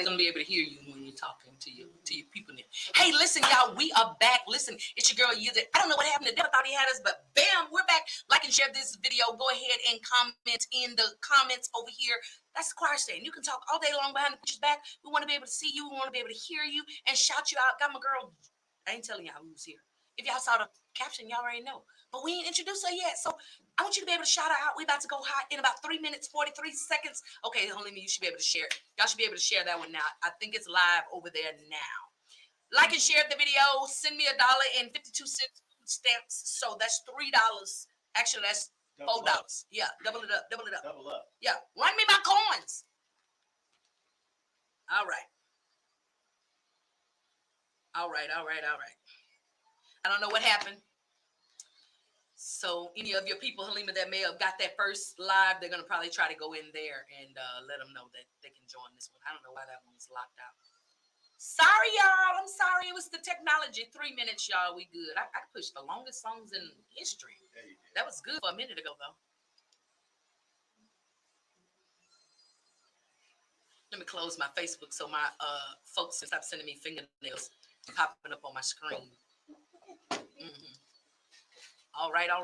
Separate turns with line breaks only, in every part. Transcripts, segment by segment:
gonna be able to hear you when you're talking to your people there. Hey, listen, y'all, we are back. Listen, it's your girl Yilda. I don't know what happened. The devil thought he had us, but bam, we're back. Like and share this video. Go ahead and comment in the comments over here. That's the choir stand. You can talk all day long behind the picture's back. We want to be able to see you. We want to be able to hear you and shout you out. Got my girl. I ain't telling y'all who's here. If y'all saw the caption, y'all already know. But we ain't introduced her yet. So I want you to be able to shout her out. We about to go hot in about 3 minutes, 43 seconds. Okay, only me. You should be able to share it. Y'all should be able to share that one now. I think it's live over there now. Like and share the video. Send me $1.52 food stamps. So that's $3. Actually, that's $4. Yeah, double it up. Double it up.
Double up.
Yeah, run me my coins. All right. All right. I don't know what happened. So any of your people, Halima, that may have got that first live, they're going to probably try to go in there and let them know that they can join this one. I don't know why that one was locked out. Sorry, y'all. I'm sorry. It was the technology. 3 minutes, y'all. We good. I pushed the longest songs in history. That was good for a minute ago, though. Let me close my Facebook so my folks can stop sending me fingernails popping up on my screen. Mm-hmm. All right. All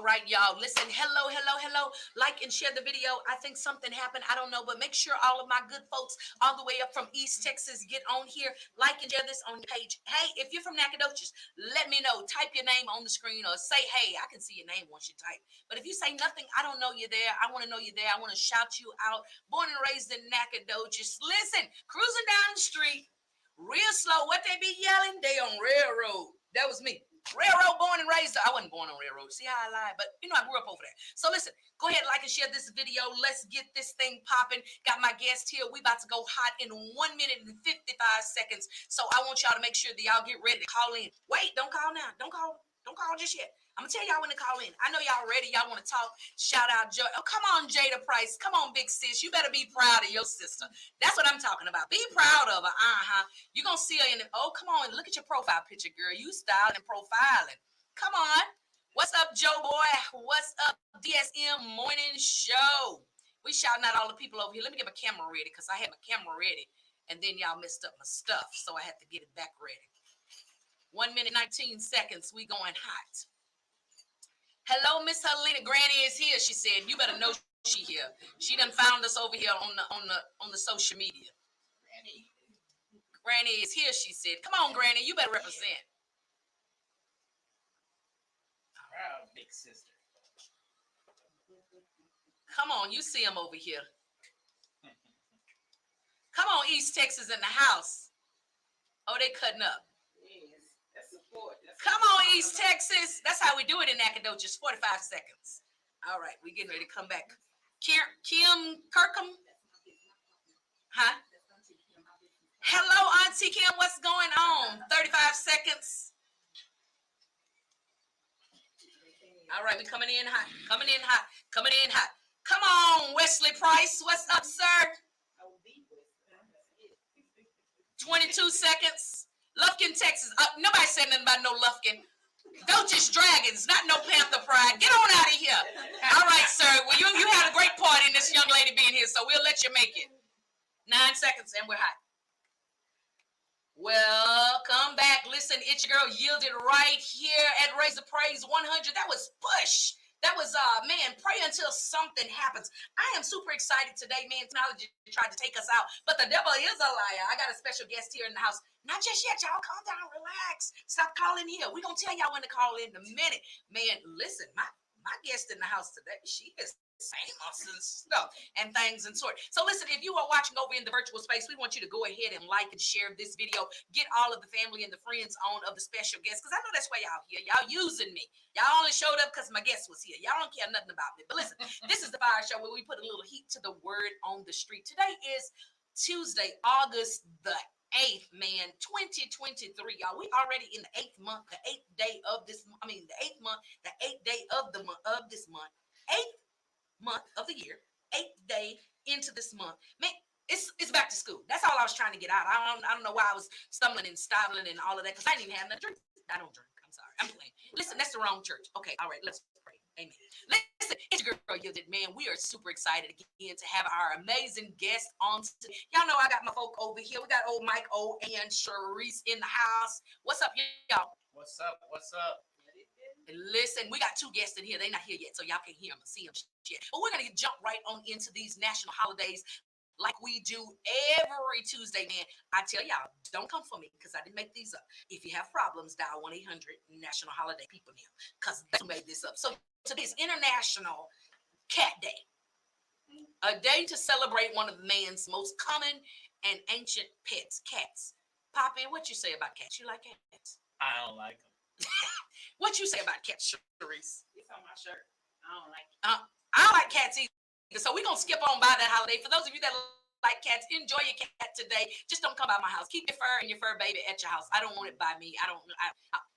right, y'all. Listen, hello. Like and share the video. I think something happened. I don't know, but make sure all of my good folks all the way up from East Texas get on here. Like and share this on your page. Hey, if you're from Nacogdoches, let me know. Type your name on the screen or say, hey, I can see your name once you type. But if you say nothing, I don't know you're there. I want to know you're there. I want to shout you out. Born and raised in Nacogdoches. Listen, cruising down the street, real slow. What they be yelling? They on railroad. That was me. Railroad, born and raised. I wasn't born on railroad. See how I lied? But, you know, I grew up over there. So, listen, go ahead, like and share this video. Let's get this thing popping. Got my guest here. We about to go hot in 1 minute and 55 seconds. So, I want y'all to make sure that y'all get ready to call in. Wait, don't call now. Don't call just yet. I'm going to tell y'all when to call in. I know y'all ready. Y'all want to talk. Shout out Joy. Oh, come on, Jada Price. Come on, big sis. You better be proud of your sister. That's what I'm talking about. Be proud of her. You're going to see her in the, oh, come on. Look at your profile picture, girl. You styling and profiling. Come on. What's up, Joe Boy? What's up, DSM Morning Show? We shouting out all the people over here. Let me get my camera ready because I had my camera ready. And then y'all messed up my stuff. So I had to get it back ready. 1 minute, 19 seconds. We going hot. Hello, Miss Helena. Granny is here. She said, "You better know she here. She done found us over here on the social media." Granny is here. She said, "Come on, Granny. You better represent."
Proud big sister.
Come on, you see them over here. Come on, East Texas in the house. Oh, they cutting up. Come on, East Texas. That's how we do it in Nacogdoches. 45 seconds. All right, we getting ready to come back. Kim Kirkham? Huh? Hello, Auntie Kim. What's going on? 35 seconds. All right, we coming in hot. Coming in hot. Come on, Wesley Price. What's up, sir? 22 seconds. Lufkin, Texas. Nobody said nothing about no Lufkin. Doches Dragons, not no Panther Pride. Get on out of here. All right, sir. Well, you had a great part in this young lady being here, so we'll let you make it. 9 seconds, and we're hot. Welcome back. Listen, it's your girl Yielded right here at Raise the Praise 100. That was push. That was, man, pray until something happens. I am super excited today, man. Technology tried to take us out, but the devil is a liar. I got a special guest here in the house. Not just yet, y'all. Calm down, relax. Stop calling here. We're going to tell y'all when to call in a minute. Man, listen, my guest in the house today, she is famous and stuff and things and sort. So listen, if you are watching over in the virtual space, we want you to go ahead and like and share this video. Get all of the family and the friends on of the special guest, because I know that's why y'all here. Y'all using me. Y'all only showed up because my guest was here. Y'all don't care nothing about me. But listen, this is the FIyah Show where we put a little heat to the word on the street. Today is Tuesday, August the 8th, man, 2023, y'all. We already in the 8th month, the 8th day of this, the 8th month, the 8th day of the month of this month, 8th month of the year, 8th day into this month. Man, it's back to school. That's all I was trying to get out. I don't know why I was stumbling and stumbling and all of that because I didn't even have nothing to drink. I don't drink. I'm sorry. I'm playing. Listen, that's the wrong church. Okay, all right, let's pray. Amen. Listen, it's your girl Yielded. Man, we are super excited again to have our amazing guest on today. Y'all know I got my folk over here. We got old Mike O and Sharice in the house. What's up, y'all?
What's up? What's up?
Listen, we got two guests in here. They're not here yet, so y'all can hear them and see them shit. But we're going to jump right on into these national holidays like we do every Tuesday, man. I tell y'all, don't come for me because I didn't make these up. If you have problems, dial 1-800-National Holiday People now because they made this up. So today is International Cat Day, a day to celebrate one of man's most common and ancient pets, cats. Poppy, what you say about cats? You like cats?
I don't like them.
What you say about cats, Sharice?
It's on my shirt. I don't like it.
I don't like cats either. So we're going to skip on by that holiday. For those of you that like cats, enjoy your cat today. Just don't come by my house. Keep your fur and your fur baby at your house. I don't want it by me.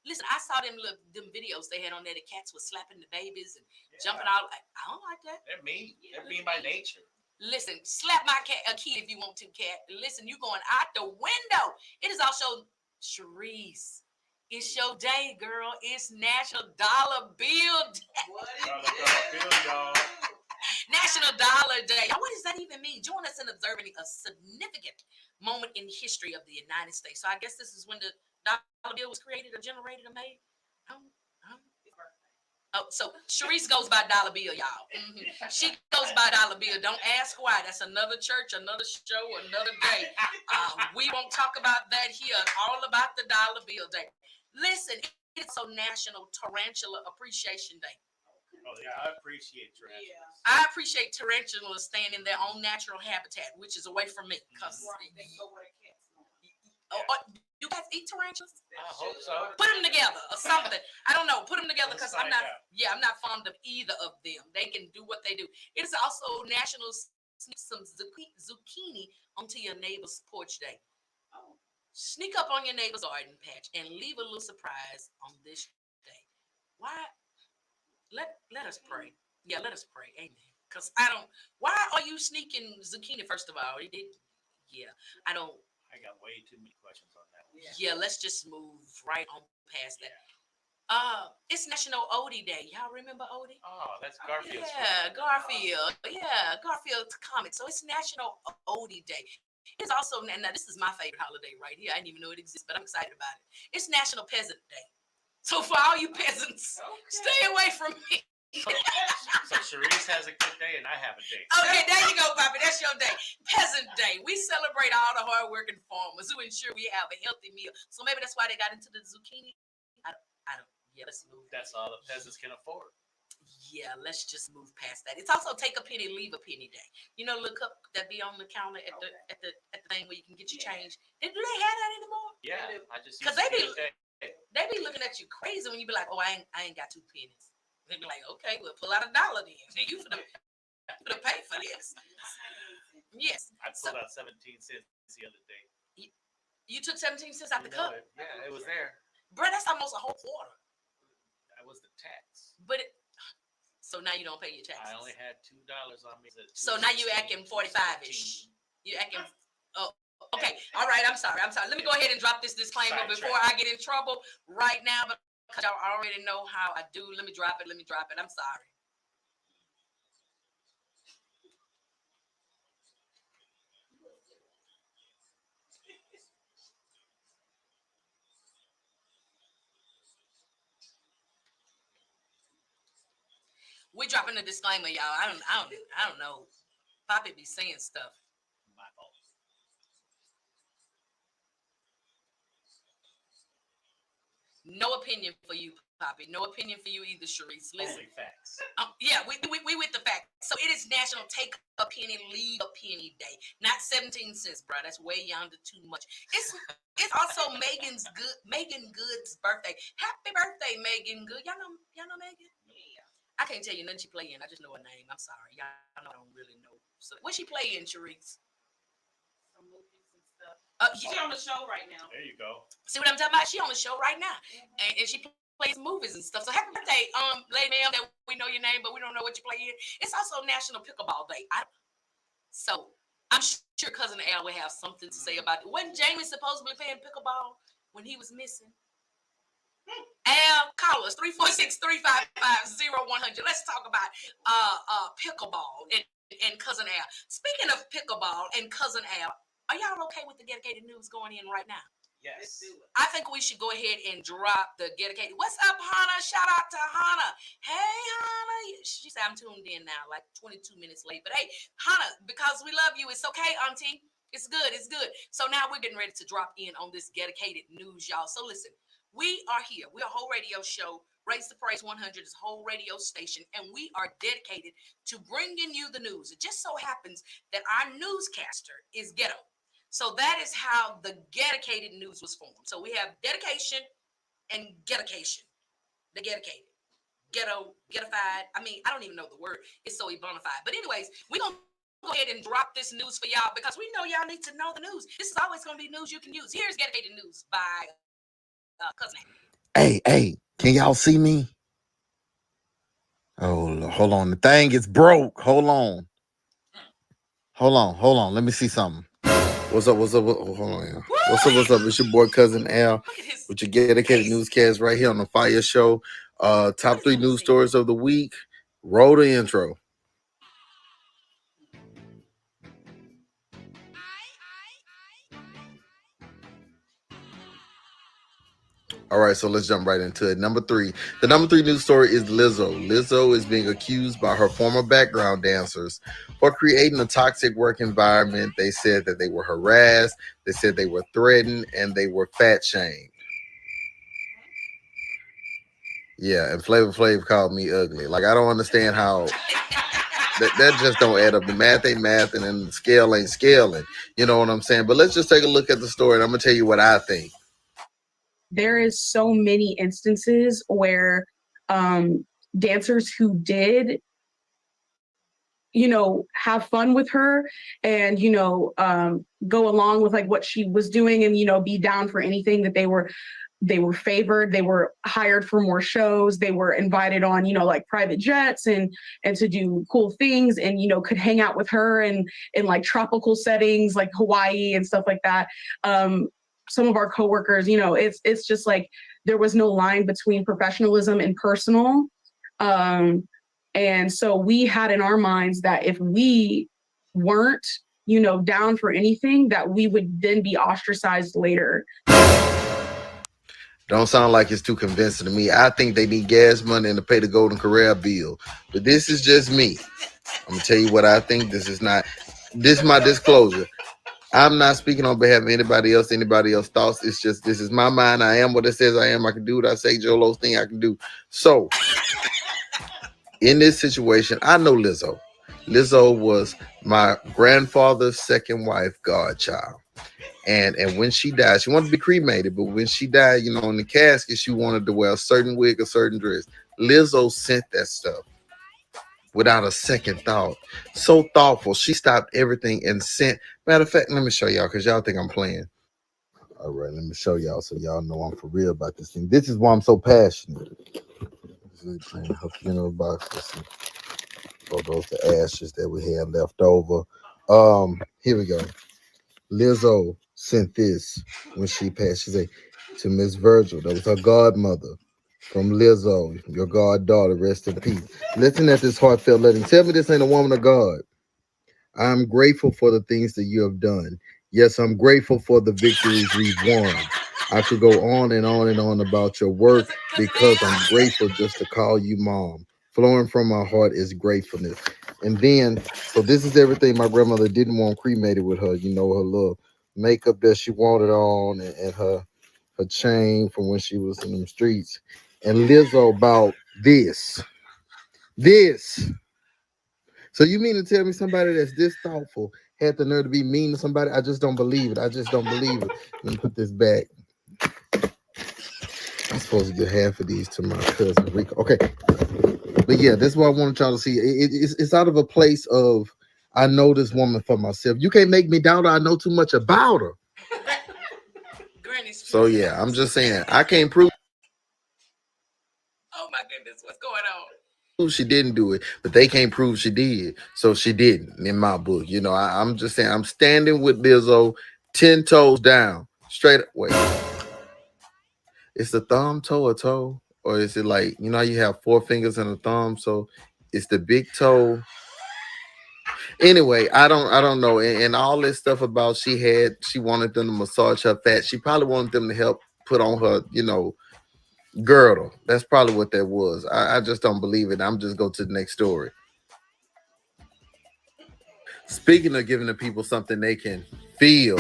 Listen, I saw them videos they had on there. The cats were slapping the babies and jumping out. I don't like that.
They're mean. They're mean by nature.
Listen, slap my cat, a kid if you want to, cat. Listen, you going out the window. It is also Sharice. It's your day, girl. It's National Dollar Bill Day.
What
Dollar bill, y'all.
National Dollar Day. What does that even mean? Join us in observing a significant moment in history of the United States. So I guess this is when the dollar bill was created or generated or made. So Sharice goes by dollar bill, y'all. She goes by dollar bill. Don't ask why. That's another church, another show, another day. We won't talk about that here. All about the dollar bill day. Listen, it's so National Tarantula Appreciation Day.
Oh yeah, I appreciate tarantulas.
Yeah.
I appreciate tarantulas staying in their own natural habitat, which is away from me. Cause
Right. They go where the cats going.
you guys eat tarantulas?
I hope so.
Put them together or something. I don't know. Put them together because
Let's
I'm
find
not.
out.
Yeah, I'm not fond of either of them. They can do what they do. It is also National Sneak Some Zucchini onto Your Neighbor's Porch Day.
Oh.
Sneak up on your neighbor's garden patch and leave a little surprise on this day. Why? Let us pray. Yeah, let us pray. Amen. Because I don't. Why are you sneaking zucchini? First of all, yeah, I don't.
I got way too many questions on that one.
Yeah, let's just move right on past that. It's National Odie Day. Y'all remember Odie?
Oh, that's Garfield's.
Yeah, Garfield. Yeah, Garfield's comic. So it's National Odie Day. It's also now this is my favorite holiday right here. I didn't even know it exists, but I'm excited about it. It's National Peasant Day. So for all you peasants, stay away from me.
So Sharice has a good day and I have a day.
Okay, there you go, Poppy. That's your day. Peasant Day. We celebrate all the hardworking farmers who ensure we have a healthy meal. So maybe that's why they got into the zucchini. I don't. Yeah, let's move.
That's all the peasants can afford.
Yeah, let's just move past that. It's also Take a Penny, Leave a Penny Day. You know, look up that be on the counter at the thing where you can get your change. Do they have that anymore?
Yeah, I just
Because
used to
they
get a day.
be looking at you crazy when you be like, oh, I ain't got 2 pennies. They be like, okay, well, pull out $1 then. You for the pay for this. Yes.
I pulled out 17 cents the other day.
You took 17 cents out the
You know
cup.
it. Yeah, it was there.
Bro, that's almost a whole quarter.
That was the tax.
But so now you don't pay your taxes.
I only had $2 on me.
So now you acting 45-ish. You acting. Oh, okay. All right. I'm sorry. Let me go ahead and drop this disclaimer before I get in trouble right now because y'all already know how I do. Let me drop it. I'm sorry. We dropping a disclaimer, y'all. I don't know. Poppy be saying stuff.
My fault.
No opinion for you, Poppy. No opinion for you either, Sharice. Listen.
Only facts.
Yeah, we with the fact. So it is National Take a Penny, Leave a Penny Day. Not 17 cents, bro. That's way yonder too much. It's also Megan Good's birthday. Happy birthday, Megan Good. Y'all know Megan?
Yeah.
I can't tell you nothing she play in. I just know her name. I'm sorry. Y'all know I don't really know. So what she play in, Sharice?
Some movies and stuff. She's
Yeah.
on the show right now.
There you go.
See what I'm talking about? She on the show right now. And she plays movies and stuff. So happy birthday, lady ma'am, that we know your name, but we don't know what you play in. It's also National Pickleball Day. So I'm sure Cousin Al will have something to say about it. Wasn't Jamie supposedly playing pickleball when he was missing? Al, call us 346-355-0100. Let's talk about pickleball and Cousin Al. Speaking of pickleball and Cousin Al, are y'all okay with the dedicated news going in right now?
Yes.
I think we should go ahead and drop the dedicated. What's up, Hannah? Shout out to Hannah. Hey, Hannah. She said I'm tuned in now, like 22 minutes late. But hey, Hannah, because we love you, it's okay, Auntie. It's good. It's good. So now we're getting ready to drop in on this dedicated news, y'all. So listen, we are here. We're a whole radio show. Raise the Praise 100 is a whole radio station, and we are dedicated to bringing you the news. It just so happens that our newscaster is ghetto. So that is how the dedicated news was formed. So we have dedication and dedication. The dedicated. Ghetto, ghettofied. I mean, I don't even know the word. It's so ebonified. But anyways, we're going to go ahead and drop this news for y'all because we know y'all need to know the news. This is always going to be news you can use. Here's dedicated news by Cousin.
Hey, can y'all see me? Oh, hold on. The thing is broke. Hold on. Let me see something. What's up? Hold on, y'all. What's up? It's your boy Cousin Al with your dedicated newscast right here on the FIyah Show. Top 3 news stories of the week. Roll the intro. All right, so let's jump right into it. Number 3. The number 3 news story is Lizzo. Lizzo is being accused by her former background dancers for creating a toxic work environment. They said that they were harassed, they said they were threatened, and they were fat shamed. Yeah, and Flavor Flav called me ugly. Like, I don't understand how that just don't add up. The math ain't math, and then the scale ain't scaling. You know what I'm saying? But let's just take a look at the story, and I'm going to tell you what I think.
There is so many instances where dancers who did, have fun with her and, go along with like what she was doing and, be down for anything that they were favored. They were hired for more shows. They were invited on, like private jets and to do cool things and, could hang out with her and in like tropical settings like Hawaii and stuff like that. Some of our coworkers, it's just like there was no line between professionalism and personal. And so we had in our minds that if we weren't, down for anything, that we would then be ostracized later.
Don't sound like it's too convincing to me. I think they need gas money and to pay the Golden Corral bill. But this is just me. I'm going to tell you what I think. This is my disclosure. I'm not speaking on behalf of anybody else thoughts. It's just, this is my mind. I am what it says I am. I can do what I say. Jolo's thing I can do. So, in this situation, I know Lizzo. Lizzo was my grandfather's second wife, godchild. And when she died, she wanted to be cremated. But when she died, in the casket, she wanted to wear a certain wig, a certain dress. Lizzo sent that stuff without a second thought. So thoughtful. She stopped everything and sent. Matter of fact, let me show y'all because y'all think I'm playing. All right, let me show y'all so y'all know I'm for real about this thing. This is why I'm so passionate. This is playing her funeral box. Those the ashes that we had left over. Here we go. Lizzo sent this when she passed. She said to Miss Virgil, that was her godmother. From Lizzo, your goddaughter, rest in peace. Listen at this heartfelt letter. Tell me this ain't a woman of God. I'm grateful for the things that you have done. Yes, I'm grateful for the victories we've won. I could go on and on and on about your work because I'm grateful just to call you mom. Flowing from my heart is gratefulness. And then, so this is everything my grandmother didn't want cremated with her. Her little makeup that she wanted on and her chain from when she was in them streets. And Lizzo about this. So you mean to tell me somebody that's this thoughtful had the nerve to be mean to somebody? I just don't believe it. Let me put this back. I'm supposed to give half of these to my cousin Rico. Okay. But yeah, that's what I wanted y'all to see. It's out of a place of, I know this woman for myself. You can't make me doubt her. I know too much about her. So yeah, I'm just saying, I can't prove.
Oh my goodness, what's going on?
she didn't do it, but they can't prove she did. So she didn't in my book. You know, I'm just saying I'm standing with Lizzo 10 toes down. Straight wait. It's the thumb toe or toe? Or is it like, you know, you have 4 fingers and a thumb, so it's the big toe. Anyway, I don't know. And all this stuff about she wanted them to massage her fat. She probably wanted them to help put on her, you know, girdle. That's probably what that was. I just don't believe it. I'm just go to the next story. Speaking of giving the people something they can feel,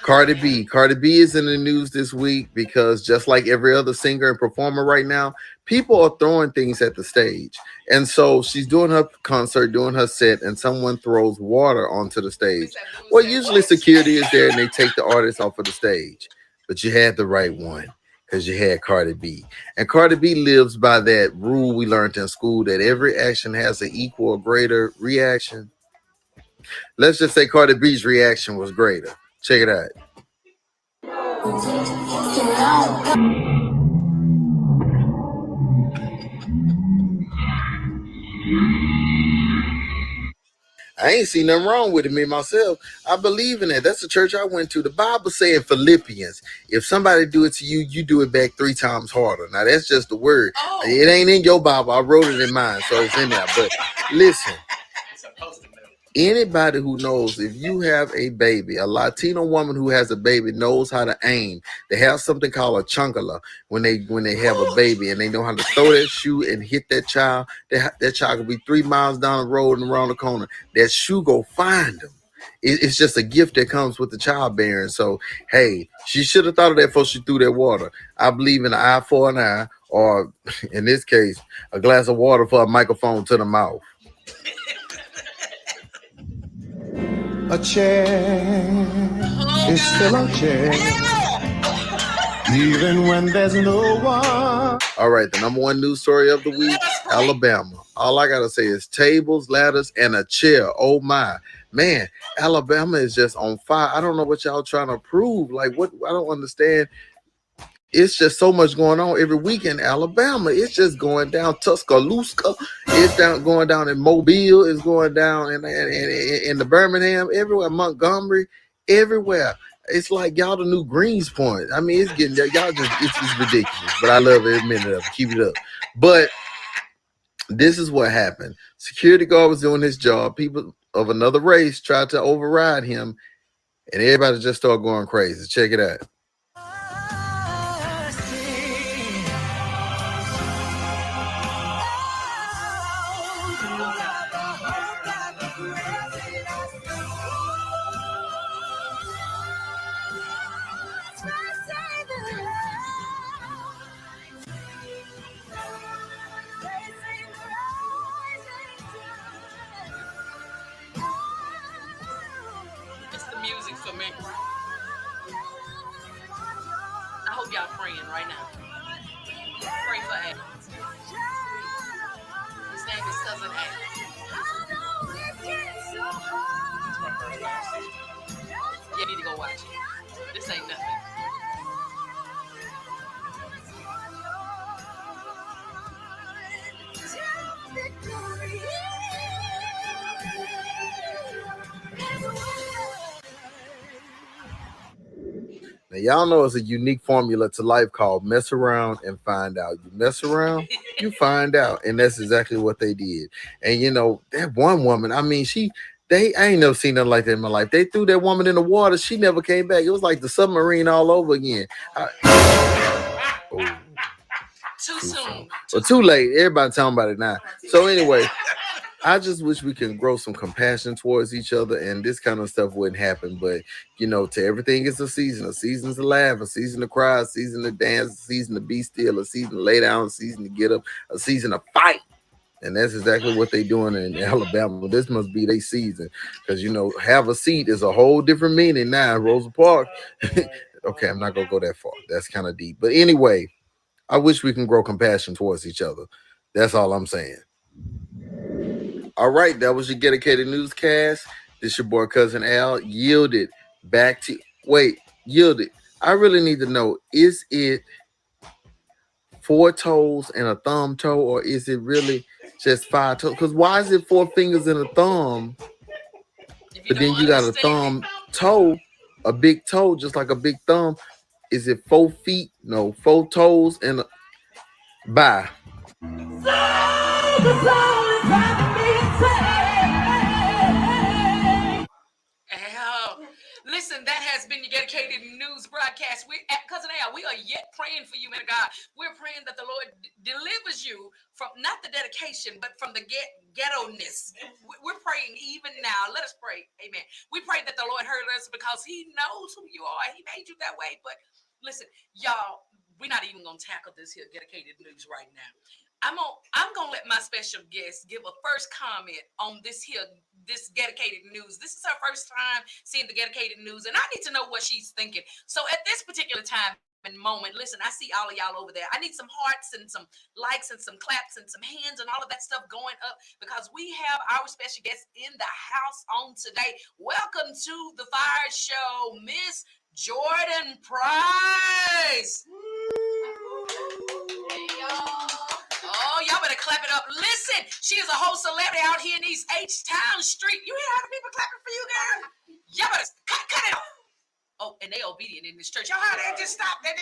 Cardi B. Cardi B is in the news this week because just like every other singer and performer right now, people are throwing things at the stage. And so she's doing her concert, doing her set, and someone throws water onto the stage. Well, usually security is there and they take the artist off of the stage. But you had the right one because you had Cardi B. And Cardi B lives by that rule we learned in school that every action has an equal or greater reaction. Let's just say Cardi B's reaction was greater. Check it out. I ain't seen nothing wrong with it, me myself. I believe in it. That's the church I went to. The Bible say in Philippians, if somebody do it to you, you do it back 3 times harder. Now that's just the word.
Oh.
It ain't in your Bible. I wrote it in mine, so it's in there. But listen. Anybody who knows if you have a baby, a Latino woman who has a baby knows how to aim. They have something called a chunkala when they have a baby, and they know how to throw that shoe and hit that child. That child could be 3 miles down the road and around the corner. That shoe go find them. It's just a gift that comes with the childbearing. So hey, she should have thought of that before she threw that water. I believe in an eye for an eye, or in this case, a glass of water for a microphone to the mouth.
A chair is still a chair, even when there's no one.
All right, the number 1 news story of the week, Alabama. All I gotta say is tables, ladders, and a chair. Oh my, man, Alabama is just on fire. I don't know what y'all trying to prove. Like, what? I don't understand. It's just so much going on every week in Alabama. It's just going down. Tuscaloosa, it's going down in Mobile. It's going down in the Birmingham, everywhere, Montgomery, everywhere. It's like y'all the new Greens Point. I mean, it's getting there. Y'all just it's ridiculous. But I love every minute of it. Keep it up. But this is what happened. Security guard was doing his job. People of another race tried to override him, and everybody just started going crazy. Check it out.
It's the music for me. I hope y'all praying right now. Pray for A. His name is Cousin A. You need to go watch it. This ain't nothing.
Now, y'all know it's a unique formula to life called mess around and find out. You mess around, you find out. And that's exactly what they did. And, you know, that one woman, I mean, I ain't never seen nothing like that in my life. They threw that woman in the water. She never came back. It was like the submarine all over again.
Too soon.
Well, too late. Everybody talking about it now. So anyway, I just wish we can grow some compassion towards each other, and this kind of stuff wouldn't happen. But, you know, to everything is a season. A season to laugh, a season to cry, a season to dance, a season to be still, a season to lay down, a season to get up, a season to fight. And that's exactly what they're doing in Alabama. This must be their season. Because, you know, have a seat is a whole different meaning now in Rosa Park. Okay, I'm not going to go that far. That's kind of deep. But anyway, I wish we can grow compassion towards each other. That's all I'm saying. All right, that was your dedicated newscast. This your boy Cousin Al. Yielded. I really need to know, is it 4 toes and a thumb toe, or is it really just 5 toes? Because why is it 4 fingers and a thumb,
If you
but then
don't
you got a
understand
thumb toe, a big toe, just like a big thumb? Is it 4 feet? No, 4 toes and a bye.
Al, listen, that has been your dedicated news broadcast. We at Cousin Al, we are yet praying for you, man of God. We're praying that the Lord delivers you from not the dedication, but from the ghetto-ness. We're praying even now. Let us pray. Amen. We pray that the Lord heard us because He knows who you are. He made you that way. But listen, y'all, we're not even gonna tackle this here dedicated news right now. I'm gonna let my special guest give a first comment on this dedicated news. This is her first time seeing the dedicated news, and I need to know what she's thinking. So at this particular time and moment, listen, I see all of y'all over there. I need some hearts and some likes and some claps and some hands and all of that stuff going up because we have our special guest in the house on today. Welcome to the FIyah Show, Miss Jordyn Price.
Hey, y'all.
Oh, y'all better clap it up. Listen, she is a whole celebrity out here in East H-Town Street. You hear how the people clapping for you, girl? Y'all better cut it off. Oh, and they obedient in this church. Y'all heard they just stopped. They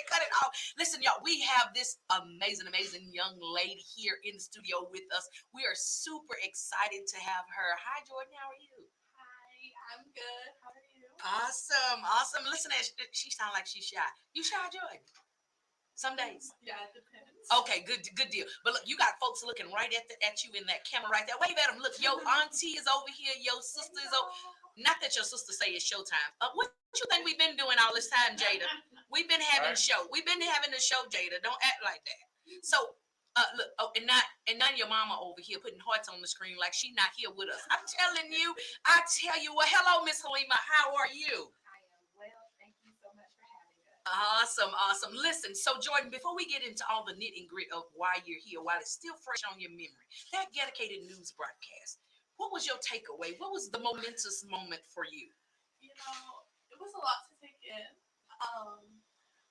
cut it off. Listen, y'all, we have this amazing young lady here in the studio with us. We are super excited to have her. Hi, Jordyn. How are you?
Hi, I'm good. How are you?
Awesome. Listen, she sounds like she's shy. You shy, Jordyn? Some days.
Yeah, it depends.
Okay, good deal. But look, you got folks looking right at you in that camera right there. Wave at them. Look, your auntie is over here. Your sister is over. Not that your sister say it's showtime. What you think we've been doing all this time, Jada? We've been having a show. We've been having a show, Jada. Don't act like that. So, look, and not your mama over here putting hearts on the screen like she not here with us. I tell you what. Hello, Miss Halima. How are you?
I am well. Thank you so much for having us.
Awesome. Listen, so Jordyn, before we get into all the nit and grit of why you're here, while it's still fresh on your memory, that dedicated news broadcast, what was your takeaway? What was the momentous moment for you?
You know, it was a lot to take in.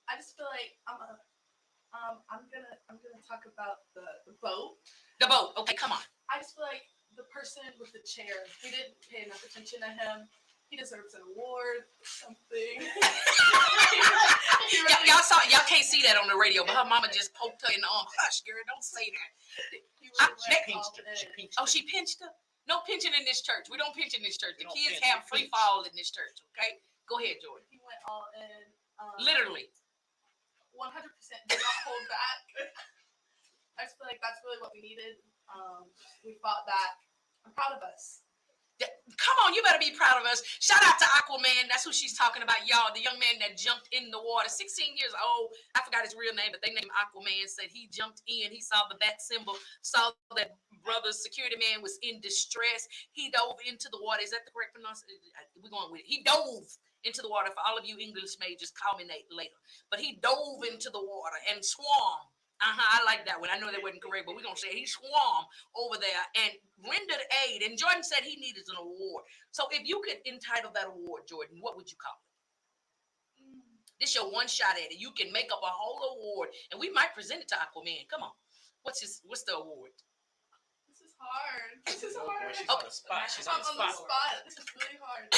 I just feel like I'm gonna talk about the boat.
The boat. Okay, come on.
I just feel like the person with the chair, we didn't pay enough attention to him. He deserves an award, something.
Y'all can't see that on the radio, but her mama just poked her in the arm. Hush, girl, don't say that. She pinched her. No pinching in this church. We don't pinch in this church. The kids have free fall in this church. Okay, go ahead, Jordyn.
He went all in.
Literally.
100% did not hold back. I just feel like that's really what we needed. We fought back. I'm proud of us.
Come on, you better be proud of us. Shout out to Aquaman. That's who she's talking about, y'all. The young man that jumped in the water, 16 years old. I forgot his real name, but they named Aquaman. Said he jumped in. He saw the bat symbol, saw that brother's security man was in distress. He dove into the water. Is that the correct pronunciation? We're going with it. He dove into the water. For all of you English majors, call me later. But he dove into the water and swam. I like that one. I know that wasn't correct, but we're going to say he swam over there and rendered aid. And Jordyn said he needed an award. So if you could entitle that award, Jordyn, what would you call it? This your one shot at it. You can make up a whole award, and we might present it to Aquaman. Come on. What's the award?
This is hard.
She's on the spot.
On the spot. This is really hard.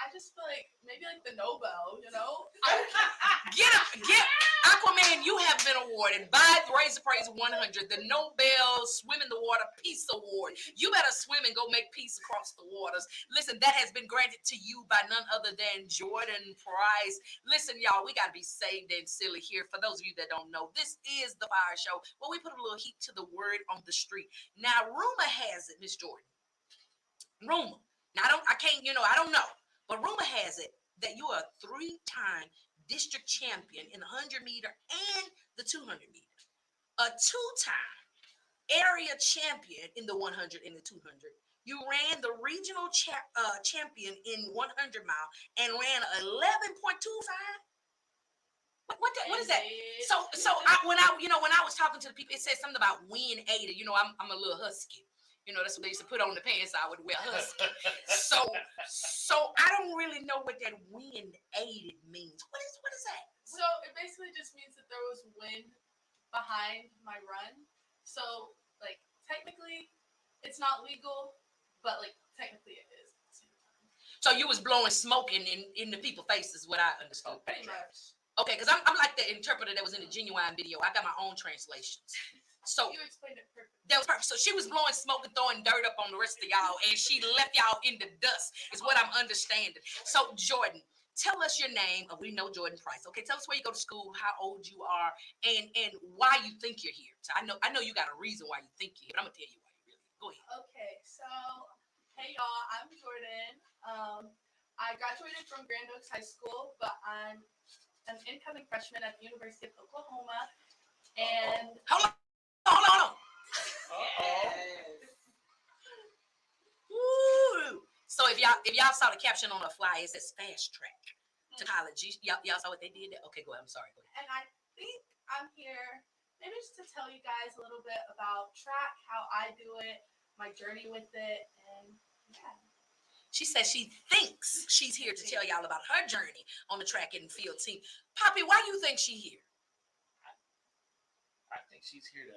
I just feel like maybe like the Nobel, you know?
Get Aquaman, you have been awarded by Razor Praise 100, the Nobel Swim in the Water Peace Award. You better swim and go make peace across the waters. Listen, that has been granted to you by none other than Jordyn Price. Listen, y'all, we got to be saved and silly here. For those of you that don't know, this is the FIyah Show where we put a little heat to the word on the street. Now, rumor has it, Miss Jordyn. Rumor. Now, I don't know. But rumor has it that you are a 3-time district champion in the 100-meter and the 200-meter. A 2-time area champion in the 100 and the 200. You ran the regional champion in 100-mile and ran 11.25. What is that? So when I was talking to the people, it said something about win 80. You know, I'm a little husky. You know, that's what they used to put on the pants I would wear, husky. So I don't really know what that wind aided means. What is that?
So it basically just means that there was wind behind my run. So like technically it's not legal, but like technically it is.
So you was blowing smoke in the people's faces, what I understood.
Pretty much.
Okay, because I'm like the interpreter that was in the Genuine video. I got my own translations. So
You explained it perfectly.
that was perfect. So she was blowing smoke and throwing dirt up on the rest of y'all, and she left y'all in the dust, is what I'm understanding. So Jordyn, tell us your name. We know Jordyn Price. Okay, tell us where you go to school, how old you are, and why you think you're here. So I know you got a reason why you think you're here, but I'm gonna tell you why you really. Go ahead.
Okay, so hey y'all, I'm Jordyn. I graduated from Grand Oaks High School, but I'm an incoming freshman at the University of Oklahoma. And
Hold on. Woo. So if y'all saw the caption on the flyer, it says fast track to college. Y'all saw what they did there? Okay, go ahead. I'm sorry. Go ahead.
and I think I'm here maybe just to tell you guys a little bit about track, how I do it, my journey with it, and yeah.
She says she thinks she's here to tell y'all about her journey on the track and field team. Poppy, why you think she here?
I think she's here to.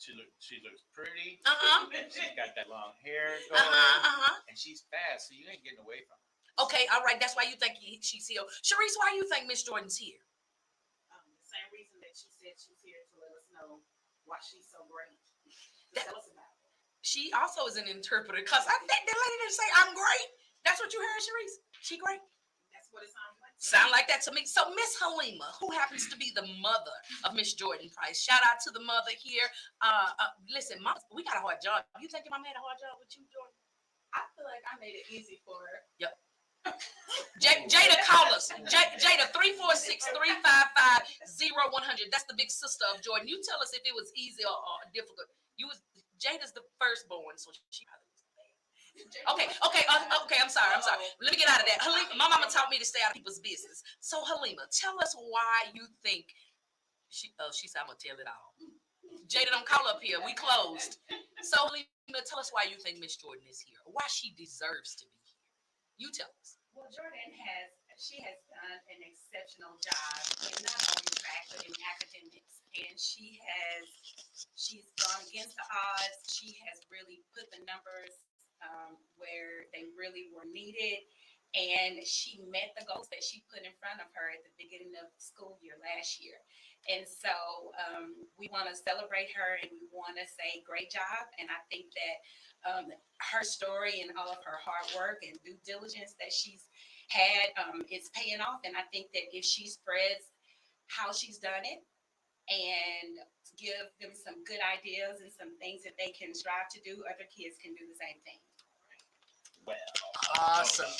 She looks pretty. She's got that long hair going, and she's fast, so you ain't getting away from her.
Okay, all right. That's why you think she's here. Sharice, why you think Miss Jordyn's here?
The same reason that she said she's here to let us know why she's so great. Tell us about it.
She also is an interpreter, because I think the lady didn't say I'm great. That's what you heard, Sharice? She great?
That's what it sounds like.
Sound like that to me. So Miss Halima, who happens to be the mother of Miss Jordyn Price. Shout out to the mother here. Listen, Mom, we got a hard job. You think your mom had a hard job with you, Jordyn?
I feel like I made it easy for her.
Yep. Jada, call us. Jada, 346-355-0100. That's the big sister of Jordyn. You tell us if it was easy or difficult. Jada's the firstborn, so she probably was bad. Okay. I'm sorry. Let me get out of that. Halima, my mama taught me to stay out of people's business. So Halima, tell us why you think she said I'm gonna tell it all. Jada, don't call up here. We closed. So Halima, tell us why you think Miss Jordyn is here. Why she deserves to be here. You tell us.
Well, Jordyn has done an exceptional job in not only track but in academics, and she's gone against the odds. She has really put the numbers where they really were needed, and she met the goals that she put in front of her at the beginning of the school year last year. And so we want to celebrate her, and we want to say great job. And I think that her story and all of her hard work and due diligence that she's had is paying off. And I think that if she spreads how she's done it and give them some good ideas and some things that they can strive to do, other kids can do the same thing.
Well,
Awesome.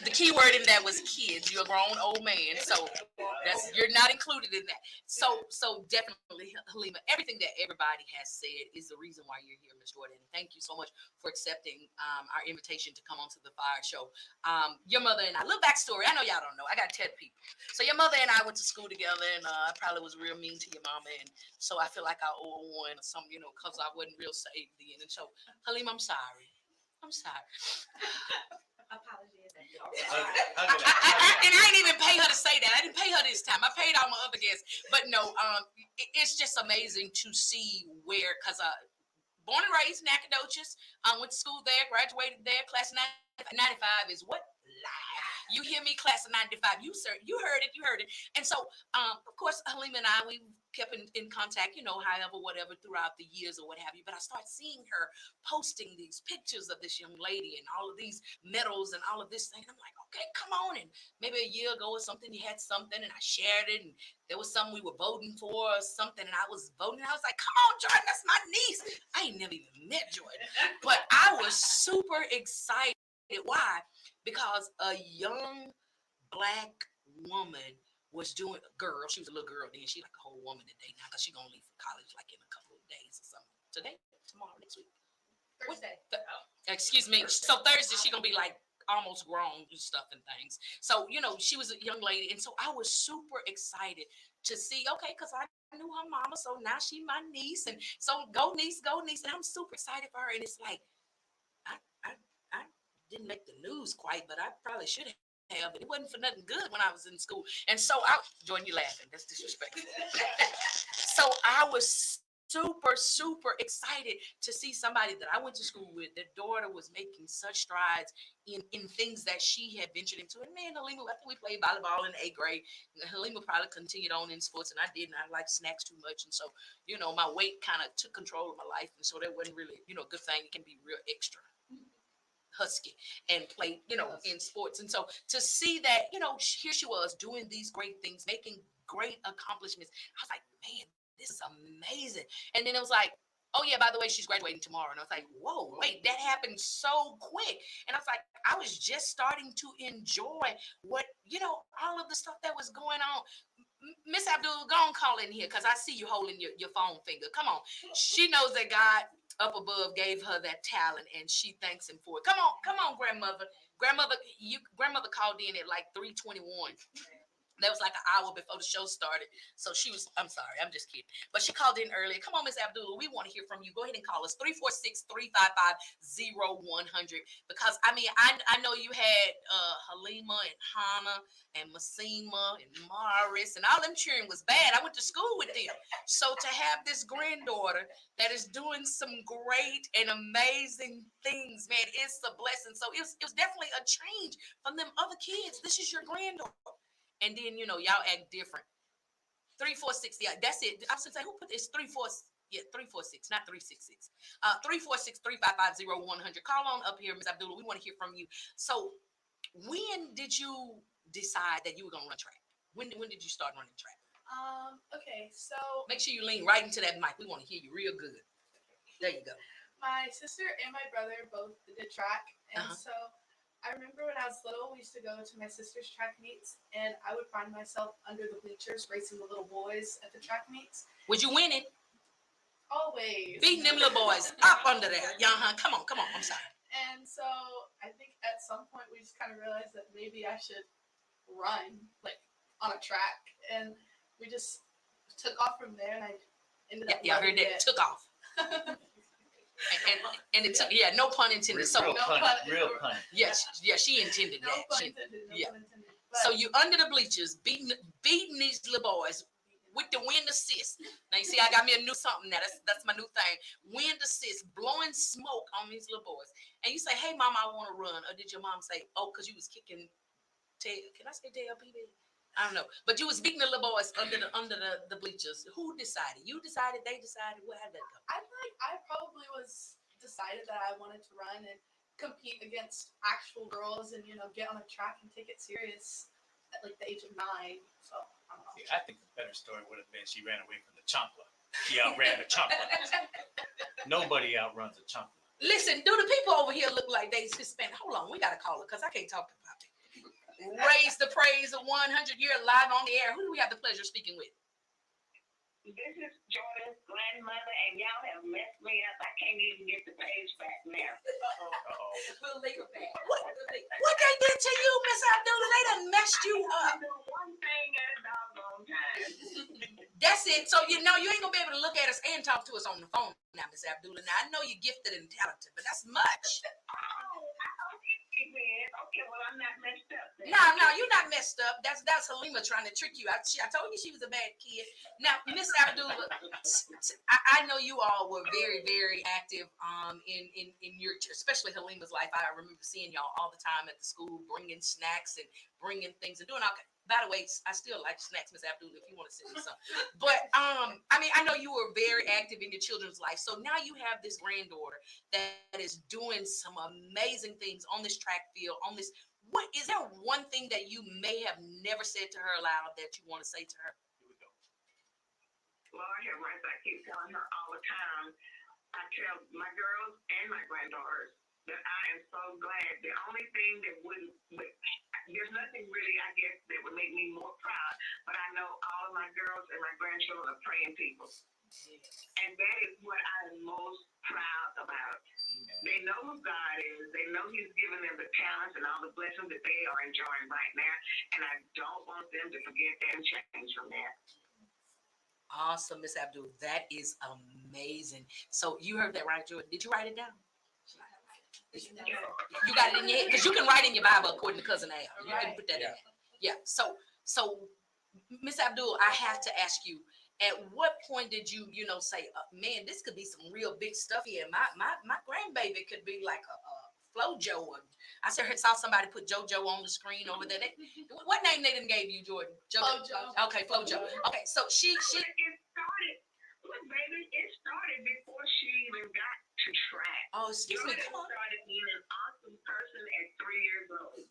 The key word in that was kids. You're a grown old man, so you're not included in that. So definitely, Halima, everything that everybody has said is the reason why you're here, Ms. Jordyn. Thank you so much for accepting our invitation to come onto the FIyah Show. Your mother and I, little backstory. I know y'all don't know. I got 10 people. So your mother and I went to school together, and I probably was real mean to your mama, and so I feel like I owe her one or something, because I wasn't real saved then. And so, Halima, I'm sorry.
Apology is
And I didn't even pay her to say that. I didn't pay her this time. I paid all my other guests. But no, it's just amazing to see where, because born and raised in Nacogdoches, went to school there, graduated there, class of 95 is what? Lie. You hear me, class of 95. You heard it. And so, of course, Halima and I, we kept in contact, however, whatever, throughout the years or what have you. But I started seeing her posting these pictures of this young lady and all of these medals and all of this thing. And I'm like, okay, come on. And maybe a year ago or something, you had something and I shared it. And there was something we were voting for or something. And I was voting. And I was like, come on, Jordyn, that's my niece. I ain't never even met Jordyn. But I was super excited. Why? Because a young Black woman was doing she was a little girl then, she like a whole woman today now, because she's gonna leave for college like in a couple of days or something. Today, tomorrow, next week.
Thursday.
Excuse me. So Thursday she gonna be like almost grown and stuff and things. So she was a young lady, and so I was super excited to see. Okay, because I knew her mama, so now she my niece, and so go niece, and I'm super excited for her. And it's like I didn't make the news quite, but I probably should have. have it. It wasn't for nothing good when I was in school. And so Jordyn, you laughing. That's disrespectful. So I was super excited to see somebody that I went to school with. Their daughter was making such strides in things that she had ventured into. And man, Halima, after we played volleyball in the 8th grade, Halima probably continued on in sports, and I didn't. I liked snacks too much. And so, my weight kind of took control of my life. And so that wasn't really, a good thing. It can be real extra husky and play, in sports. And so to see that, here she was doing these great things, making great accomplishments. I was like, man, this is amazing. And then it was like, oh yeah, by the way, she's graduating tomorrow. And I was like, whoa, wait, that happened so quick. And I was like, I was just starting to enjoy what, all of the stuff that was going on. Miss Abdul, go on, call in here, because I see you holding your phone finger. Come on. She knows that God up above gave her that talent, and she thanks him for it. Come on, grandmother. Grandmother called in at like 3:21. That was like an hour before the show started. So I'm sorry, I'm just kidding. But she called in earlier. Come on, Miss Abdullah, we want to hear from you. Go ahead and call us 346-355-0100. Because I know you had Halima and Hannah and Masima and Morris, and all them cheering was bad. I went to school with them. So to have this granddaughter that is doing some great and amazing things, man, it's a blessing. So it was definitely a change from them other kids. This is your granddaughter. And then, y'all act different. 346, yeah, that's it. I was going to say, who put this? 346, not 366. 346-355-0100. Call on up here, Ms. Abdullah. We want to hear from you. So when did you decide that you were going to run track? When did you start running track?
Okay, so
make sure you lean right into that mic. We want to hear you real good. There you go.
My sister and my brother both did track, and so I remember when I was little, we used to go to my sister's track meets, and I would find myself under the bleachers racing the little boys at the track meets.
Would you win it?
Always.
Beating them little boys up under there. Come on. I'm sorry.
And so I think at some point we just kind of realized that maybe I should run like on a track, and we just took off from there, and I ended up.
Yeah, I heard that. Took off. And it took, no pun intended. So
real pun.
Yes, she intended
no
that.
Pun intended, no pun intended.
So you under the bleachers beating these little boys with the wind assist. Now you see, I got me a new something now. That's my new thing. Wind assist, blowing smoke on these little boys. And you say, "Hey, mama, I want to run." Or did your mom say, "Oh, because you was kicking tail"? Can I say tail, baby? I don't know. But you was beating the little boys under the bleachers. Who decided? You decided? They decided? How did that go?
I probably was decided that I wanted to run and compete against actual girls and get on a track and take it serious at like the age of 9. So I don't know.
See, I think the better story would have been she ran away from the chancla. She outran the chancla. Nobody outruns a chancla.
Listen, do the people over here look like they Hispanic? Hold on, we got to call her because I can't talk about it. Raise the praise of 100 year live on the air. Who do we have the pleasure of speaking with?
This is Jordyn's grandmother, and y'all have messed me up. I can't even get the page back now.
We'll link her back. What they did to you, Miss Abdullah? They done messed you up.
One thing at a doggone time.
That's it. So you ain't gonna be able to look at us and talk to us on the phone now, Miss Abdullah. Now I know you're gifted and talented, but that's much.
Okay, well, I'm not messed up.
No, you're not messed up. That's Halima trying to trick you. I told you she was a bad kid. Now, Miss Abdullah, I know you all were very, very active in your, especially Halima's life. I remember seeing y'all all the time at the school, bringing snacks and bringing things and doing all. By the way, I still like snacks, Miss Abdullah, if you want to send me some. But I know you were very active in your children's life. So now you have this granddaughter that is doing some amazing things on this track field, on this. What is there one thing that you may have never said to her aloud that you want to say to her?
Here we go.
Lord have mercy, I keep telling her all the time. I tell my girls and my granddaughters that I am so glad. The only thing that there's nothing really, I guess, that would make me more proud, but I know all of my girls and my grandchildren are praying people. And that is what I am most proud about. They know who God is. They know He's given them the talents and all the blessings that they are enjoying right now. And I don't want them to forget that and change from that.
Awesome, Miss Abdul. That is amazing. So you heard that right, Jordyn? Did you write it down? You got it in your head because you can write in your Bible according to Cousin Al. You can put that in there. Yeah. So Miss Abdul, I have to ask you. At what point did you say, man, this could be some real big stuff here. My grandbaby could be like a Flojo. I saw somebody put JoJo on the screen over there. What name they done gave you, Jordyn?
Flojo.
Okay, Flojo. Okay, so she.
It started. Look, baby, it started before she even got to track.
Oh, excuse me. Come on.
Started being an awesome person at 3 years old.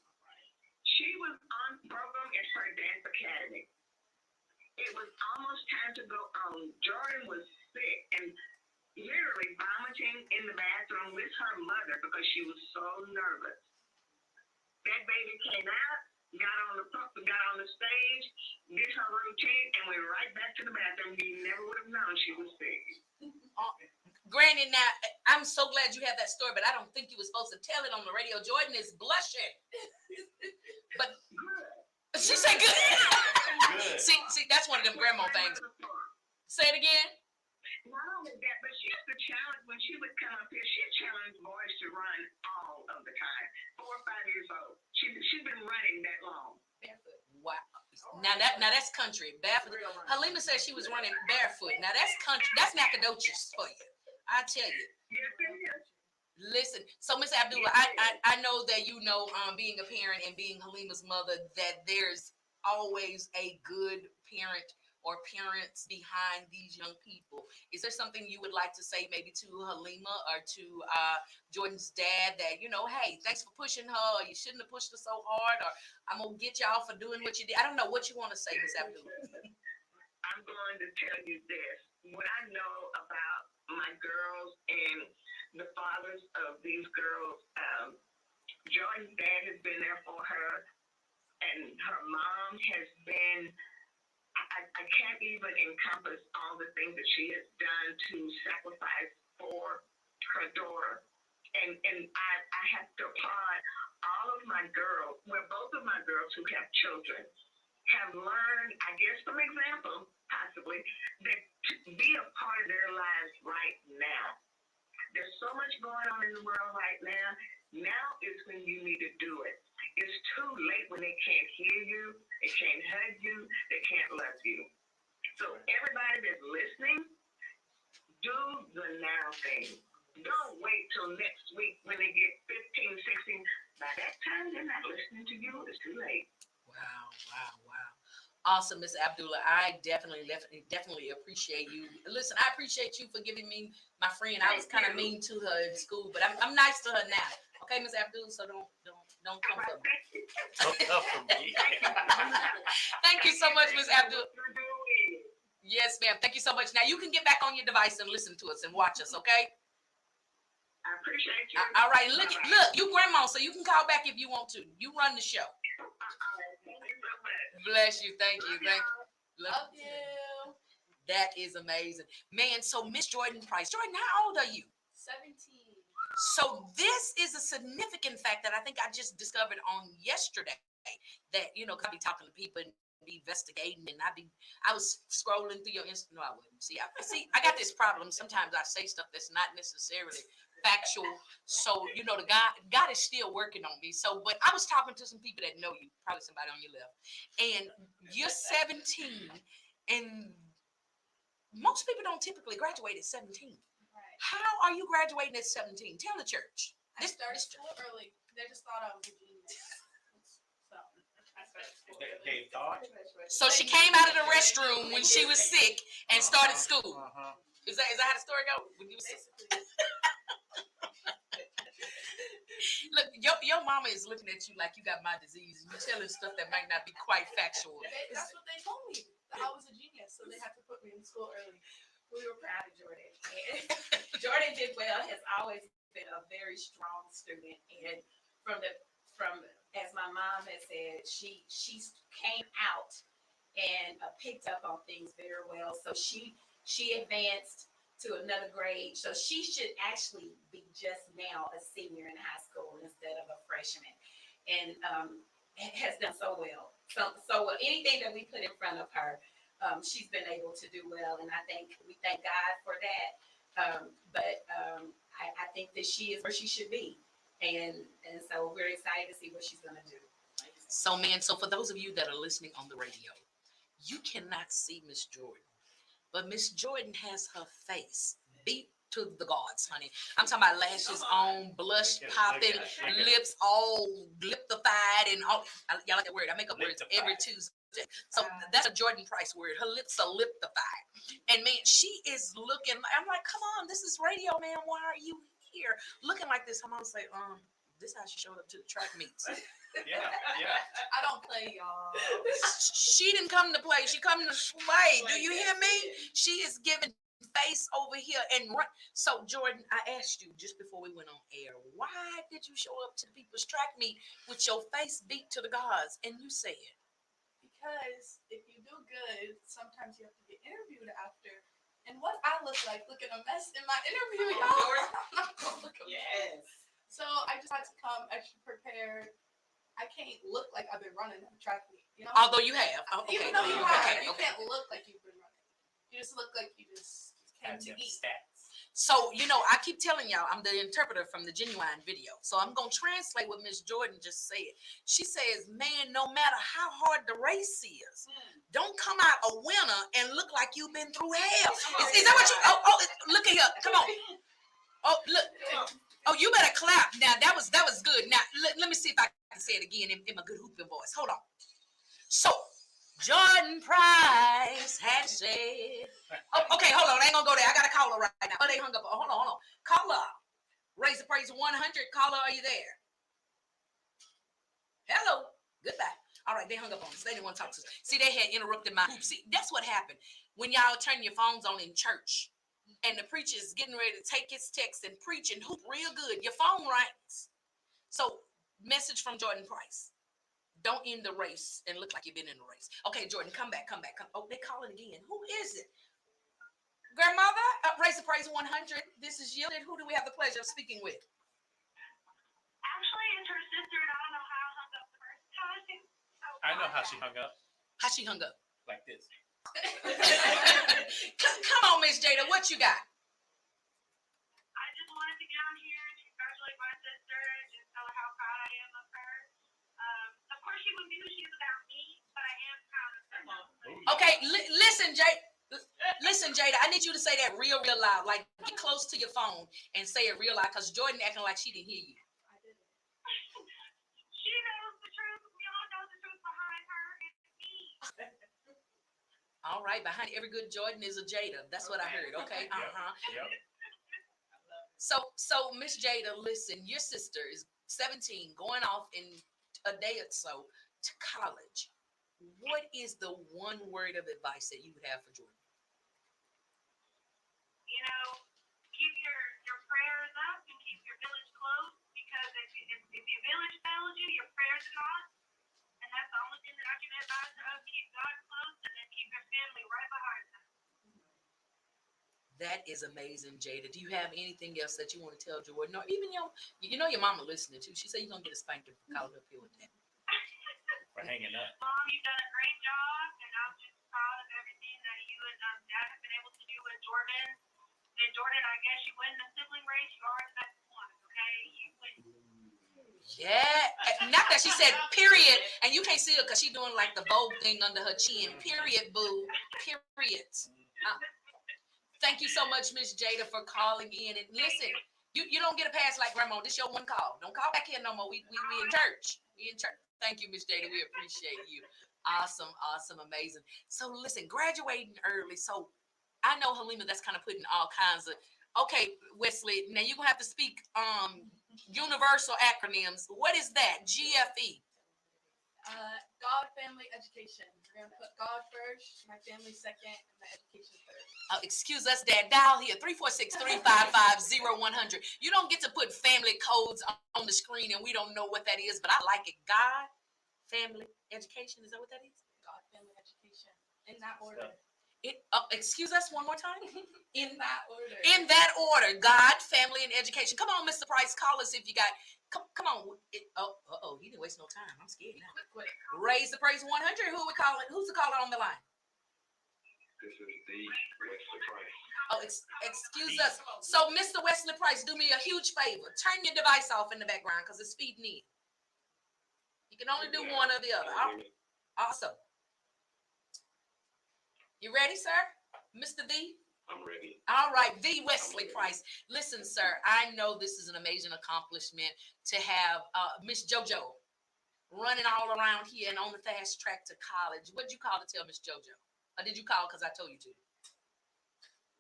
She was on program at her dance academy. It was almost time to go on. Jordyn was sick and literally vomiting in the bathroom with her mother because she was so nervous. That baby came out, got on the stage, did her routine, and went right back to the bathroom. You never would have known she was sick.
Granny, now I'm so glad you have that story, but I don't think you were supposed to tell it on the radio. Jordyn is blushing, but she said good.
Good.
see, that's one of them grandma things. Say it again.
Not only that, but she used to challenge when she would come up here. She challenged boys to run all of the time. 4 or 5 years old. She's been running that long.
Wow. Now that's country. Barefoot. Halima said she was running barefoot. Now that's country. That's Nacogdoches for you. I tell you.
Yes, it is.
Listen, so Miss Abdullah, I know that being a parent and being Halima's mother, that there's always a good parent or parents behind these young people. Is there something you would like to say maybe to Halima or to Jordyn's dad that, hey, thanks for pushing her, or you shouldn't have pushed her so hard, or I'm going to get y'all for doing what you did? I don't know what you want to say, Miss Abdullah.
I'm going to tell you this. What I know about my girls and the fathers of these girls, Jordyn's dad has been there for her, and her mom has been. I can't even encompass all the things that she has done to sacrifice for her daughter. And I have to applaud all of my girls, both of my girls who have children, have learned, I guess, from example, possibly, that to be a part of their lives right now. There's so much going on in the world right now. Now is when you need to do it. It's too late when they can't hear you, they can't hug you, they can't love you. So everybody that's listening, do the now thing. Don't wait till next week when they get 15, 16. By that time, they're not listening to you. It's too late.
Wow. Awesome, Miss Abdullah. I definitely appreciate you. Listen, I appreciate you for giving me my friend. I was kind of mean to her in school, but I'm nice to her now. Okay, Miss Abdullah, so don't come for me.
Don't come for me.
Thank you so much, Miss Abdullah. Yes, ma'am. Thank you so much. Now you can get back on your device and listen to us and watch us, okay?
I appreciate you.
All right, look, you grandma, so you can call back if you want to. You run the show. Bless you. Thank you.
Love you.
That is amazing. Man, so Miss Jordyn Price. Jordyn, how old are you?
17.
So this is a significant fact that I think I just discovered on yesterday, that, I be talking to people and be investigating, and I was scrolling through your Instagram. No, I wouldn't. See, I got this problem. Sometimes I say stuff that's not necessarily factual. So, the God is still working on me. So, but I was talking to some people that know you, probably somebody on your left, and you're 17, and most people don't typically graduate at 17.
Right.
How are you graduating at 17? Tell the church.
I started school early. They just thought I was a genius. So I started school early.
They thought?
So she came out of the restroom when she was sick and started school. Is that how the story goes? When you was sick? Look, your mama is looking at you like you got my disease, and you're telling stuff that might not be quite factual.
That's what they told me. That I was a genius, so they had to put me in school early. We were proud of Jordyn. And Jordyn did well, has always been a very strong student. And from as my mom has said, she came out and picked up on things very well. So she advanced to another grade. So she should actually be just now a senior in high school instead of a freshman. And has done so well. So anything that we put in front of her, she's been able to do well, and we thank God for that. But I think that she is where she should be.
And so we're excited to see what she's gonna do.
So, man, so for those of you that are listening on the radio, you cannot see Miss Jordyn, but Miss Jordyn has her face beat to the gods, honey. I'm talking about lashes on, blush popping, lips all lipified, and all. Y'all like that word? I make up words every Tuesday. So that's a Jordyn Price word. Her lips are lipified, and man, she is looking. I'm like, come on, this is radio, man. Why are you here looking like this? I'm gonna say, this is how she showed up to the track meets.
Yeah.
I don't play, y'all.
She didn't come to play. She come to slay. Do you hear me? She is giving face over here and run. So Jordyn, I asked you just before we went on air, why did you show up to the people's track meet with your face beat to the gods? And you said,
Because if you do good, sometimes you have to get interviewed after. And what I look like, looking a mess in my interview, y'all. I'm not gonna look a mess. So I just had to come extra prepared. I can't look like I've been running a track meet, you know?
although you have. Oh, okay.
Even though you
Okay,
have, you
okay.
can't look like you've been running. You just look like you just came
That's
to
your
eat.
stats.
So, I keep telling y'all, I'm the interpreter from the Genuine video. So I'm going to translate what Miss Jordyn just said. She says, man, no matter how hard the race is, don't come out a winner and look like you've been through hell. Is that what you, look at here. Come on. Oh, look. Oh, you better clap. Now, that was good. Now, let me see if I can say it again in my good hooping voice. Hold on. So, Jordyn Price had said, okay, hold on. I ain't gonna go there. I got a caller right now. Oh, they hung up. Hold on. Caller. Raise the praise 100. Caller, are you there? Hello. Goodbye. All right, they hung up on us. They didn't want to talk to us. See, they had interrupted my hoop. See, that's what happened when y'all turn your phones on in church and the preacher is getting ready to take his text and preach and hoop real good. Your phone rings. So, message from Jordyn Price. Don't end the race and look like you've been in the race. Okay, Jordyn, come back. Oh, they calling again. Who is it? Grandmother, raise the praise 100. This is Jordyn. Who do we have the pleasure of speaking with?
Actually, it's her sister, and I don't know how I hung up the first time. So
I know how she hung up.
How she hung up?
Like this.
Come on, Miss Jada. What you got?
I just wanted to get on here and congratulate my sister and just tell her how proud I am of her. Of course, she wouldn't do shit without me, but I am proud of her.
Okay, listen, Jada. Listen, Jada. I need you to say that real loud. Like, get close to your phone and say it real loud, because Jordyn acting like she didn't hear you.
I didn't.
She knows the truth. We all know the truth behind her. It's me.
All right, behind every good Jordyn is a Jada. That's what I heard. Okay.
Yep.
So Miss Jada, listen, your sister is 17, going off in a day or so to college. What is the one word of advice that you would have for Jordyn?
You know, keep your prayers up and keep your village close, because if your village fails you, your prayers are not. And that's the only thing that I can advise her. Keep God close and then keep your family right behind them.
That is amazing, Jada. Do you have anything else that you want to tell Jordyn? Or even your mama listening too. She said you're gonna get a spanking for calling up here with that.
For hanging up.
Mom, you've done a great job, and I'm just proud of everything that you and Dad have been able to do with Jordyn. And Jordyn, I guess you win the sibling race. You are the best one, okay? You win.
Yeah, not that she said period, and you can't see her because she's doing like the bold thing under her chin. Period, boo. Period. Thank you so much, Miss Jada, for calling in. And listen, you don't get a pass like Grandma. This your one call. Don't call back here no more. We in church. We in church. Thank you, Miss Jada. We appreciate you. Awesome, amazing. So listen, graduating early. So I know Halima, that's kind of putting all kinds of. Okay, Wesley. Now you're gonna have to speak universal acronyms. What is that? GFE.
God, family, education. We're gonna put God first, my family second, and my education third.
Excuse us, Dad. Dial here 346-355-0100. You don't get to put family codes on the screen, and we don't know what that is, but I like it. God, family, education. Is that what that is?
God, family, education. In that order.
Excuse us one more time.
In that order.
In that order. God, family, and education. Come on, Mr. Price. Call us if you got. Come on. He didn't waste no time. I'm scared now.
Quick.
Raise the praise 100. Who are we calling? Who's the caller on the line?
This is the Wesley Price.
Oh, excuse us. So, Mr. Wesley Price, do me a huge favor. Turn your device off in the background because it's feeding in. You can only do one or the other. Awesome. You ready, sir? Mr. D?
I'm ready.
All right, the Wesley Price. Listen, sir, I know this is an amazing accomplishment to have Miss JoJo running all around here and on the fast track to college. What did you call to tell Miss JoJo? Or did you call because I told you to?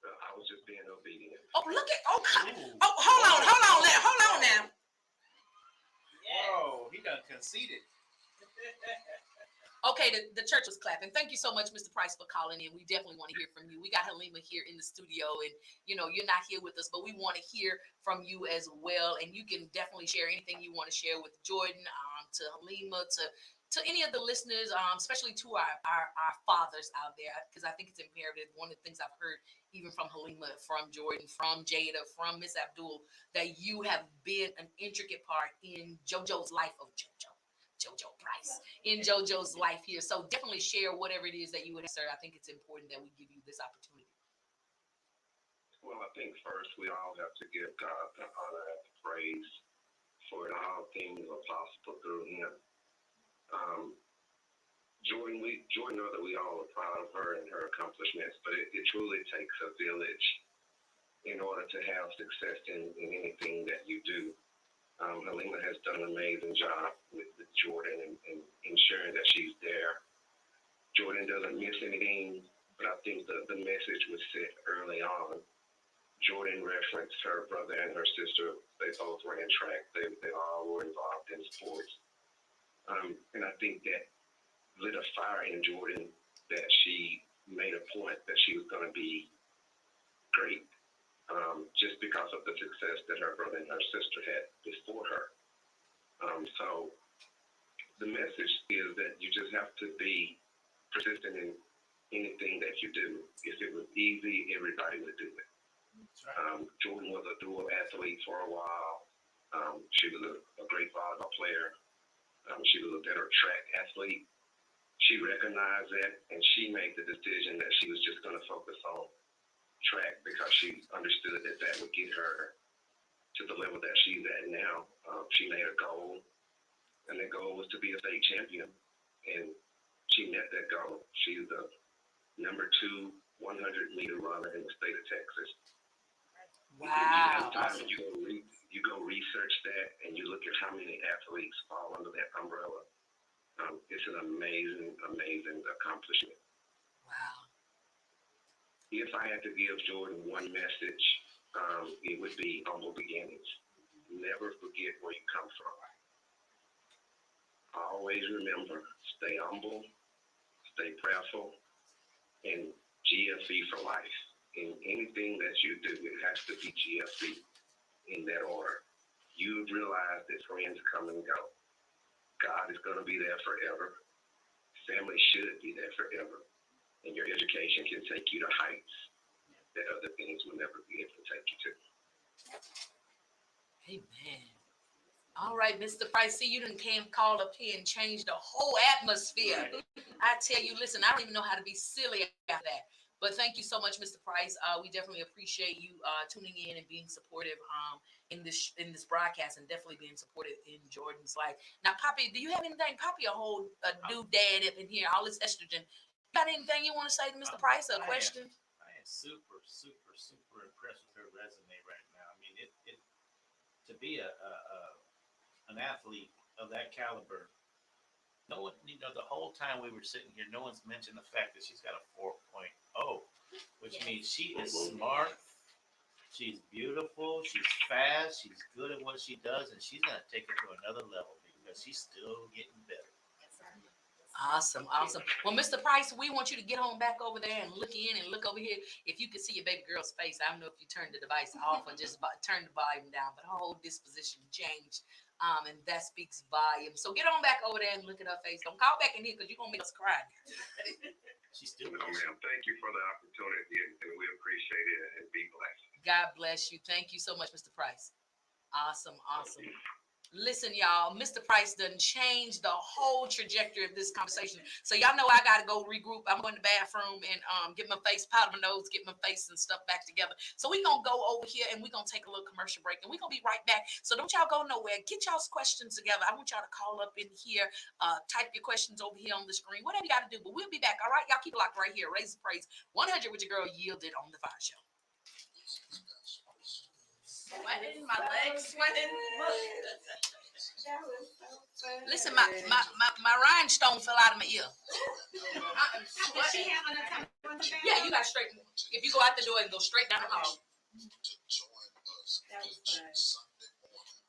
I was just being obedient.
Oh, look at, hold on now.
Whoa, he done conceded.
Okay, the church was clapping. Thank you so much, Mr. Price, for calling in. We definitely want to hear from you. We got Halima here in the studio, and you're not here with us, but we want to hear from you as well. And you can definitely share anything you want to share with Jordyn, to Halima, to any of the listeners, especially to our fathers out there, because I think it's imperative. One of the things I've heard, even from Halima, from Jordyn, from Jada, from Miss Abdul, that you have been an intricate part in JoJo's life of JoJo Price, in JoJo's life here. So definitely share whatever it is that you would answer. I think it's important that we give you this opportunity.
Well, I think first we all have to give God the honor and the praise for it. All things are possible through Him. Jordyn know that we all are proud of her and her accomplishments, but it truly takes a village in order to have success in anything that you do. Halima has done an amazing job with Jordyn and ensuring that she's there. Jordyn doesn't miss anything, but I think the message was set early on. Jordyn referenced her brother and her sister. They both ran track. They all were involved in sports. And I think that lit a fire in Jordyn that she made a point that she was going to be great, just because of the success that her brother and her sister had before her. So the message is that you just have to be persistent in anything that you do. If it was easy, everybody would do it. Jordyn was a dual athlete for a while. She was a great volleyball player. She was a better track athlete. She recognized that, and she made the decision that she was just going to focus on track because she understood that that would get her to the level that she's at now. She made a goal, and the goal was to be a state champion, and she met that goal. She's the number 2 100-meter runner in the state of Texas.
Wow.
You go research that, and you look at how many athletes fall under that umbrella. It's an amazing accomplishment.
Wow.
If I had to give Jordyn one message, it would be humble beginnings. Never forget where you come from. Always remember, stay humble, stay prayerful, and GFE for life. In anything that you do, it has to be GFE in that order. You realize that friends come and go. God is going to be there forever. Family should be there forever. And your education can take you to heights that other things will never be able to take you to.
Amen. All right, Mr. Price, see, you done came called up here and changed the whole atmosphere. I tell you, listen, I don't even know how to be silly after that. But thank you so much, Mr. Price. We definitely appreciate you tuning in and being supportive in this broadcast, and definitely being supportive in Jordyn's life. Now, Poppy, do you have anything? Poppy, a whole new dad up in here, all this estrogen. Got anything you want to say to Mr. Price? A question?
I am super impressed with her resume right now. I mean, it to be an athlete of that caliber. No one, the whole time we were sitting here, no one's mentioned the fact that she's got a 4.0, which means she is smart, she's beautiful, she's fast, she's good at what she does, and she's going to take it to another level because she's still getting better.
Awesome. Well, Mr. Price, we want you to get on back over there and look in and look over here. If you could see your baby girl's face, I don't know if you turned the device off or just turn the volume down, but her whole disposition changed. And that speaks volume. So get on back over there and look at her face. Don't call back in here because you're going to make us cry.
She's still
No, ma'am. Thank you for the opportunity, and we appreciate it, and be blessed.
God bless you. Thank you so much, Mr. Price. Awesome. Listen, y'all, Mr. Price done changed the whole trajectory of this conversation. So y'all know I gotta go regroup. I'm going to the bathroom and get my face, powder my nose, get my face and stuff back together. So we're gonna go over here and we're gonna take a little commercial break and we're gonna be right back. So don't y'all go nowhere. Get y'all's questions together. I want y'all to call up in here, type your questions over here on the screen, whatever you gotta do. But we'll be back. All right, y'all keep it locked right here. Raise the Praise 100 with your girl Yielded on the FIyah Show.
Sweating, my legs sweating.
Listen, my rhinestone fell out of my ear.
Does she have enough time to go in the bathroom?
Yeah, you got straight. If you go out the door and go straight down the hall.
That was good.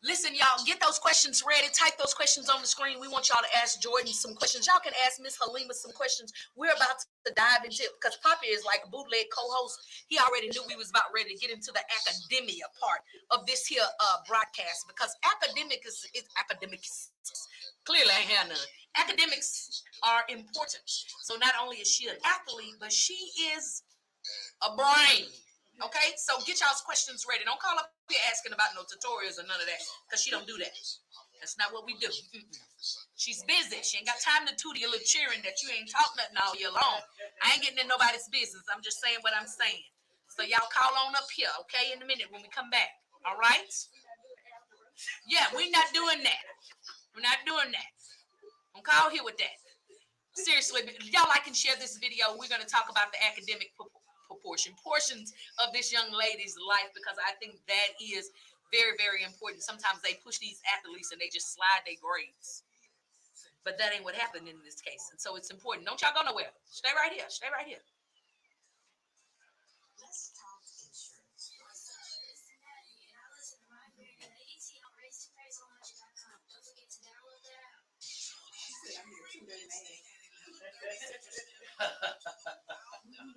Listen, y'all, get those questions ready. Type those questions on the screen. We want y'all to ask Jordyn some questions. Y'all can ask Miss Halima some questions. We're about to dive into it because Poppy is like a bootleg co-host. He already knew we was about ready to get into the academia part of this here broadcast because academics. Clearly, I ain't had none. Academics are important. So not only is she an athlete, but she is a brain. Okay, so get y'all's questions ready. Don't call up here asking about no tutorials or none of that, because she don't do that. That's not what we do. She's busy. She ain't got time to tutor your little cheering that you ain't talk nothing all year long. I ain't getting in nobody's business. I'm just saying what I'm saying. So y'all call on up here, okay, in a minute when we come back. All right? Yeah, we're not doing that. We're not doing that. Don't call here with that. Seriously, y'all like and share this video. We're going to talk about the academic portions of this young lady's life, because I think that is very, very important. Sometimes they push these athletes and they just slide their grades, but that ain't what happened in this case. And so it's important. Don't y'all go nowhere. Stay right here. Stay right here. Let's talk insurance. Don't forget to download that app.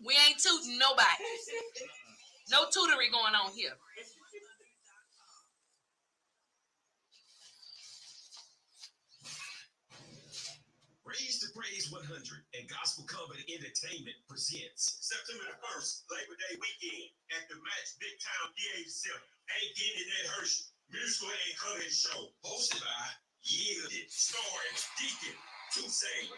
We ain't tooting nobody. No tutoring going on here.
Raise the Praise 100 and Gospel Covenant Entertainment presents September the 1st, Labor Day weekend at the Match Big Town Theater Center. Ain't getting that Hirsch musical and comedy show hosted by Yielded, starring Deacon Toussaint.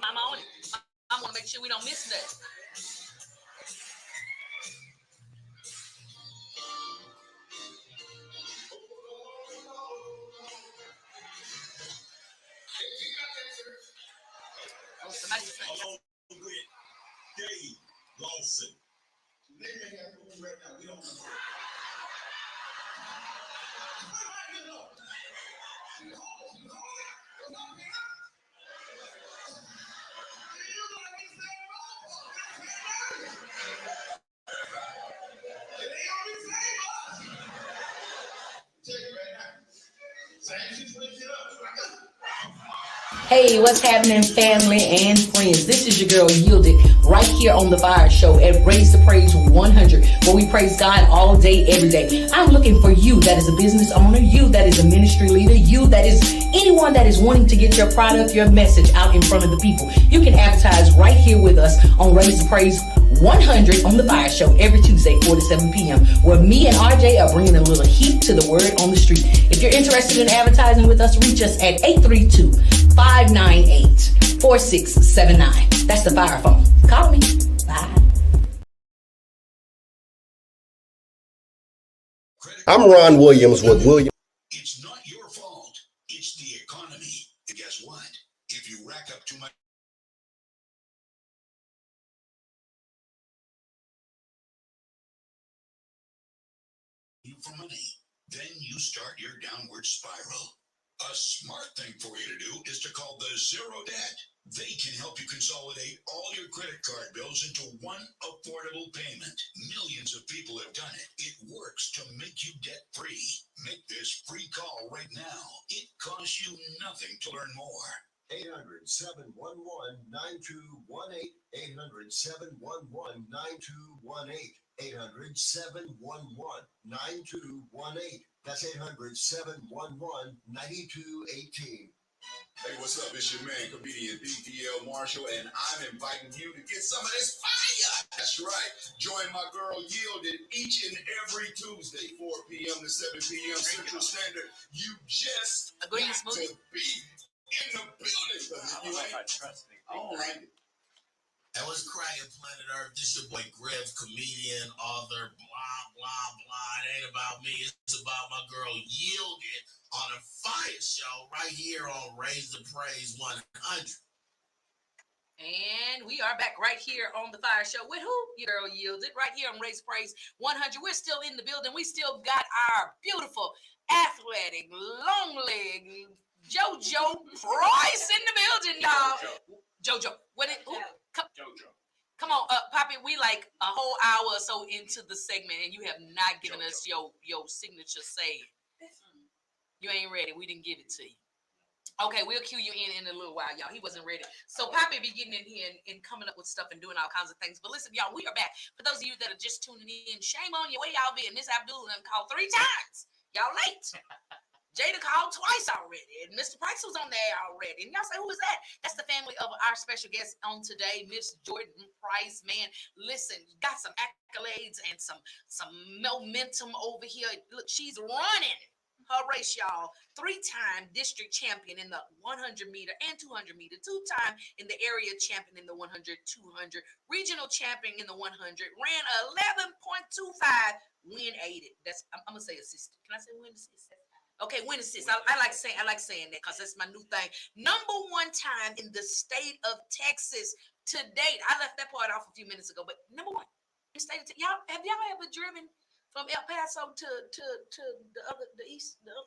I'm on it. I want to make sure we don't miss that. Oh, somebody say.
Along with Dave Lawson. They may have to right now. We don't know.
Hey, what's happening, family and friends? This is your girl Yielded right here on the FIyah Show at Raise the Praise 100, where we praise God all day, every day. I'm looking for you that is a business owner, you that is a ministry leader, you that is anyone that is wanting to get your product, your message out in front of the people. You can advertise right here with us on Raise the Praise 100 on the FIyah Show every Tuesday, 4 to 7 p.m., where me and RJ are bringing a little heat to the word on the street. If you're interested in advertising with us, reach us at 832-598-4679. That's the FIyah phone. Call me. Bye.
I'm Ron Williams with Williams.
It's not your fault. It's the economy. And guess what? If you rack up too much for money, then you start your downward spiral. A smart thing for you to do is to call the Zero Debt. They can help you consolidate all your credit card bills into one affordable payment. Millions of people have done it. It works to make you debt-free. Make this free call right now. It costs you nothing to learn more.
800-711-9218. 800-711-9218. 800-711-9218. That's 800-711-9218.
Hey, what's up? It's your man, comedian BDL Marshall, and I'm inviting you to get some of this fire. That's right. Join my girl Yielded each and every Tuesday, 4 p.m. to 7 p.m. Central Standard. You just got to be in the building. You ain't trust me. All right.
That was cracking Planet Earth. This your boy Grev, comedian, author, blah, blah, blah. It ain't about me. It's about my girl Yielded on a FIyah Show right here on Raise the Praise 100.
And we are back right here on the FIyah Show with who? Your girl Yielded right here on Raise Praise 100. We're still in the building. We still got our beautiful, athletic, long leg JoJo Price in the building, y'all. JoJo. What it? Who? Come on, Poppy. We like a whole hour or so into the segment, and you have not given us your signature say. You ain't ready. We didn't give it to you. Okay, we'll cue you in a little while, y'all. He wasn't ready. So Poppy be getting in here and coming up with stuff and doing all kinds of things. But listen, y'all, we are back. For those of you that are just tuning in, shame on you. Where y'all been? Miss Abdul done called 3 times. Y'all late. Jada called twice already, and Mr. Price was on there already. And y'all say, who is that? That's the family of our special guest on today, Miss Jordyn Price. Man, listen, got some accolades and some momentum over here. Look, she's running her race, y'all. 3-time district champion in the 100 meter and 200 meter, 2-time in the area champion in the 100, 200, regional champion in the 100, ran 11.25, win aided. That's I'm gonna say assisted. Can I say win assist? Okay, win assist. I like saying that because that's my new thing. Number 1 time in the state of Texas to date. I left that part off a few minutes ago, but number 1 in the state of Texas. Have y'all ever driven from El Paso to the other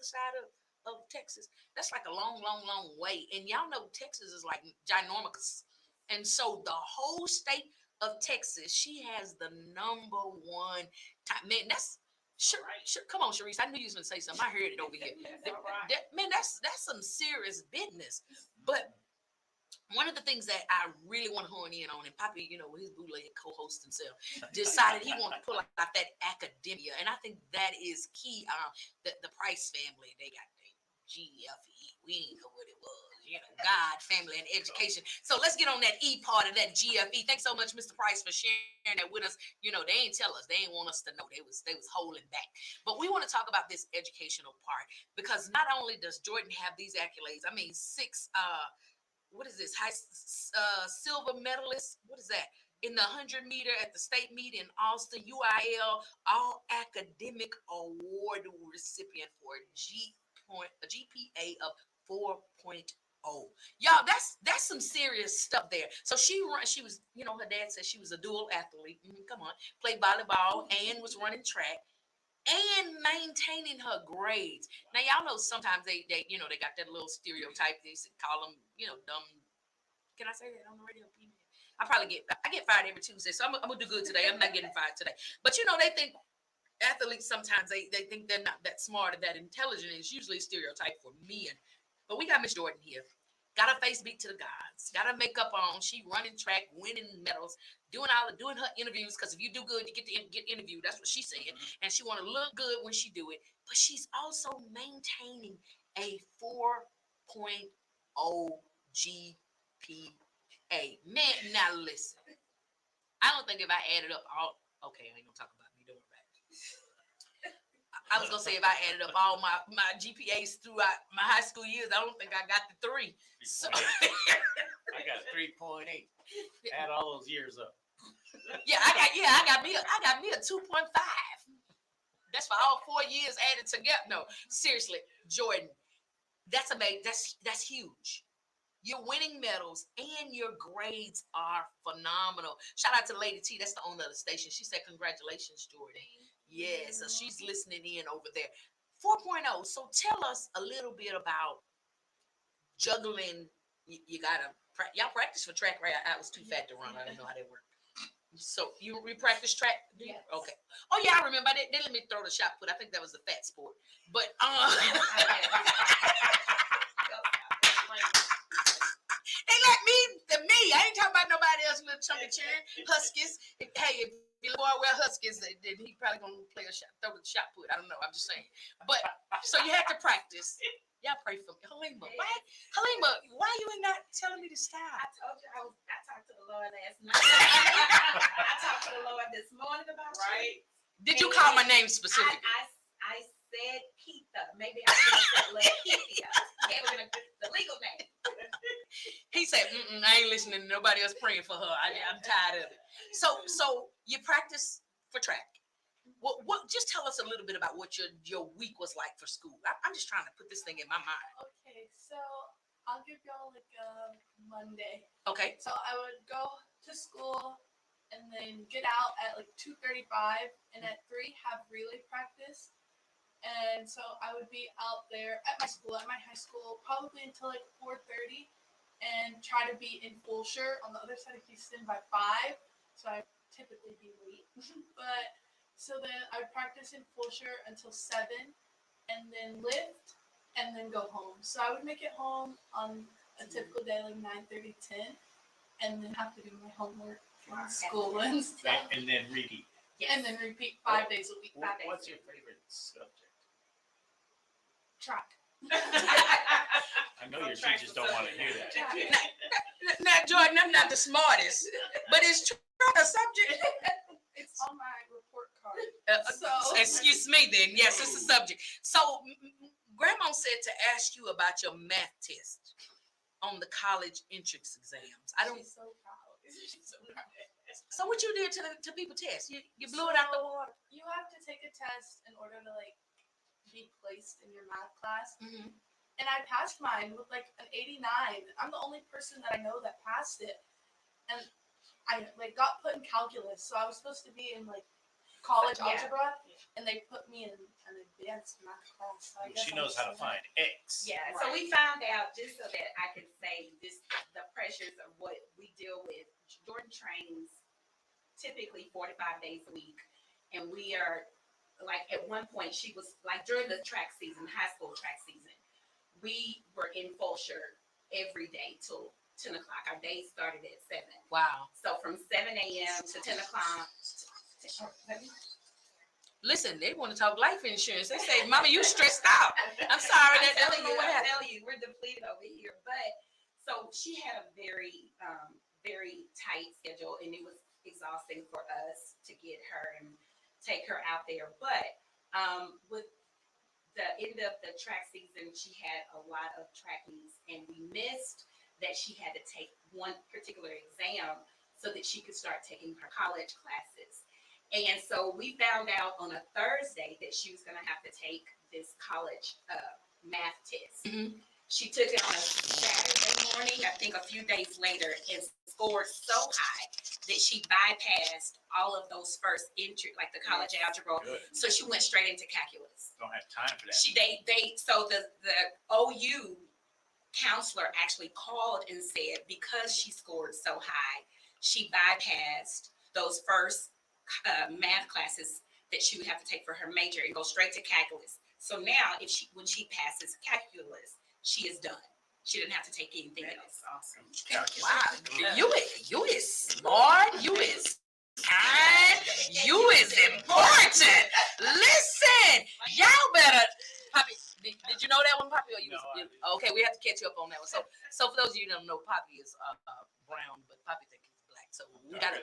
side of Texas? That's like a long way. And y'all know Texas is like ginormous. And so the whole state of Texas, she has the number 1 time. Man, that's sure. Come on, Sharice. I knew you was gonna say something. I heard it over here. Man, that's some serious business. But one of the things that I really want to hone in on, and Poppy, you know, his bootleg co-host himself, decided he wanted to pull out that academia, and I think that is key. The Price family, they got the GFE. We didn't know what it was. You know, God, family, and education. So let's get on that E part of that GFE. Thanks so much, Mr. Price, for sharing that with us. You know, they ain't tell us. They ain't want us to know. They was holding back. But we want to talk about this educational part, because not only does Jordyn have these accolades, I mean, 6 what is this? Silver medalist. What is that? In the 100 meter at the state meet in Austin, UIL, all academic award recipient for a GPA of 4.0. Y'all, that's some serious stuff there. So she was, you know, her dad said she was a dual athlete. Come on, played volleyball and was running track and maintaining her grades. Now y'all know sometimes they you know, they got that little stereotype. They call them, you know, dumb. Can I say that on the radio? I get fired every Tuesday, so I'm gonna do good today. I'm not getting fired today. But you know, they think athletes sometimes they think they're not that smart or that intelligent. It's usually a stereotype for men. But we got Miss Jordyn here. Got her face beat to the gods. Got her makeup on. She running track, winning medals, doing her interviews. Because if you do good, you get to get interviewed. That's what she said. And she want to look good when she do it. But she's also maintaining a 4.0 GPA. Man, now listen. I don't think if I added up all. Okay, I ain't gonna talk about me. Don't worry about it. I was gonna say if I added up all my GPAs throughout my high school years, I don't think I got the 3. So
I got 3.8. Add all those years up.
I got me a 2.5. That's for all 4 years added together. No, seriously, Jordyn, that's amazing. That's huge. You're winning medals and your grades are phenomenal. Shout out to Lady T. That's the owner of the station. She said, congratulations, Jordyn. Yeah, so she's listening in over there. 4.0. So tell us a little bit about juggling. You gotta y'all practice for track, right? I was too fat to run. I didn't know how that worked. So you practice track?
Yes.
Okay. Oh yeah, I remember. They let me throw the shot put. I think that was the fat sport. But they like me. I ain't talking about nobody else. Little chunky chin, Huskies. Hey, if your boy wear Huskies, then he probably probably gonna play a shot, throw the shot put. I don't know. I'm just saying. But so you had to practice. Y'all pray for me, Halima. Why, Halima? Why you ain't not telling me to stop?
I told you I talked to the Lord last night. I talked to the Lord this morning about you.
Did you call my name specifically?
I said Keitha. Maybe I should have said Lakeithia. The legal name.
He said, I ain't listening to nobody else praying for her. I'm tired of it. So you practice for track. What? Just tell us a little bit about what your week was like for school. I'm just trying to put this thing in my mind.
Okay, so I'll give y'all like a Monday.
Okay.
So I would go to school and then get out at like 2:35, and at 3 have relay practice. And so I would be out there at my school, at my high school, probably until like 4:30, and try to be in Fulshire on the other side of Houston by 5. So I typically be late. But so then I would practice in Fulshire until 7, and then lift, and then go home. So I would make it home on a typical day like 9:30, 10, and then have to do my homework from school and stuff.
And then repeat.
And then repeat 5 days a week.
What's your favorite subject?
Track.
I know your teachers don't want to hear that.
Now, Jordyn, I'm not the smartest, but it's track a subject.
It's on my report card.
So excuse me then. Yes, it's a subject. So Grandma said to ask you about your math test on the college entrance exams. I don't.
She's so proud. She's so proud.
So what you did to people test? You blew it out the water.
You have to take a test in order to like be placed in your math class.
Mm-hmm.
And I passed mine with like an 89. I'm the only person that I know that passed it. And I like got put in calculus, so I was supposed to be in like college algebra, and they put me in an advanced math class. So I guess
She knows how to find X.
Yeah, so we found out, just so that I can say this, the pressures of what we deal with. Jordyn trains typically 45 days a week, and we are like at one point she was like during the track season, high school track season, we were in Fulshire every day till 10 o'clock. Our day started at 7.
Wow.
So from 7 a.m. to 10 o'clock.
Listen, they want to talk life insurance. They say, "Mama, you stressed out." I'm sorry.
I'm
I don't know what happened.
telling you, we're depleted over here. But so she had a very, very tight schedule, and it was exhausting for us to get her and take her out there. But with the end of the track season, she had a lot of track meets, and we missed that she had to take one particular exam so that she could start taking her college classes. And so we found out on a Thursday that she was going to have to take this college math test.
Mm-hmm.
She took it on a Saturday morning, I think a few days later, and scored so high that she bypassed all of those first entry, like the college algebra.
Good.
So she went straight into calculus.
Don't have time for that.
So the OU counselor actually called and said because she scored so high, she bypassed those first math classes that she would have to take for her major and go straight to calculus. So now, when she passes calculus, she is done. She didn't have to take anything else.
Awesome.
Wow, you is smart. You is kind. You is important. Listen, y'all better. Poppy, did you know that one, Poppy? Or you
No,
was, okay, we have to catch you up on that one. So for those of you who don't know, Poppy is brown, but Poppy think he's black. So we got to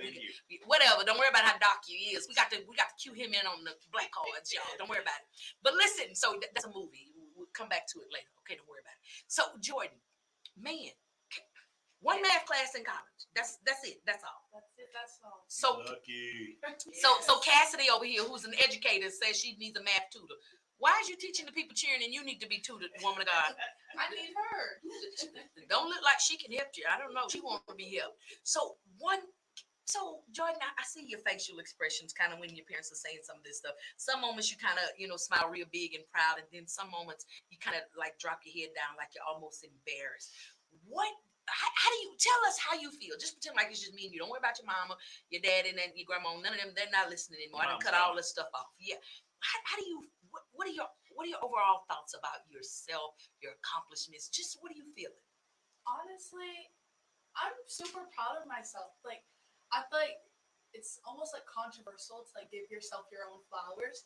whatever. Don't worry about how dark you is. We got to cue him in on the black cards, y'all. Don't worry about it. But listen, so that's a movie. We'll come back to it later. Okay, don't worry about it. So Jordyn, man, one math class in college. That's it. That's all.
That's it. That's all.
So
Lucky.
so Cassidy over here, who's an educator, says she needs a math tutor. Why is you teaching the people cheering and you need to be tutored, woman of God?
I need her.
Don't look like she can help you. I don't know. She wants to be helped. So Jordyn, I see your facial expressions kind of when your parents are saying some of this stuff. Some moments you kind of, smile real big and proud. And then some moments you kind of like drop your head down like you're almost embarrassed. How do you tell us how you feel? Just pretend like it's just me and you. Don't worry about your mama, your dad, and then your grandma. None of them, they're not listening anymore. I done cut all this stuff off. Yeah. How do you, what are your overall thoughts about yourself, your accomplishments? Just what are you feeling?
Honestly, I'm super proud of myself. Like, I feel like it's almost like controversial to like give yourself your own flowers.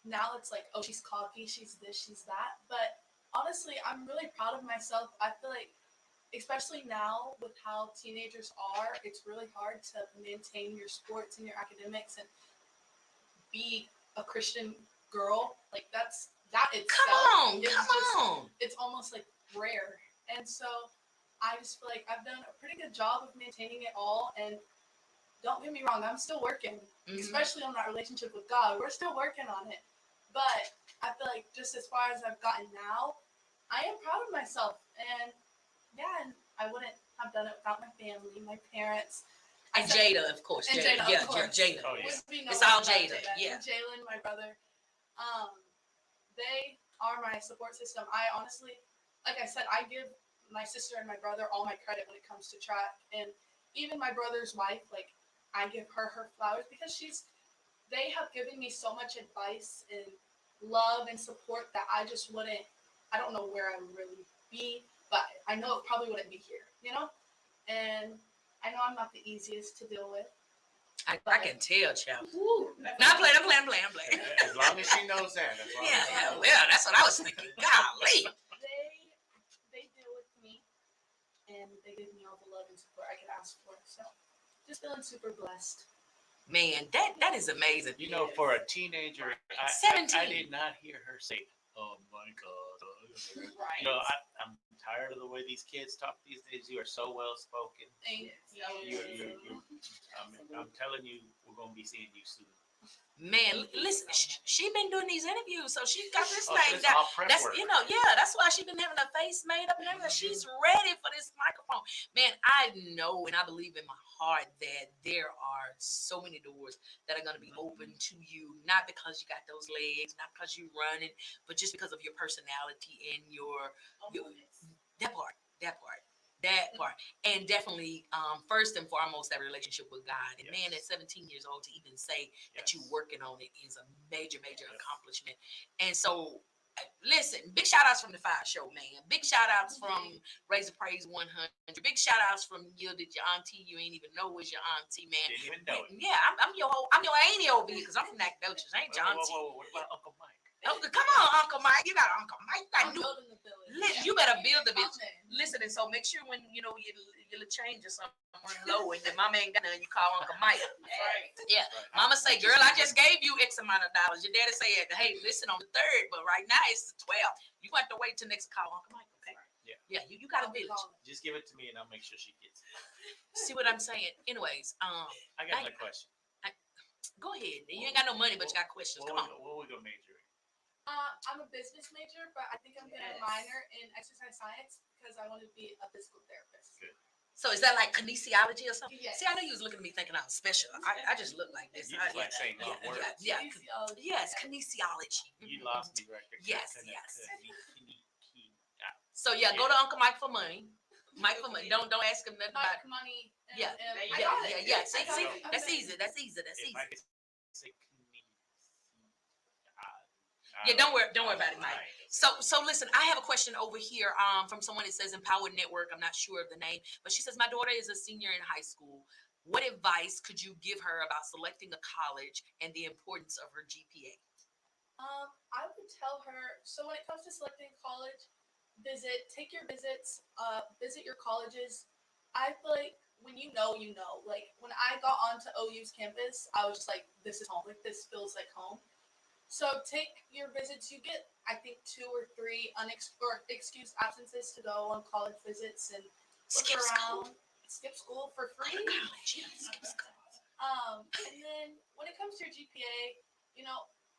Now it's like, oh, she's cocky, she's this, she's that. But honestly, I'm really proud of myself. I feel like, especially now with how teenagers are, it's really hard to maintain your sports and your academics and be a Christian girl. Like that itself it's almost like rare. And so I just feel like I've done a pretty good job of maintaining it all. And don't get me wrong, I'm still working, especially on that relationship with God. We're still working on it. But I feel like just as far as I've gotten now, I am proud of myself. And yeah, and I wouldn't have done it without my family, my parents.
And Jada, of course.
And
Jada,
Jada, of course.
Jada.
Oh, yeah.
It's all Jada, yeah.
And Jalen, my brother. They are my support system. I honestly, like I said, I give my sister and my brother all my credit when it comes to track. And even my brother's wife, like, I give her flowers because they have given me so much advice and love and support that I just wouldn't, I don't know where I would really be, but I know it probably wouldn't be here, you know? And I know I'm not the easiest to deal with.
I can tell, child. No, I'm playing.
As long as she knows that.
Well, that's what I was thinking. Golly.
They deal with me, and they give me all the love and support I could ask for. So, just feeling super blessed.
Man, that is amazing.
You know, for a teenager,
17.
I did not hear her say, "Oh my God."
Right.
You know, I'm tired of the way these kids talk these days. You are so well spoken.
Thank you.
I'm telling you, we're gonna be seeing you soon.
Man, listen, she been doing these interviews, so she got this
Oh,
thing
it's
down.
all prep
That's
work.
that's why she been having her face made up and everything. She's ready for this microphone. Man, I know and I believe in my heart that there are so many doors that are gonna be open to you, not because you got those legs, not because you running, but just because of your personality and your that part. And definitely first and foremost that relationship with God. And man, at 17 years old to even say that you're working on it is a major accomplishment. And so listen, big shout outs from the FIyah Show, man. Big shout outs from Raise the Praise 100. Big shout outs from your auntie you ain't even know was your auntie, man.
Didn't even know it.
Yeah, I'm your auntie over here because I'm from Nacogdoches. I ain't your auntie.
What about Uncle Mike?
Come on, Uncle Mike. You got Uncle Mike.
I'm building the village.
You better build the village.
Amen.
Listen, and so make sure when you little change or something low and your mama ain't got none, you call Uncle Mike.
Right.
Yeah. Mama say, girl, I just gave you X amount of dollars. Your daddy say, hey, listen on the 3rd, but right now it's the 12th. You got to wait till next call Uncle Mike, okay? Yeah. You got a village.
Just give it to me and I'll make sure she gets it.
See what I'm saying? Anyways,
I got another question.
Go ahead. You ain't got no money, but you got questions. Come on.
What we gonna major in?
I'm a business major, but I think I'm going to minor in exercise science because I want to be a physical therapist.
Good.
So is that like kinesiology or something?
Yes.
See, I know you was looking at me thinking I was special. I just look like this.
You just like saying words.
Yeah.
Kinesiology.
Yes, kinesiology.
You lost me right there.
Yes.
So
So go to Uncle Mike for money. Mike for money. Don't ask him nothing about
Like money.
Yeah.
I got it.
See, that's easy. That's easy.
If I could say
Yeah, don't worry about it, Mike. So listen, I have a question over here from someone that says Empowered Network. I'm not sure of the name, but she says my daughter is a senior in high school. What advice could you give her about selecting a college and the importance of her GPA?
I would tell her, so when it comes to selecting college, take your visits, visit your colleges. I feel like when you know, like when I got onto OU's campus, I was just like, this is home. Like this feels like home. So take your visits. You get, I think, 2 or 3 excused absences to go on college visits and look around. Skip school for free.
Skip school.
And then when it comes to your GPA,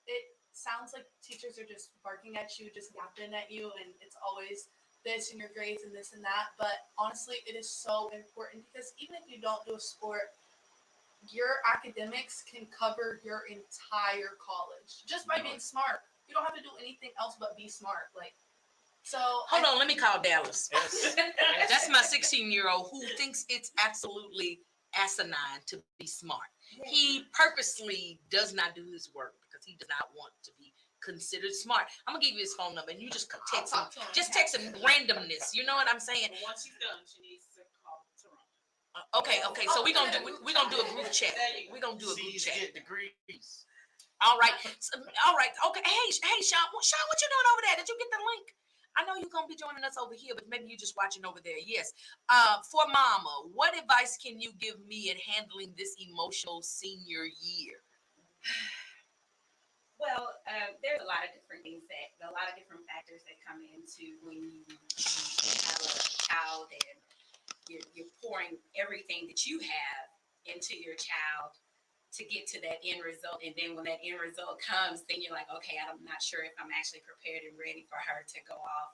it sounds like teachers are just barking at you, just yapping at you, and it's always this and your grades and this and that. But honestly, it is so important because even if you don't do a sport, your academics can cover your entire college just by being smart. You don't have to do anything else but be smart. Hold
on, let me call Dallas. That's my 16-year-old who thinks it's absolutely asinine to be smart. He purposely does not do his work because he does not want to be considered smart. I'm gonna give you his phone number and you just text him. Just text him randomness. You know what I'm saying?
But once she's done, she needs to call Toronto.
Okay. So we're gonna do a group chat. We're gonna do a group
C's
chat.
get degrees.
All right. All right. Okay. Hey, Shawn. Shawn, what you doing over there? Did you get the link? I know you're gonna be joining us over here, but maybe you're just watching over there. Yes. For Mama, what advice can you give me in handling this emotional senior year?
Well, there's a lot of different factors that come into when you have a child and you're pouring everything that you have into your child to get to that end result. And then when that end result comes, then you're like, okay, I'm not sure if I'm actually prepared and ready for her to go off.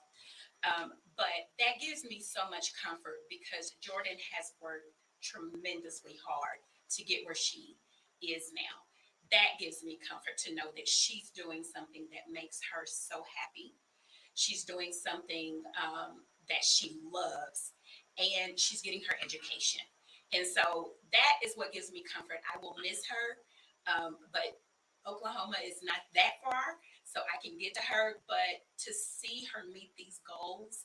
But that gives me so much comfort because Jordyn has worked tremendously hard to get where she is now. That gives me comfort to know that she's doing something that makes her so happy. She's doing something that she loves, and she's getting her education. And so that is what gives me comfort. I will miss her, but Oklahoma is not that far, so I can get to her. But to see her meet these goals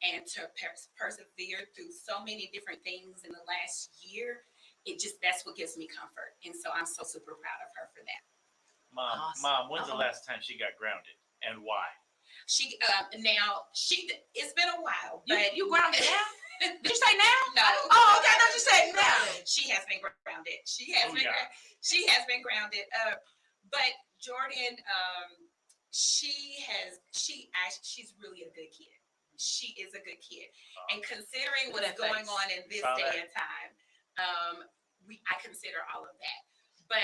and to persevere through so many different things in the last year, that's what gives me comfort. And so I'm so super proud of her for that.
Mom, when's the last time she got grounded and why?
It's been a while. But
You grounded now? Did you say now?
No.
Oh, okay. I thought you said now.
She has been grounded. She has been grounded. But Jordyn, she's really a good kid. She is a good kid. And considering what's going on in this day and time, I consider all of that. But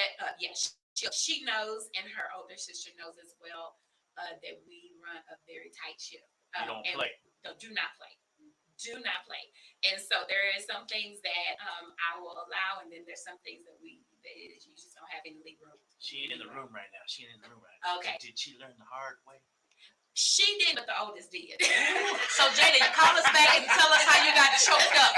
she knows, and her older sister knows as well, that we run a very tight ship.
You don't play.
Do not play. Do not play. And so there is some things that I will allow, and then there's some things that you just don't have any legal room.
She ain't in the room right now.
Okay.
Did she learn the hard way?
She did, but the oldest did.
So Jada, call us back and tell us how you got choked up.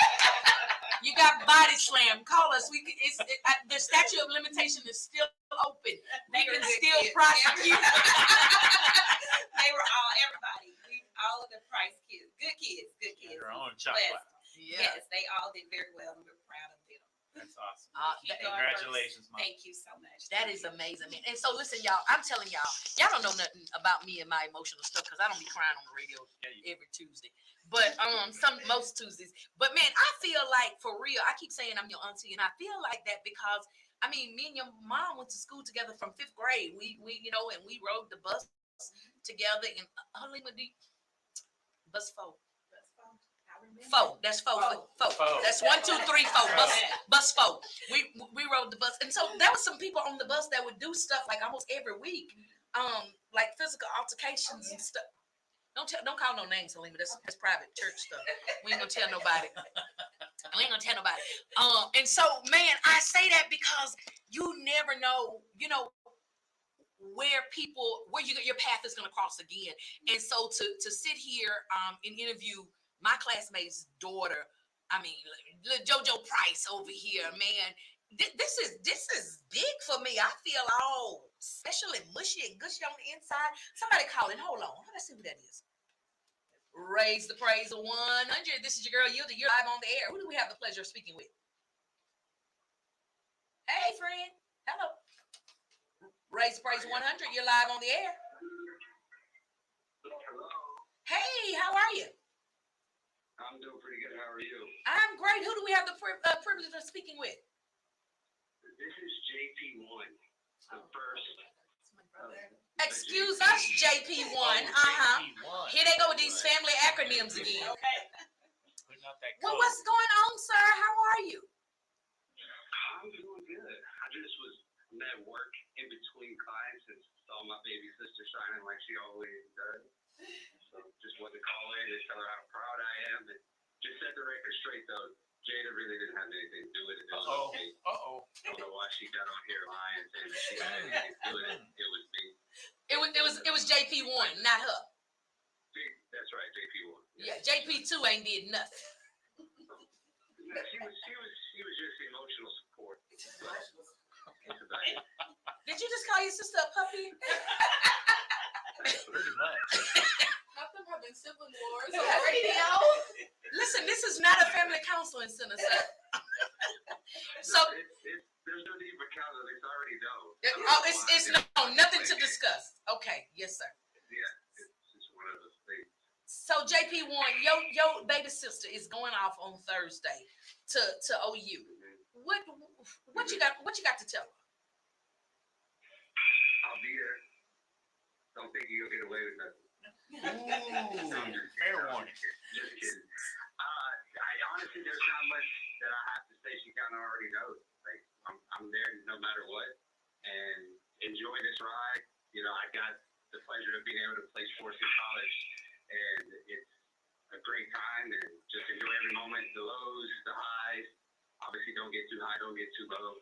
You got body slammed. Call us. The statute of limitation is still open. They can still prosecute.
They were everybody. All of the Price kids. Good kids.
Her own chocolate.
Yes, they all did very well, and we're proud of them.
That's awesome.
Congratulations, Mom. Thank you so much.
That is amazing, man. And so listen, y'all, I'm telling y'all don't know nothing about me and my emotional stuff because I don't be crying on the radio every Tuesday. But most Tuesdays. But man, I feel like for real, I keep saying I'm your auntie, and I feel like that because me and your mom went to school together from 5th grade. We and we rode the bus together in bus 4. That's 4. That's 1, 2, 3, 4. Bus 4. We rode the bus, and so there was some people on the bus that would do stuff like almost every week, like physical altercations and stuff. Don't call no names, Halima. That's private church stuff. We ain't gonna tell nobody. And so, man, I say that because you never know, where your path is gonna cross again. And so to sit here and interview my classmate's daughter, JoJo Price over here, man. This is big for me. I feel all special and mushy and gushy on the inside. Somebody calling. Hold on. Let's see who that is. Raise the praise of 100. This is your girl Yilda. You're live on the air. Who do we have the pleasure of speaking with? Hey, friend. Hello. Raise the praise of 100. You're live on the air. Hey, how are you?
I'm doing pretty good. How are you?
I'm great. Who do we have the privilege of speaking with?
This is JP1, the first.
Excuse us, JP1.
JP1.
Here they go with these family acronyms again.
Okay.
Well, what's going on, sir? How are you?
I'm doing good. I just was at work in between clients and saw my baby sister shining like she always does. So just wanted to call in and tell her how proud I am. And just set the record straight, though. Jada really didn't have anything to do with it. It was me. I don't know why she got on here lying saying that she had anything to do with it. It was me.
It was JP1, not her.
That's right, JP1.
Yeah, JP2 ain't did nothing.
Yeah, she was just emotional support.
Did you just call your sister a puppy?
Pretty much.
Nothing having sibling wars
on radio. Listen, this is not a family counseling center, sir. So JP1, your baby sister is going off on Thursday to OU. What you got to tell her?
I'll be here. Don't think you'll get away with nothing.
Ooh, fair warning.
Just kidding. I honestly, there's not much that I have to say. She kind of already knows. Like, I'm there no matter what, and enjoy this ride. You know, I got the pleasure of being able to play sports in college, and it's a great time. And just enjoy every moment, the lows, the highs. Obviously, don't get too high, don't get too low.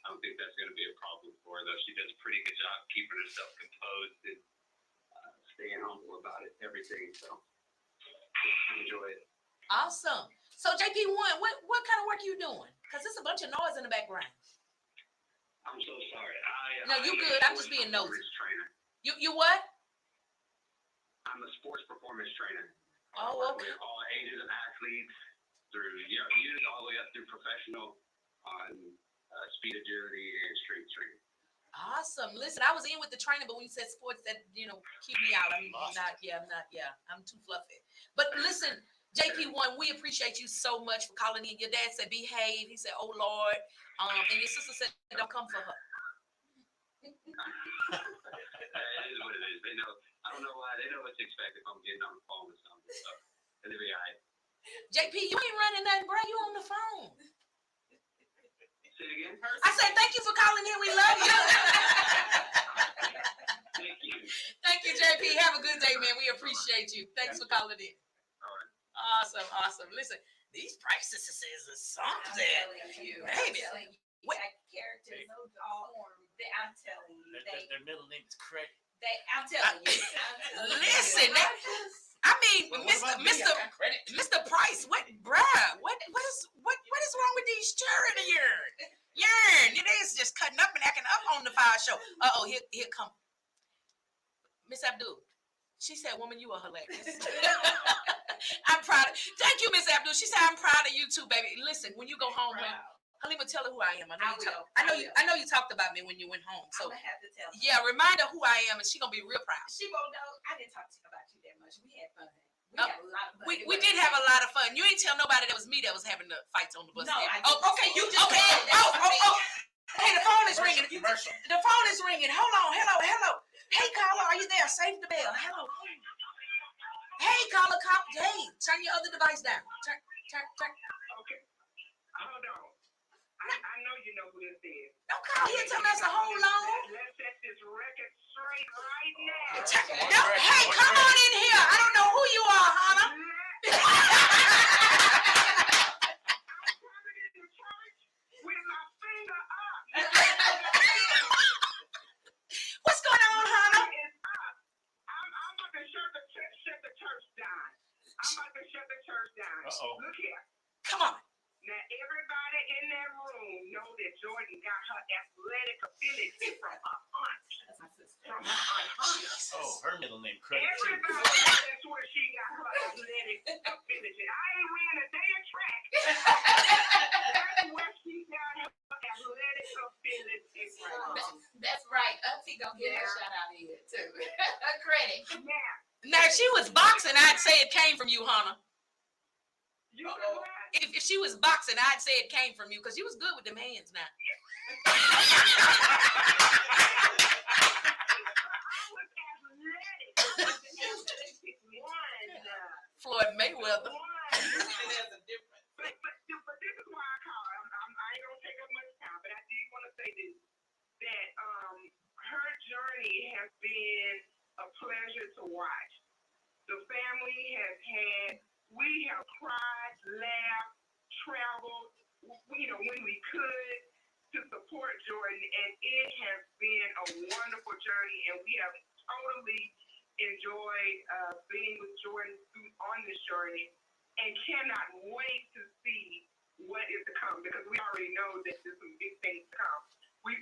I don't think that's going to be a problem for her, though. She does a pretty good job keeping herself composed and staying humble about it, everything. So enjoy it.
Awesome. So JP1, what kind of work are you doing? Because there's a bunch of noise in the background.
I'm so sorry.
No, you good. I'm just being nosy.
Trainer.
You what?
I'm a sports performance trainer.
Oh, okay.
With all ages of athletes, through youth all the way up through professional on speed, agility, and strength training.
Awesome. Listen, I was in with the training, but when you said sports, that keep me out. I'm too fluffy. But listen, JP1, we appreciate you so much for calling in. Your dad said behave. He said, oh Lord. And your sister said don't come for her.
It is what it is. They know. I don't know why. They know what to expect if I'm getting on the phone or something. So it'll be all right.
JP, you ain't running nothing, bro. You on the phone.
Say it again.
I said thank you for calling in. We love you.
Thank you.
Thank you, JP. Have a good day, man. We appreciate you. Thanks for calling in.
All right.
Awesome. Listen, these prices is something. Baby.
That character is so dark. I'm telling you.
Their middle name is Credit.
I'm telling you.
Listen, I mean, Mr. Price, what is wrong with these children here? It is just cutting up and acting up on the FIyah Show. Here come Miss Abdul. She said, "Woman, you are hilarious." I'm proud. Thank you, Miss Abdul. She said, "I'm proud of you too, baby." Listen, when you go home, Halima, tell her who I am. I know you talked about me when you went home. So
I'm gonna have to tell her.
Yeah, remind her who I am, and she gonna be real proud.
She won't know. I didn't talk to you about you that much. We had fun. We had a lot of fun.
We did have a lot of fun. You ain't tell nobody that was me that was having the fights on the bus.
No,
okay. You just Hey, the phone is ringing. The phone is ringing. Hold on. Hello. Hey, caller, are you there? Save the bell. Hello. Hey, caller. Hey, turn your other device down. Turn.
Okay. Hold on. I know you know who this is.
Don't call here telling us to hold on.
Let's set this record straight right now.
Hey, come on in here. I don't know who you are, Hannah.
With my finger up.
What's going on, Hannah?
I'm about to shut the church down.
Uh-oh.
Look here.
Come on.
Now, everybody in that room know that Jordyn got her athletic ability from her aunt. From her aunt Hannah.
Oh, her middle name Credit.
Everybody, that's where she got her athletic ability. I ain't ran a damn track. That's where she got her athletic ability from.
That's right. Auntie gonna get her shout out here too. Credit.
Now, if she was boxing, I'd say it came from you, Hannah.
You know what?
If she was boxing, I'd say it came from you because you was good with them hands now. Floyd Mayweather.
But this is why I call. I ain't gonna take up much time, but I did want to say this: that her journey has been a pleasure to watch. The family has had. We have cried, laughed, traveled, when we could to support Jordyn, and it has been a wonderful journey, and we have totally enjoyed being with Jordyn on this journey, and cannot wait to see what is to come, because we already know that there's some big things to come. We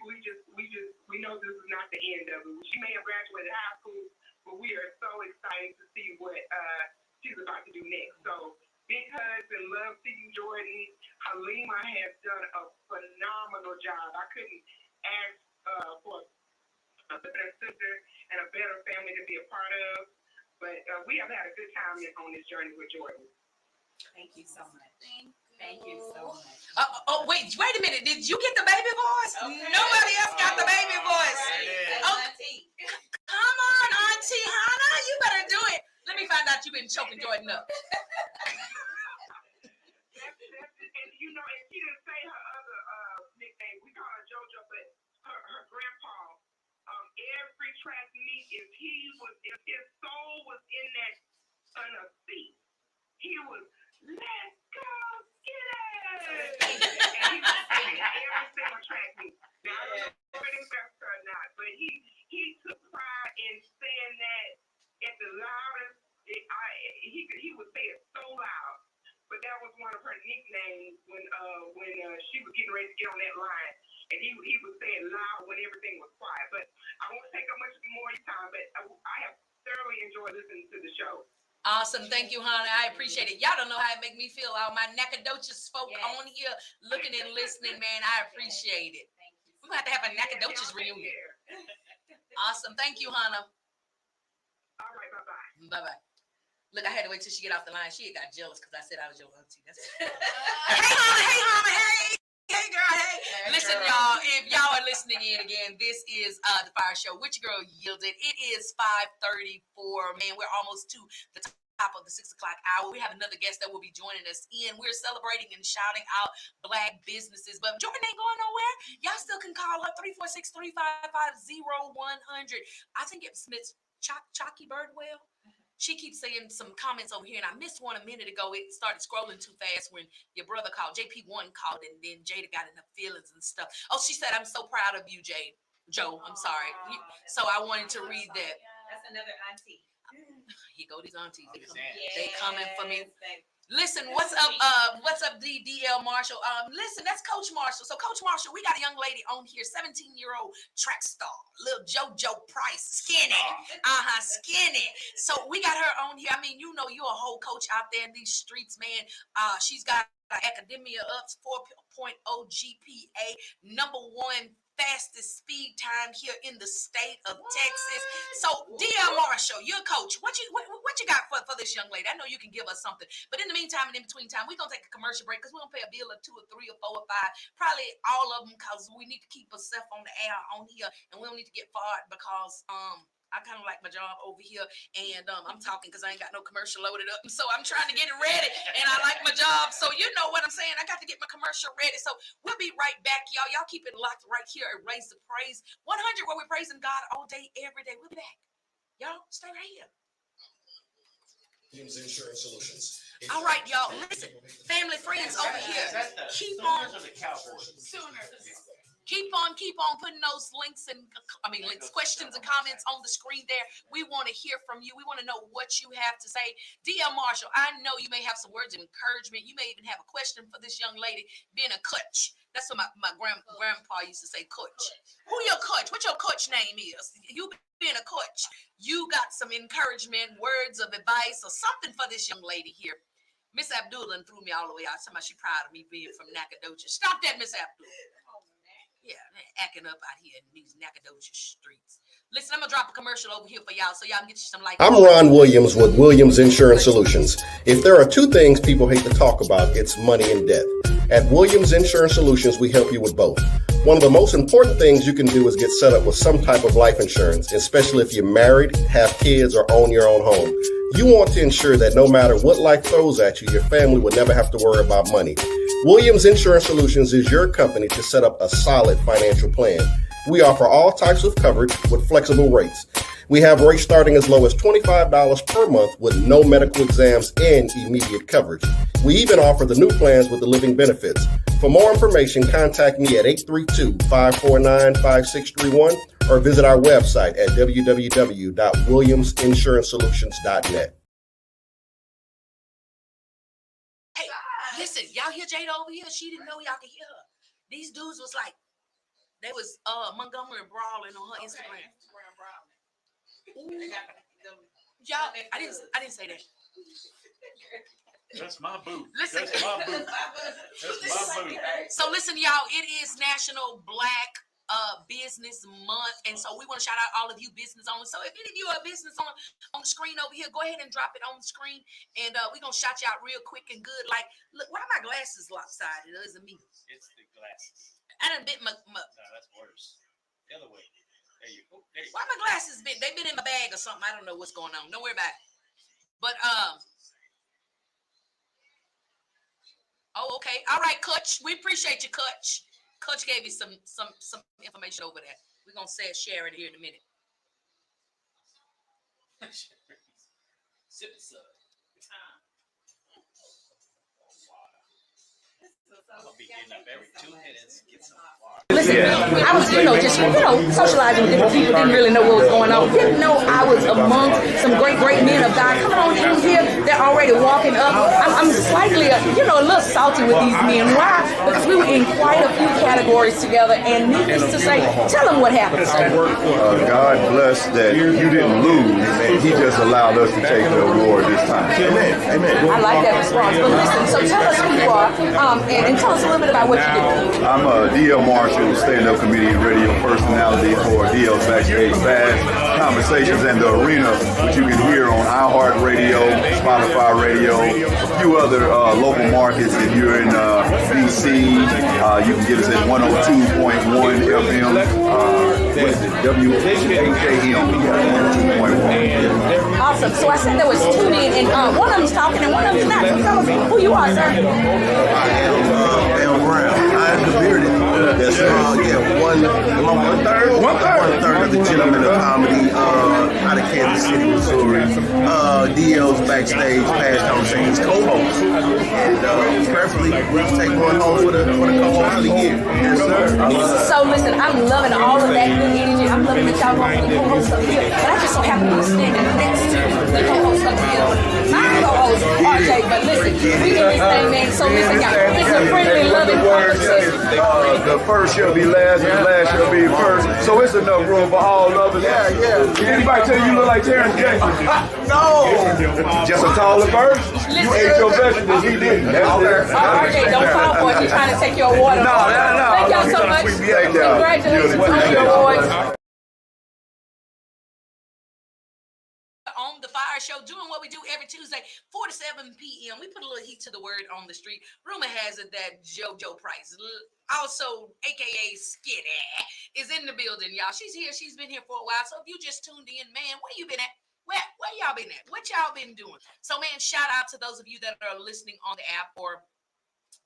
know this is not the end of it. She may have graduated high school, but we are so excited to see what she's about to do next. So big hugs and love to you, Jordyn. Halima has done a phenomenal job. I couldn't ask for a better sister and a better family to be a part of. But we have had a good time on this journey with Jordyn.
Thank you so much. Thank you so much.
Wait a minute. Did you get the baby voice? Okay. Nobody else got the baby voice.
Auntie.
Come on, Auntie Hannah. You better do it. Let me find out you've been choking Jordyn up.
And you know, and she didn't say her other nickname. We call her JoJo, but her grandpa. Every track meet, if his soul was in that seat, he was, let's go get it. And he was singing every single track meet. Now I don't know if it invests or not, but he took pride in saying that at the loudest. He would say it so loud. But that was one of her nicknames when she was getting ready to get on that line. And he would say it loud when everything was quiet. But I won't take up much more time, but I have thoroughly enjoyed listening to the show.
Awesome. Thank you, honey. I appreciate it. Y'all don't know how it make me feel. All my Nacogdoches folk on here looking and listening, man. I appreciate it. We're going to have a Nacogdoches reunion. Awesome. Thank you, Hannah.
All right. Bye-bye.
Bye-bye. Look, I had to wait till she get off the line. She got jealous because I said I was your auntie. That's it. Hey, Hannah. Hey, girl. Hey. Listen, y'all. If y'all are listening in again, this is the FIyah Show with your girl Yielded. It is 5:34. Man, we're almost to the top of the 6 o'clock hour. We have another guest that will be joining us in. We're celebrating and shouting out Black businesses. But Jordyn ain't going nowhere. Y'all still can call her 346-355-0100. I think it's Miss Chalky Birdwell. She keeps saying some comments over here, and I missed one a minute ago. It started scrolling too fast when your brother called. JP1 called, and then Jada got in her feelings and stuff. Oh, she said, I'm so proud of you, Joe. I'm sorry. So I wanted to read that.
That's another auntie.
Here go these aunties. They coming for me. Listen, what's up, DL Marshall? Listen, that's Coach Marshall. So, Coach Marshall, we got a young lady on here, 17-year-old track star, little JoJo Price, skinny. Skinny. So, we got her on here. I mean, you know, you're a whole coach out there in these streets, man. She's got academia up 4.0 GPA, #1 fastest speed time here in the state of Texas. So, DL Marshall, you're a coach. What you got for this young lady? I know you can give us something. But in the meantime and in between time, we're going to take a commercial break because we're going to pay a bill of 2 or 3 or 4 or 5, probably all of them, because we need to keep ourselves on the air on here, and we don't need to get fired because I kind of like my job over here, and I'm talking because I ain't got no commercial loaded up, so I'm trying to get it ready, and I like my job, so you know what I'm saying. I got to get my commercial ready, so we'll be right back, y'all. Y'all keep it locked right here at Raise the Praise 100, where we're praising God all day, every day. We'll be back. Y'all stay right here.
Insurance Solutions.
All right, y'all. Listen, family, friends over here. Keep on. Keep on putting those links questions and comments on the screen there. We want to hear from you. We want to know what you have to say. DL Marshall, I know you may have some words of encouragement. You may even have a question for this young lady being a coach. That's what my grandpa used to say, coach. Who your coach? What your coach name is? You being a coach. You got some encouragement, words of advice, or something for this young lady here. Miss Abdullah threw me all the way out. Somebody she proud of me being from Nacogdoches. Stop that, Miss Abdullah. Yeah, acting up out here in these Nacogdoches streets. Listen, I'm going to drop a commercial over here for y'all so y'all can get you some light.
I'm Ron Williams with Williams Insurance Solutions. If there are 2 things people hate to talk about, it's money and death. At Williams Insurance Solutions, we help you with both. One of the most important things you can do is get set up with some type of life insurance, especially if you're married, have kids, or own your own home. You want to ensure that no matter what life throws at you, your family will never have to worry about money. Williams Insurance Solutions is your company to set up a solid financial plan. We offer all types of coverage with flexible rates. We have rates starting as low as $25 per month with no medical exams and immediate coverage. We even offer the new plans with the living benefits. For more information, contact me at 832-549-5631 or visit our website at www.williamsinsurancesolutions.net.
Hey, listen, y'all hear Jada over here? She didn't know y'all could hear her. These dudes was like, they was Montgomery brawling on her Instagram. Y'all, I didn't say that.
That's my boo.
Listen.
That's my boo. That's my boo.
So listen, y'all, it is National Black Business Month, and so we want to shout out all of you business owners. So if any of you are a business owner on the screen over here, go ahead and drop it on the screen, and we're gonna shout you out real quick and good. Like, look, why are my glasses lopsided? It isn't me.
It's the glasses.
I done bit my
No, that's worse. The other way. There you go. There you
why my glasses been? They've been in my bag or something. I don't know what's going on. Don't worry about it. But oh, okay. All right, Coach. We appreciate you, Coach. Coach gave you some information over there. We're gonna share it here in a minute.
Sip it, sir. I'm gonna be getting up every 2 minutes to get some water.
Listen, I was, just, socializing with different people, didn't really know what was going on. Didn't know I was among some great men of God. Coming on in here, they're already walking up. I'm slightly, a little salty with these men. Why? Because we were in quite a few categories together, and needless to say, tell them what happened, sir.
God bless that you didn't lose. He just allowed us to take the award this time. Amen. Amen.
I like that response. But listen, so tell us who you are, and tell us a little bit about what you do.
I'm a DL Marshall, stand-up comedian, radio personality for DL's Backstage Pass, Conversations in the Arena, which you can hear on iHeartRadio, Spotify Radio, a few other local markets. If you're in DC, you can get us at 102.1 FM. What is it? WHAM. 102.1.
Awesome. So I said there was 2 men, and one of them's talking and one of them's not. So tell us who you are, sir.
I am Brown. I am the bearded. That's one third of the gentleman of comedy out of Kansas City, Missouri. DL's Backstage Pass Conversations co-host, and preferably take one home for the co-host of the year. Yes, sir.
So listen, I'm loving all of that good energy. I'm loving that y'all going for the co-host of the year. But I just so happen to be standing next to the co-host of the year. My co-host, RJ. But listen, we in this thing, man. So listen, y'all, it's a friendly, loving conversation.
The first shall be last, and the last shall be first. So it's enough room for all of us.
Yeah.
Did anybody tell you look like Terrence Jackson?
No.
Just a taller version. You ate your vegetables, he didn't.
RJ, don't fall for it. She's trying to take your award.
No.
Thank y'all so much. Congratulations on your awards.
On the FIyah Show, doing what we do every Tuesday, 4 to 7 p.m. We put a little heat to the word on the street. Rumor has it that JoJo Price, also aka Skinny, is in the building, y'all. She's here. She's been here for a while. So if you just tuned in, man, where you been at? Where y'all been at? What y'all been doing? So, man, shout out to those of you that are listening on the app or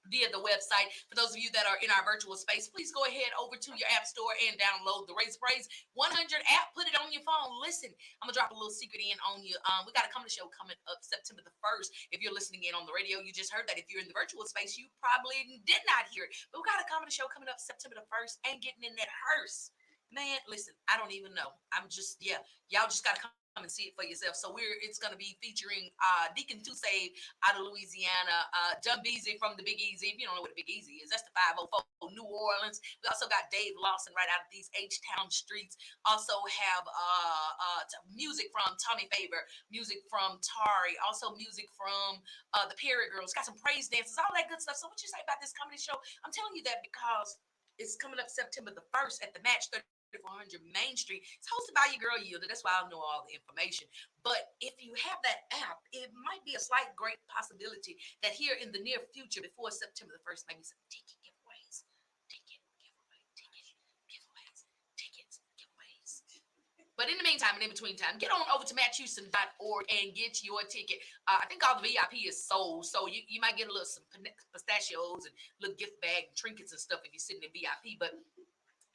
via the website. For those of you that are in our virtual space, please go ahead over to your app store and download the Raise Praise 100 app. Put it on your phone. Listen, I'm gonna drop a little secret in on you. We got a comedy show coming up September the 1st. If you're listening in on the radio, you just heard that. If you're in the virtual space, you probably did not hear it. But we got a comedy show coming up September the 1st. Ain't getting in that hearse. Man, listen, I don't even know. I'm just, y'all just gotta come and see it for yourself. So it's going to be featuring Deacon Two Save out of Louisiana, John Beasley from the Big Easy. If you don't know what the Big Easy is, that's the 504 New Orleans. We also got Dave Lawson right out of these H-Town streets. Also have music from Tommy Favor, music from Tari, also music from the Perry Girls. Got some praise dances, all that good stuff. So what you say about this comedy show? I'm telling you that because it's coming up September the 1st at the Match 3400 Main Street. It's hosted by your girl Yielda. That's why I know all the information. But if you have that app, it might be a slight great possibility that here in the near future, before September the 1st, maybe some ticket giveaways. But in the meantime, and in between time, get on over to matthouston.org and get your ticket. I think all the VIP is sold, so you might get a little some pistachios and little gift bag and trinkets and stuff if you're sitting in VIP. But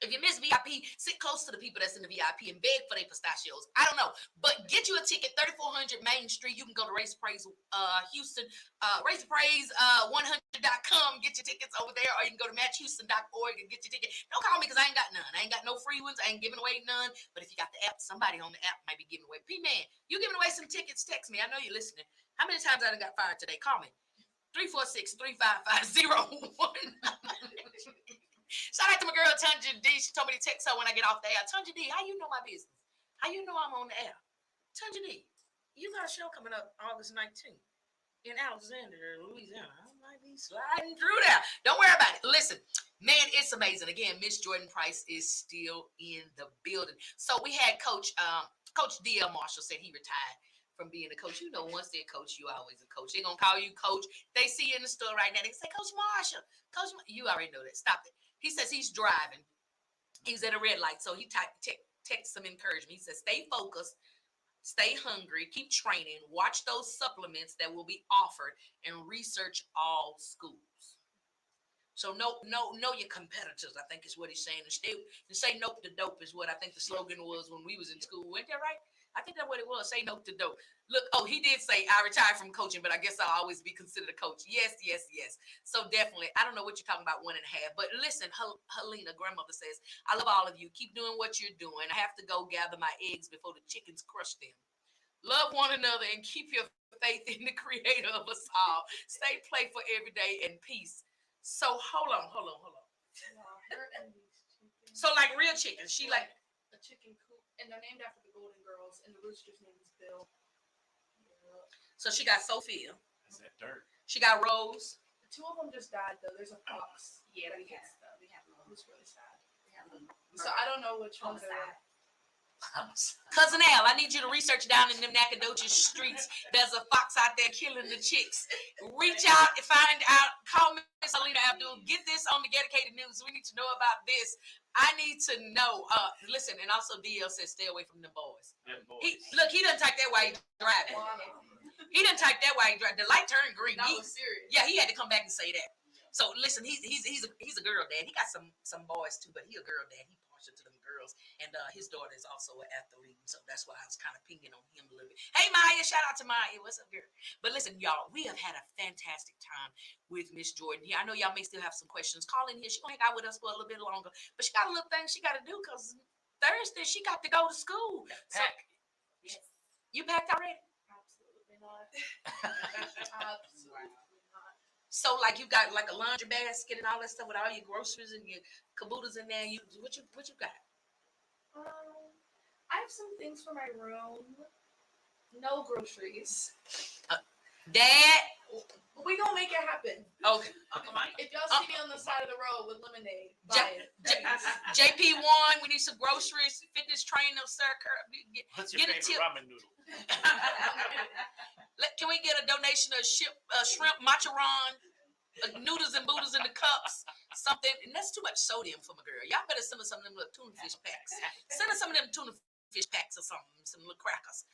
if you miss VIP, sit close to the people that's in the VIP and beg for their pistachios. I don't know. But get you a ticket, 3400 Main Street. You can go to Raise Praise Houston, Raise Praise 100.com, get your tickets over there, or you can go to matchhouston.org and get your ticket. Don't call me because I ain't got none. I ain't got no free ones. I ain't giving away none. But if you got the app, somebody on the app might be giving away. P-Man, you giving away some tickets, text me. I know you're listening. How many times I done got fired today? Call me. 346-355-01. Shout out to my girl Tanja D. She told me to text her when I get off the air. Tanja D, how you know my business? How you know I'm on the air? Tanja D, you got a show coming up August 19th. in Alexandria, Louisiana. I might be sliding through there. Don't worry about it. Listen, man, it's amazing. Again, Miss Jordyn Price is still in the building. So we had Coach D.L. Marshall said he retired from being a coach. You know, once they're a coach, you always a coach. They're gonna call you coach. They see you in the store right now. They say, Coach Marshall, you already know that. Stop it. He says he's driving. He's at a red light, so he text some encouragement. He says, stay focused. Stay hungry, keep training, watch those supplements that will be offered, and research all schools. So know your competitors, I think is what he's saying. And say nope to dope is what I think the slogan was when we was in school. Wasn't that right? I think that's what it was. Say nope to dope. Look, he did say I retired from coaching, but I guess I'll always be considered a coach. Yes. So definitely, I don't know what you're talking about 1.5, but listen, Helena, grandmother says, I love all of you. Keep doing what you're doing. I have to go gather my eggs before the chickens crush them. Love one another and keep your faith in the creator of us all. Stay playful every day and peace. So hold on. So like real chickens, she like
a chicken coop, and they're named after the Golden Girls, and the rooster's name is Bill.
So she got Sophia.
Is that dirt?
She got Rose.
2 of them just died though. There's a fox.
Yeah,
that
we
gets
have
them.
we have them.
It's really sad.
We have them.
So I don't know which ones are.
Cousin Al, I need you to research down in them Nacogdoches streets. There's a fox out there killing the chicks. Reach out and find out. Call Miss Alina Abdul. Get this on the Dedicated News. We need to know about this. I need to know. Listen, and also DL says stay away from them boys. He didn't type that while he driving. He didn't type that while he driving. The light turned green.
That was serious.
Yeah, he had to come back and say that. So listen, he's a girl dad. He got some boys too, but he a girl dad. He partial to them girls, and his daughter is also an athlete, so that's why I was kind of pinging on him a little bit. Hey Maya, shout out to Maya. What's up, girl? But listen, y'all, we have had a fantastic time with Miss Jordyn here. I know y'all may still have some questions. Call in here. She gonna hang out with us for a little bit longer, but she got a little thing she got to do because Thursday she got to go to school. So,
Yes.
you packed already?
Absolutely not. Absolutely not.
So like you got like a laundry basket and all that stuff with all your groceries and your caboodles in there. What you got?
I have some things for my room. No groceries.
Dad,
we gonna make it happen.
okay.
If y'all see me on the side of the road with lemonade, buy it.
JP1, we need some groceries. Fitness trainer, sir.
What's your
Get a
favorite
tip.
ramen noodle?
Can we get a donation of shrimp macaron, noodles and boodles in the cups, something? And that's too much sodium for my girl. Y'all better send us some of them little tuna fish packs. Send us some of them tuna fish packs or something, some little crackers.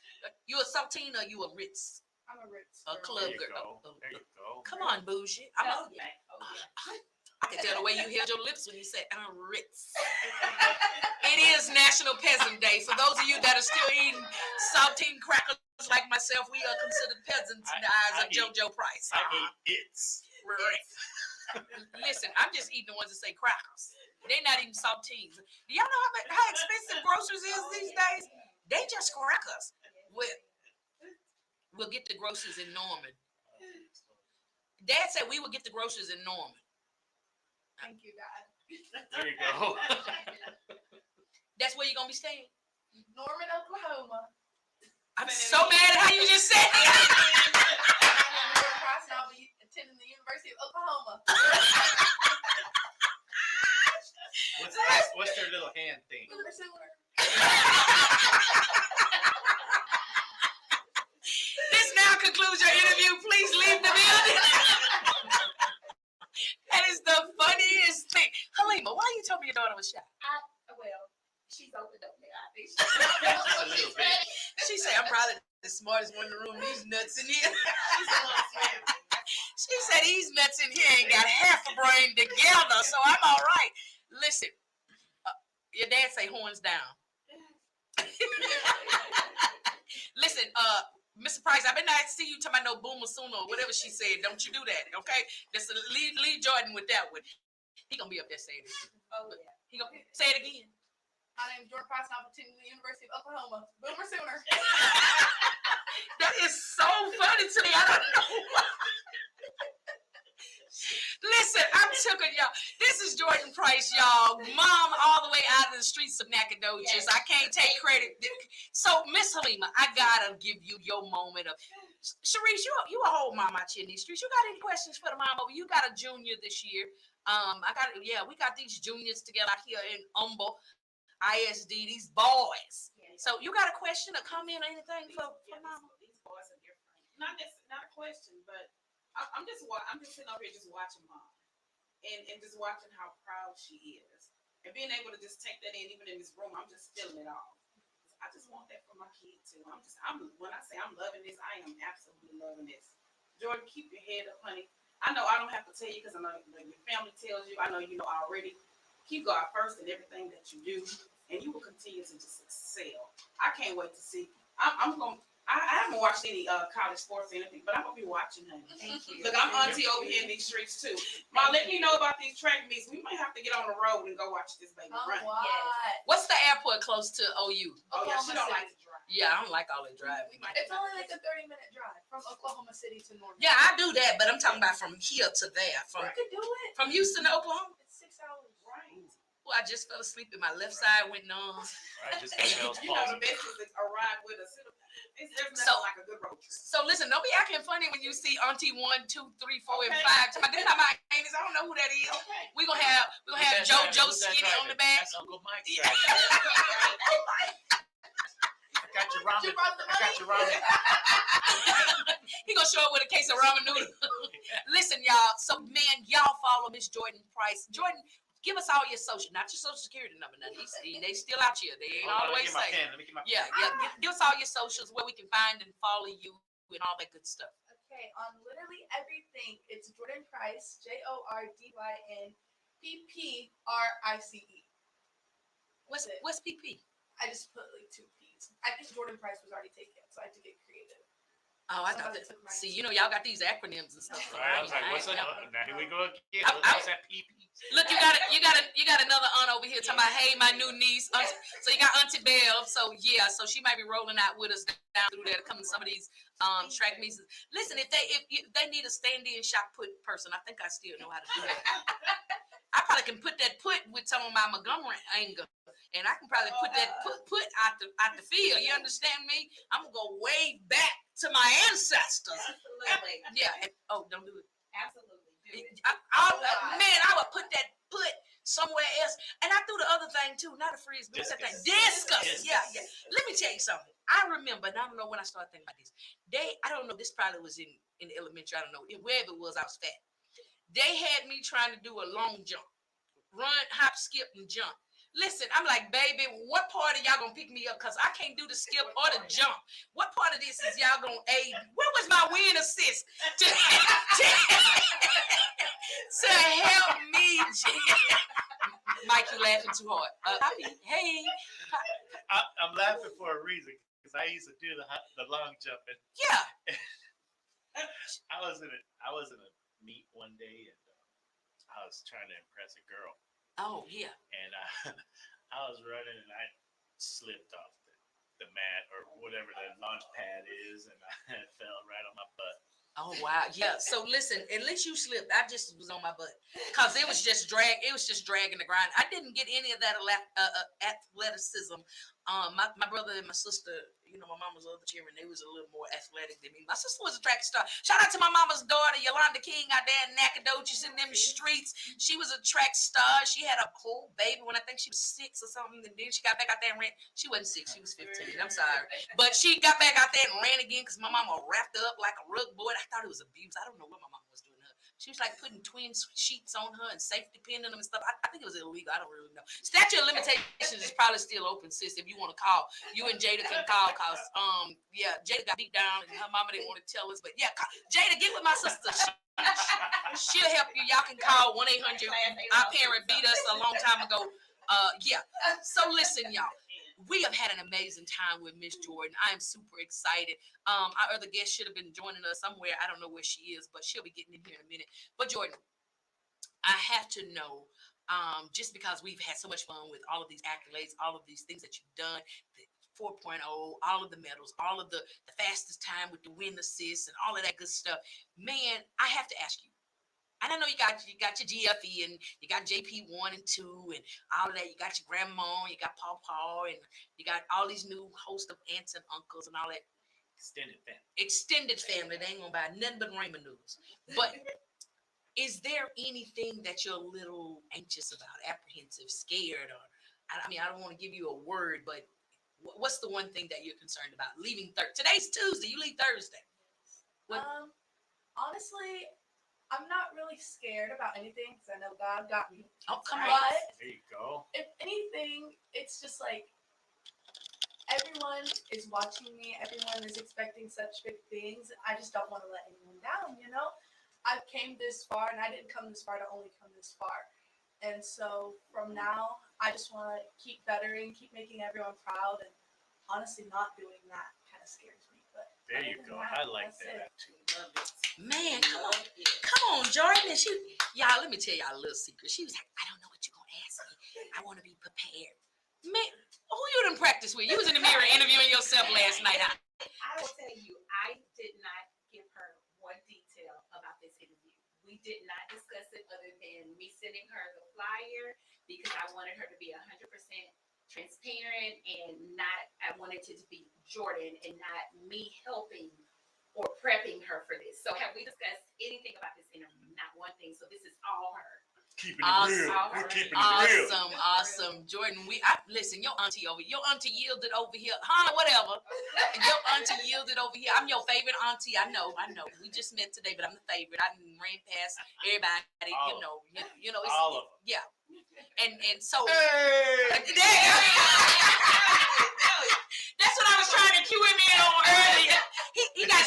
You a saltine or you a Ritz?
I'm a Ritz.
A club
There you
girl.
go. There you go.
Come on, bougie. I can tell the way you held your lips when you said Ritz. It is National Peasant Day. For those of you that are still eating saltine crackers like myself, we are considered peasants in the eyes of JoJo Price.
I ate Ritz.
Listen, I'm just eating the ones that say crackers. They're not even saltines. Do y'all know how expensive groceries is these days? They just crackers. We'll get the groceries in Norman. Dad said we will get the groceries in Norman.
Thank you, Dad.
There you go.
That's where you're gonna be staying.
Norman, Oklahoma.
I'm so mad at how you just said that.
I'll be attending the University of Oklahoma.
What's their little hand thing?
This now concludes your interview. Please leave the building. That is the funniest thing. Halima, why you told me your daughter was shy?
Well, she's opened up there. I think
Just a little bit.
She said, I'm probably the smartest one in the room. These nuts in here. She said, these nuts in here ain't got half a brain together, so I'm all right. Listen, your dad say horns down. Listen, Mr. Price, I better not see you talking about no boomer sooner or whatever she said. Don't you do that, okay? Just leave Jordyn with that one. He gonna be up there saying this.
Oh, yeah.
He gonna say it again.
My name is Jordyn Price, and I'm attending the University of Oklahoma. Boomer sooner.
That is so funny to me. I don't know why. Listen, I'm took her, y'all. This is Jordyn Price, y'all. Mom all the way out of the streets of Nacogdoches. I can't take credit. So, Miss Halima, I gotta give you your moment of Sharice, you a whole mom out here in these streets. You got any questions for the mom over? You got a junior this year. We got these juniors together out here in Humble ISD, these boys. So you got a question, a comment, or anything for mama?
These boys are different. Not a question, but I'm just sitting over here just watching mom and just watching how proud she is and being able to just take that in, even in this room. I'm just feeling it all. I just want that for my kid too. When I say I'm loving this, I am absolutely loving this. Jordyn, keep your head up, honey. I know I don't have to tell you because I know your family tells you. I know you know already. Keep God first in everything that you do, and you will continue to just excel. I can't wait to see. I haven't watched any college sports or anything, but I'm gonna be watching them.
Thank you.
Look, I'm auntie over here in these streets too. Ma, let me know about these track meets. We might have to get on the road and go watch this baby run.
Yes.
What's the airport close to OU?
Oh yeah, she don't like to drive.
Yeah, I don't like all that driving.
It's only like a 30-minute drive from Oklahoma City to North.
Yeah, I do that, but I'm talking about from here to there.
You could do it.
From Houston to Oklahoma.
It's 6 hours.
Right.
Well, I just fell asleep and my left side went numb.
I just got Bell's
You know the
palsy.
best is a ride with us. There's
So-
nothing like a good road trip.
So listen, don't be acting funny when you see Auntie 1, 2, 3, 4, and
Okay.
5. This not my name is. I don't know who that is.
Okay.
We're gonna have JoJo Skinny on the back.
That's Uncle Mike's
Yeah.
track. I got your ramen.
You brought the
I got your ramen.
He gonna show up with a case of ramen noodle. Listen, y'all. So man, y'all follow Miss Jordyn Price. Jordyn, give us all your social, not your social security number. Now they still out here. They ain't all the way safe.
Let me get my
Yeah,
pen.
yeah. Give us all your socials where we can find and follow you and all that good stuff.
Okay, on literally everything, it's Jordyn Price, JORDYN PPRICE.
What's PP?
I just put like 2 P's. I think Jordyn Price was already taken, so I had to get creative.
Oh, I
So
thought
I
that.
took mine.
See, y'all got these acronyms and stuff. So
All right, I was like, what's
ain't
that?
know.
Now here we go again.
I-
What's that PP?
Look, you got another aunt over here talking about, hey, my new niece. So you got Auntie Belle. So yeah, so she might be rolling out with us down through there to come to some of these track meets. Listen, if they need a stand-in shot put person, I think I still know how to do that. I probably can put with some of my Montgomery anger, and I can probably put that put out the field. You understand me? I'm gonna go way back to my ancestors.
Absolutely.
Yeah. Don't do it.
Absolutely. Do it.
I would put that somewhere else. And I threw the other thing too, not a frisbee. What's that thing? Discus. Yeah. Let me tell you something. I remember, and I don't know when I started thinking about this. I don't know, this probably was in elementary. I don't know. Wherever it was, I was fat. They had me trying to do a long jump. Run, hop, skip, and jump. Listen, I'm like, baby, what part of y'all gonna pick me up? Because I can't do the skip or the jump. What part of this is y'all gonna aid? Where was my win assist to help me? Mike, you laughing too hard. Hey.
I'm laughing for a reason because I used to do the long jumping.
Yeah.
I was in a meet one day and I was trying to impress a girl.
Oh yeah.
And I was running and I slipped off the mat or whatever the launch pad is, and I fell right on my butt.
Oh wow, yeah. So listen, at least you slipped. I just was on my butt because it was just dragging the grind. I didn't get any of that athleticism. My brother and my sister, my mama's other children, they was a little more athletic than me. My sister was a track star. Shout out to my mama's daughter, Yolanda King, out there in Nacogdoches in them streets. She was a track star. She had a whole baby when I think she was 6 or something, and then she got back out there and ran. She wasn't 6, she was 15. I'm sorry, but she got back out there and ran again because my mama wrapped her up like a rug board. I thought it was abuse. I don't know what my mama was doing to her. She was like putting twin sheets on her and safety pin in them and stuff. I think it was illegal. I don't really know. Statute of limitations is probably still open, sis. If you want to call, you and Jada can call because Jada got beat down and her mama didn't want to tell us. But yeah, Jada, get with my sister. She'll help you. Y'all can call 1-800. Our parent beat us a long time ago. Yeah. So listen, y'all. We have had an amazing time with Miss Jordyn. I am super excited. Our other guest should have been joining us somewhere. I don't know where she is, but she'll be getting in here in a minute. But Jordyn, I have to know, just because we've had so much fun with all of these accolades, all of these things that you've done, the 4.0, all of the medals, all of the fastest time with the win assist and all of that good stuff. Man, I have to ask you, And I know you got your GFE and you got JP1 and 2 and all of that. You got your grandma, you got Paw, and you got all these new host of aunts and uncles and all that. Extended family. They ain't gonna buy nothing but Raymond noodles. But is there anything that you're a little anxious about, apprehensive, scared, or I mean, I don't want to give you a word, but what's the one thing that you're concerned about? Leaving today's Tuesday. You leave Thursday. What?
Honestly, I'm not really scared about anything because I know God got me.
Oh, come
on.
on.
There you go.
If anything, it's just like everyone is watching me. Everyone is expecting such big things. I just don't want to let anyone down, you know? I've came this far, and I didn't come this far to only come this far. And so from now, I just want to keep bettering, keep making everyone proud, and honestly, not doing that kind of scares me. But
there you go. I like that too.
Man, come on, Jordyn. And y'all, let me tell y'all a little secret. She was like, I don't know what you're gonna ask me. I want to be prepared. Man, who you done practice with? You was in the mirror interviewing yourself last night.
I will tell you, I did not give her one detail about this interview. We did not discuss it other than me sending her the flyer because I wanted her to be 100% transparent and I wanted it to be Jordyn and not me helping or prepping her for this. So have we discussed anything about this interview? Not one thing. So this is all her.
Keeping it real. We're keeping it real.
Awesome. Jordyn, listen, your auntie yielded over here. Hannah, whatever. Your auntie yielded over here. I'm your favorite auntie. I know. We just met today, but I'm the favorite. I ran past everybody. You know. It's,
all of them.
Yeah. And so.
Hey!
That's what I was trying to cue him in on earlier. He got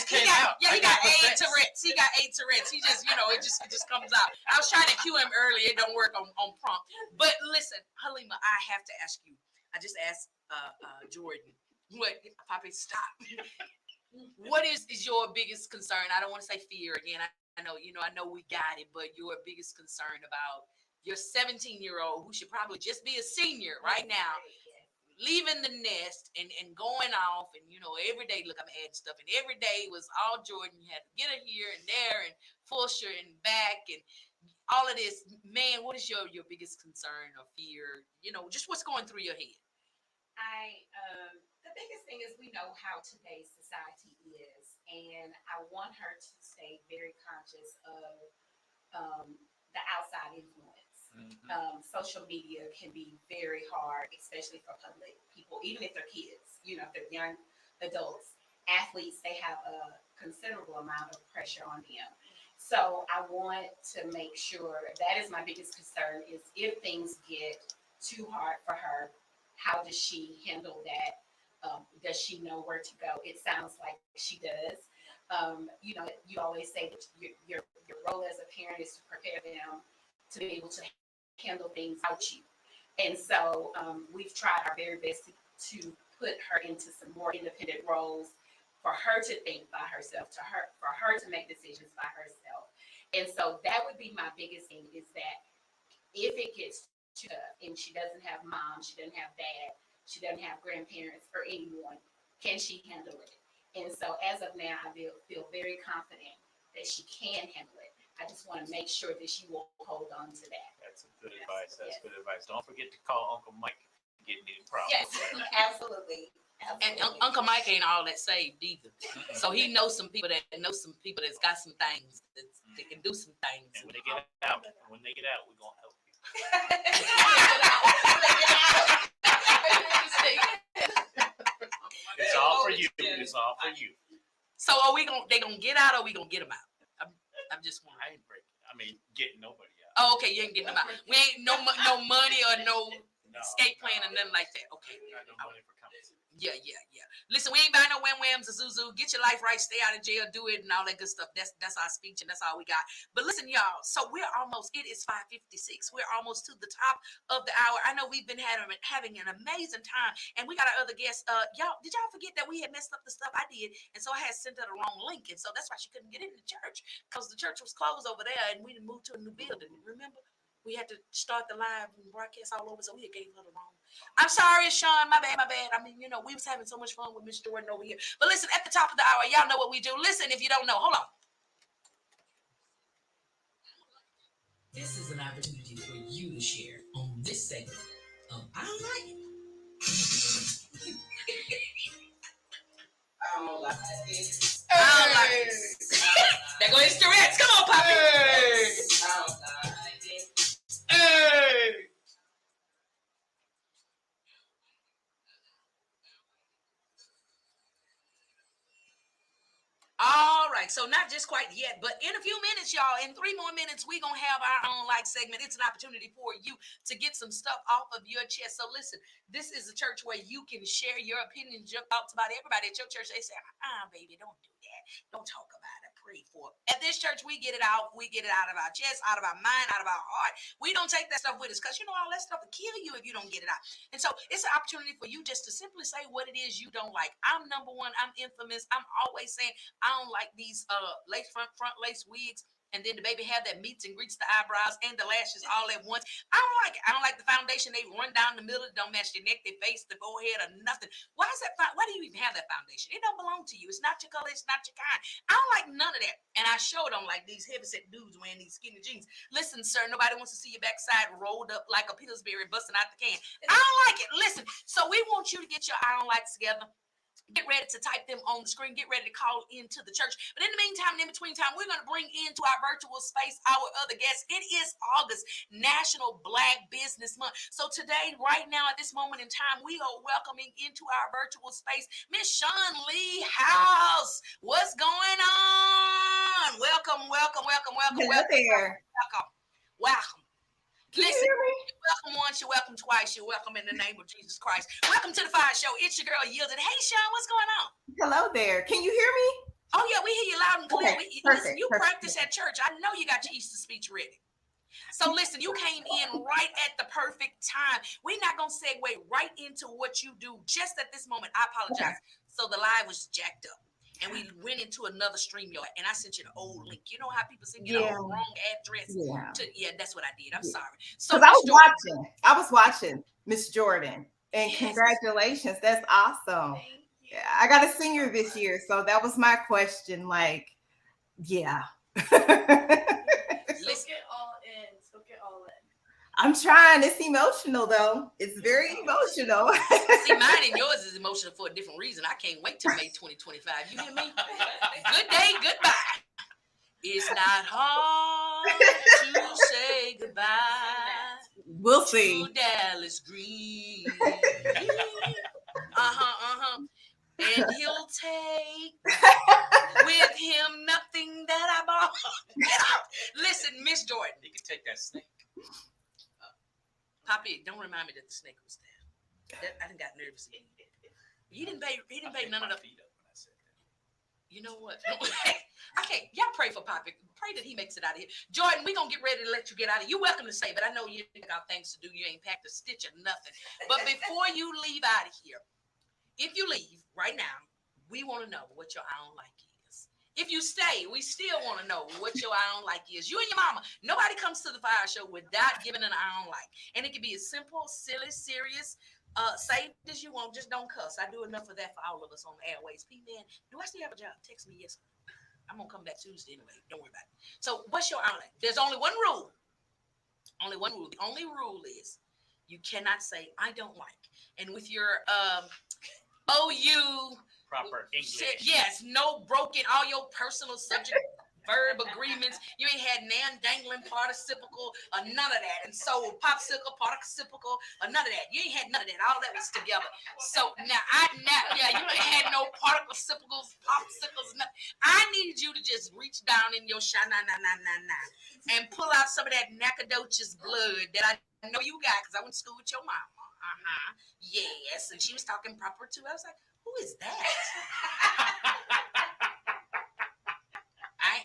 AIDS Tourette's. He got AIDS Tourette's. He just, it just comes out. I was trying to cue him earlier. It don't work on prompt. But listen, Halima, I have to ask you. I just asked Jordyn. What, Poppy, stop. What is your biggest concern? I don't want to say fear again. I know we got it, but your biggest concern about your 17-year-old who should probably just be a senior right now, leaving the nest and going off and every day, look, I'm adding stuff, and every day was all Jordyn. You had to get her here and there and Fulsher and back and all of this. Man, what is your biggest concern or fear? Just what's going through your head?
The biggest thing is we know how today's society is, and I want her to stay very conscious of the outside influence. Social media can be very hard, especially for public people, even if they're kids, if they're young adults, athletes, they have a considerable amount of pressure on them. So I want to make sure, that is my biggest concern, is if things get too hard for her, how does she handle that? Does she know where to go? It sounds like she does. You always say that your role as a parent is to prepare them to be able to handle things without you. And so we've tried our very best to put her into some more independent roles for her to think by herself, for her to make decisions by herself. And so that would be my biggest thing, is that if it gets too tough and she doesn't have mom, she doesn't have dad, she doesn't have grandparents or anyone, can she handle it? And so as of now, I feel very confident that she can handle it. I just want to make sure that she will hold on to that.
That's some good advice. That's good advice. Don't forget to call Uncle Mike if you get any problems.
Yes, absolutely.
And Uncle Mike ain't all that saved either. So he knows some people that's got some things that can do some things.
And when they get out, we're gonna help you. It's all for you. It's all for you.
So they gonna get out, or we gonna get them out? I'm just wondering.
I ain't breaking. Getting nobody out.
Oh, okay, you ain't getting them out. We ain't no money or no escape plan or nothing like that. Okay.
Got no money for compensation.
Yeah. Listen, we ain't buying no wham-whams or Zuzu. Get your life right, stay out of jail, do it, and all that good stuff. That's our speech, and that's all we got. But listen, y'all, so it is 5:56. We're almost to the top of the hour. I know we've been having an amazing time, and we got our other guests. Did y'all forget that we had messed up the stuff? I did, and so I had sent her the wrong link, and so that's why she couldn't get into church, because the church was closed over there, and we moved to a new building. Remember? We had to start the live and broadcast all over, so we gave her the wrong. I'm sorry, Shawn. My bad. I mean, we was having so much fun with Miss Jordyn over here. But listen, at the top of the hour, y'all know what we do. Listen, if you don't know, hold on. This is an opportunity for you to share on this segment of I Don't Like It. I don't like it. I don't like it. There go his Tourette's. Come on, Poppy. Hey. I don't like it. Hey. All right, so not just quite yet, but in a few minutes, y'all, in 3 more minutes, we're going to have our own like segment. It's an opportunity for you to get some stuff off of your chest. So listen, this is a church where you can share your opinions, your thoughts about everybody at your church. They say, baby, don't do that. Don't talk about it. Pray for it. At this church, we get it out. We get it out of our chest, out of our mind, out of our heart. We don't take that stuff with us because, all that stuff will kill you if you don't get it out. And so it's an opportunity for you just to simply say what it is you don't like. I'm number one. I'm infamous. I'm always saying, I don't like these lace front lace wigs. And then the baby have that meets and greets the eyebrows and the lashes all at once. I don't like it. I don't like the foundation. They run down the middle. Don't match your neck, their face, the forehead, or nothing. Why is that? Why do you even have that foundation? It don't belong to you. It's not your color. It's not your kind. I don't like none of that. And I sure don't like these heavyset dudes wearing these skinny jeans. Listen, sir, nobody wants to see your backside rolled up like a Pillsbury busting out the can. I don't like it. Listen, so we want you to get your I don't likes together. Get ready to type them on the screen. Get ready to call into the church. But in the meantime, in between time, we're going to bring into our virtual space our other guests. It is August, National Black Business Month. So today, right now, at this moment in time, we are welcoming into our virtual space Miss Shawn Lee House. What's going on? Welcome, welcome, welcome, welcome.
Hello there.
Welcome. Welcome. Listen, you're welcome once, you're welcome twice, you're welcome in the name of Jesus Christ. Welcome to the FIyah Show. It's your girl, Yielded. Hey, Shawn, what's going on?
Hello there. Can you hear me?
Oh, yeah, we hear you loud and clear.
Okay,
Listen, you practice at church. I know you got your Easter speech ready. So listen, you came in right at the perfect time. We're not going to segue right into what you do just at this moment. I apologize. Okay. So the live was jacked up. And we went into another StreamYard, and I sent you the old link. You know how people send you the wrong address? Yeah, that's what I did. I'm sorry. So
I was watching Miss Jordyn, and congratulations. That's awesome. Yeah, I got a senior this year, so that was my question. Like, yeah.
Let's get all in. So get all in.
I'm trying. It's emotional, though. It's very emotional.
See, mine and yours is emotional for a different reason. I can't wait till May 2025. You hear me? Good day, goodbye. It's not hard to say goodbye.
We'll see.
To Dallas Green. And he'll take with him nothing that I bought. Listen, Miss Jordyn.
You can take that snake.
Poppy, don't remind me that the snake was there. I done got nervous again. He didn't pay none of the feet up when I said that. You know what? I can't. Y'all pray for Poppy. Pray that he makes it out of here. Jordyn, we're going to get ready to let you get out of here. You're welcome to stay, but I know you got things to do. You ain't packed a stitch or nothing. But before you leave out of here, if you leave right now, we want to know what your I don't like is. If you stay, we still want to know what your I don't like is. You and your mama. Nobody comes to the FIyah Show without giving an I don't like. And it can be as simple, silly, serious, safe as you want. Just don't cuss. I do enough of that for all of us on the airways. P-Man, do I still have a job? Text me yes. I'm going to come back Tuesday anyway. Don't worry about it. So what's your I don't like? There's only one rule. Only one rule. The only rule is you cannot say I don't like. And with your OU
proper English.
Yes, no broken, all your personal subject verb agreements. You ain't had nan dangling participical or none of that. And so popsicle, participical or none of that. You ain't had none of that. All that was together. So now you ain't had no participles, popsicles, nothing. I need you to just reach down in your and pull out some of that Nacogdoches blood that I know you got because I went to school with your mama. Yes, and she was talking proper too. I was like, who is that?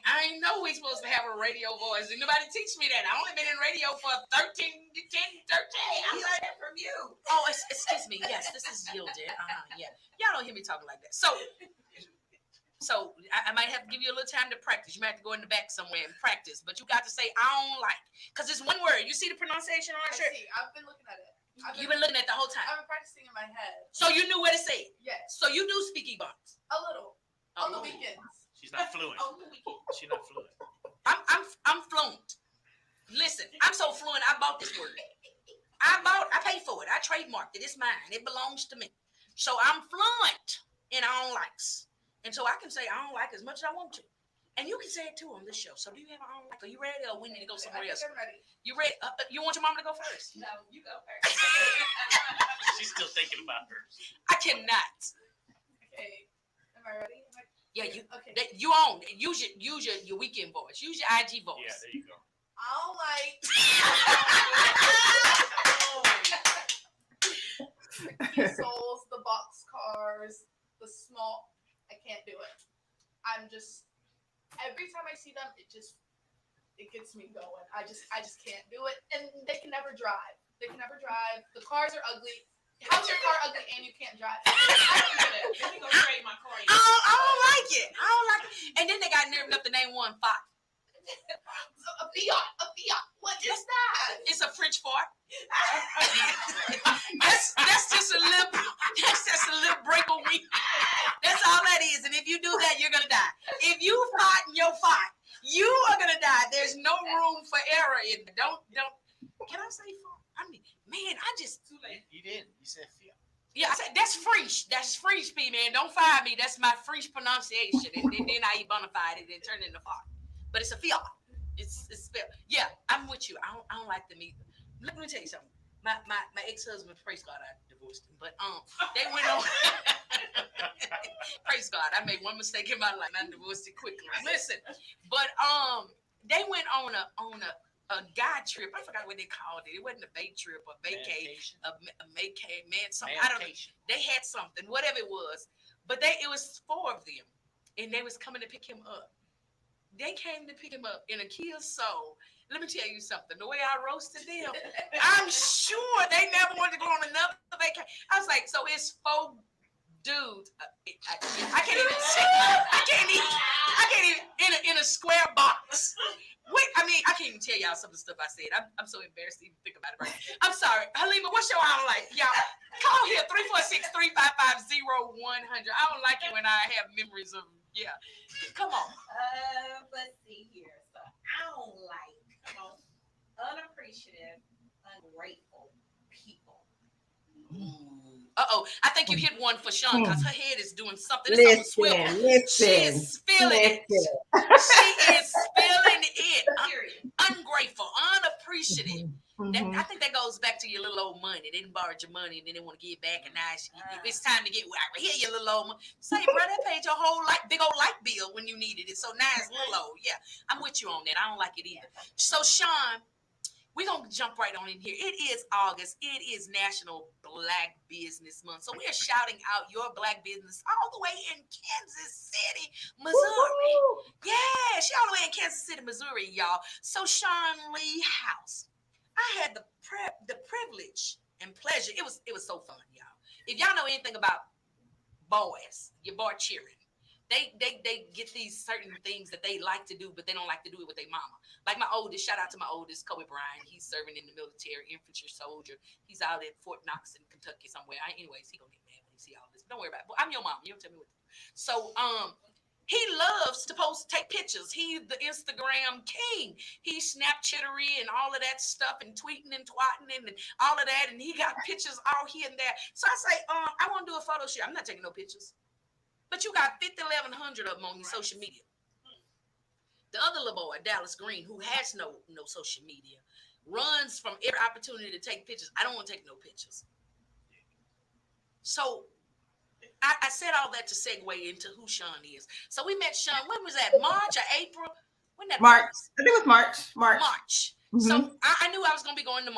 I know we're supposed to have a radio voice. Did nobody teach me that? I only been in radio for 13. I learned it from you. Oh, excuse me. Yes, this is Yielded. Yeah. Y'all don't hear me talking like that. So I might have to give you a little time to practice. You might have to go in the back somewhere and practice. But you got to say, I don't like. Because it's one word. You see the pronunciation on our shirt?
I've been looking at it.
You've been looking at the whole time.
I've been practicing in my head.
So you knew what to say?
Yes.
So you do speaky bumps?
A little. On the weekends.
She's not fluent.
On the weekends.
She's not fluent.
I'm fluent. Listen, I'm so fluent. I bought this word. I paid for it. I trademarked it. It's mine. It belongs to me. So I'm fluent in I don't likes. And so I can say I don't like as much as I want to. And you can say it too on this show. So do you have I don't like? Are you ready or we need to go somewhere else?
I'm ready.
You ready? You want your mama to go first?
No, you go first.
She's still thinking about hers.
I cannot.
Okay. Am I ready?
Yeah, you
Okay.
you own. Use your weekend voice. Use your IG voice.
Yeah, there you go.
I don't like the key souls, the box cars, the small. I can't do it. I'm just every time I see them, it gets me going. I just can't do it, and they can never drive. The cars are ugly. How's your car ugly and you can't drive?
I don't get it. Let me go trade my car.
I don't like it. And then they got nerve enough to name one Fox.
A Fiat. What is that?
It's a French fart. that's just a little break a week. That's all that is. And if you do that, you're gonna die. If you fart and you're fart, you are gonna die. There's no room for error in it. Don't. Can I say fart? I mean, man, I just
Too late. You didn't. You said Fiat.
Yeah, I said that's French. That's French, man. Don't fire me. That's my French pronunciation. And then I bonafide it and turn it into fart. But it's a Fiat. It's spelled. Yeah, I'm with you. I don't like them either. Let me tell you something. My ex-husband, praise God, I divorced him. But they went on. Praise God, I made one mistake in my life. I divorced it quickly. Listen, but they went on a guy trip. I forgot what they called it. It wasn't a bay trip, a vacation, a something. I don't know. They had something, whatever it was. But it was 4 of them, and they was coming to pick him up. They came to pick him up in a Kia Soul. Let me tell you something. The way I roasted them, I'm sure they never wanted to go on another vacation. I was like, so it's 4 dudes. I can't even say. I can't even in a square box. Wait, I mean, I can't even tell y'all some of the stuff I said. I'm so embarrassed to even think about it right now. I'm sorry. Halima, what's your I don't like? Y'all, call here, 346-355-0100. I don't like it when I have memories of, yeah. Come on.
Let's see here. So I don't like unappreciative, ungrateful people.
I think you hit one for Shawn because her head is doing something.
Listen.
She is feeling it. She is feeling it. Ungrateful, unappreciative. I think that goes back to your little old money. They didn't borrow your money and then they want to give it back, and now it's time to get here. Your little old money. Say, bro, that paid your whole big old light bill when you needed it. So now it's little old. Yeah, I'm with you on that. I don't like it either. So Shawn, we're going to jump right on in here. It is August. It is National Black Business Month. So we are shouting out your black business all the way in Kansas City, Missouri. Woo-hoo. Yeah, she all the way in Kansas City, Missouri, y'all. So Shawn Lee House. I had the privilege and pleasure. It was so fun, y'all. If y'all know anything about boys, your boy cheering. They get these certain things that they like to do, but they don't like to do it with their mama. Like my oldest, shout out to my oldest, Kobe Bryant. He's serving in the military, infantry soldier. He's out at Fort Knox in Kentucky somewhere. Anyways, he gonna get mad when he see all this. Don't worry about it. But I'm your mom. You don't tell me what to do. So he loves to take pictures. He's the Instagram king. He's Snapchattery and all of that stuff and tweeting and twatting and all of that. And he got pictures all here and there. So I say, I want to do a photo shoot. I'm not taking no pictures. But you got 1,100 of them on your social media. The other little boy, Dallas Green, who has no social media, runs from every opportunity to take pictures. I don't want to take no pictures. So I said all that to segue into who Shawn is. So we met Shawn, when was that, March or April? When that
March.
was?
I think it was March. Mm-hmm.
So I knew I was going to be going to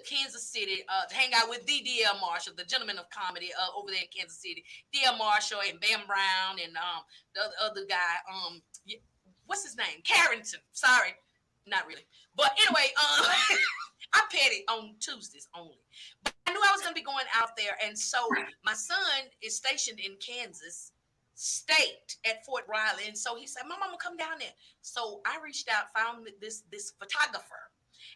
Kansas City to hang out with D.L. Marshall, the gentleman of comedy over there in Kansas City. D.L. Marshall and Bam Brown and the other guy, what's his name? Carrington. Sorry, not really. But anyway, I petty on Tuesdays only. But I knew I was going to be going out there. And so my son is stationed in Kansas State at Fort Riley. And so he said, Mom, I'm going to come down there. So I reached out, found this photographer.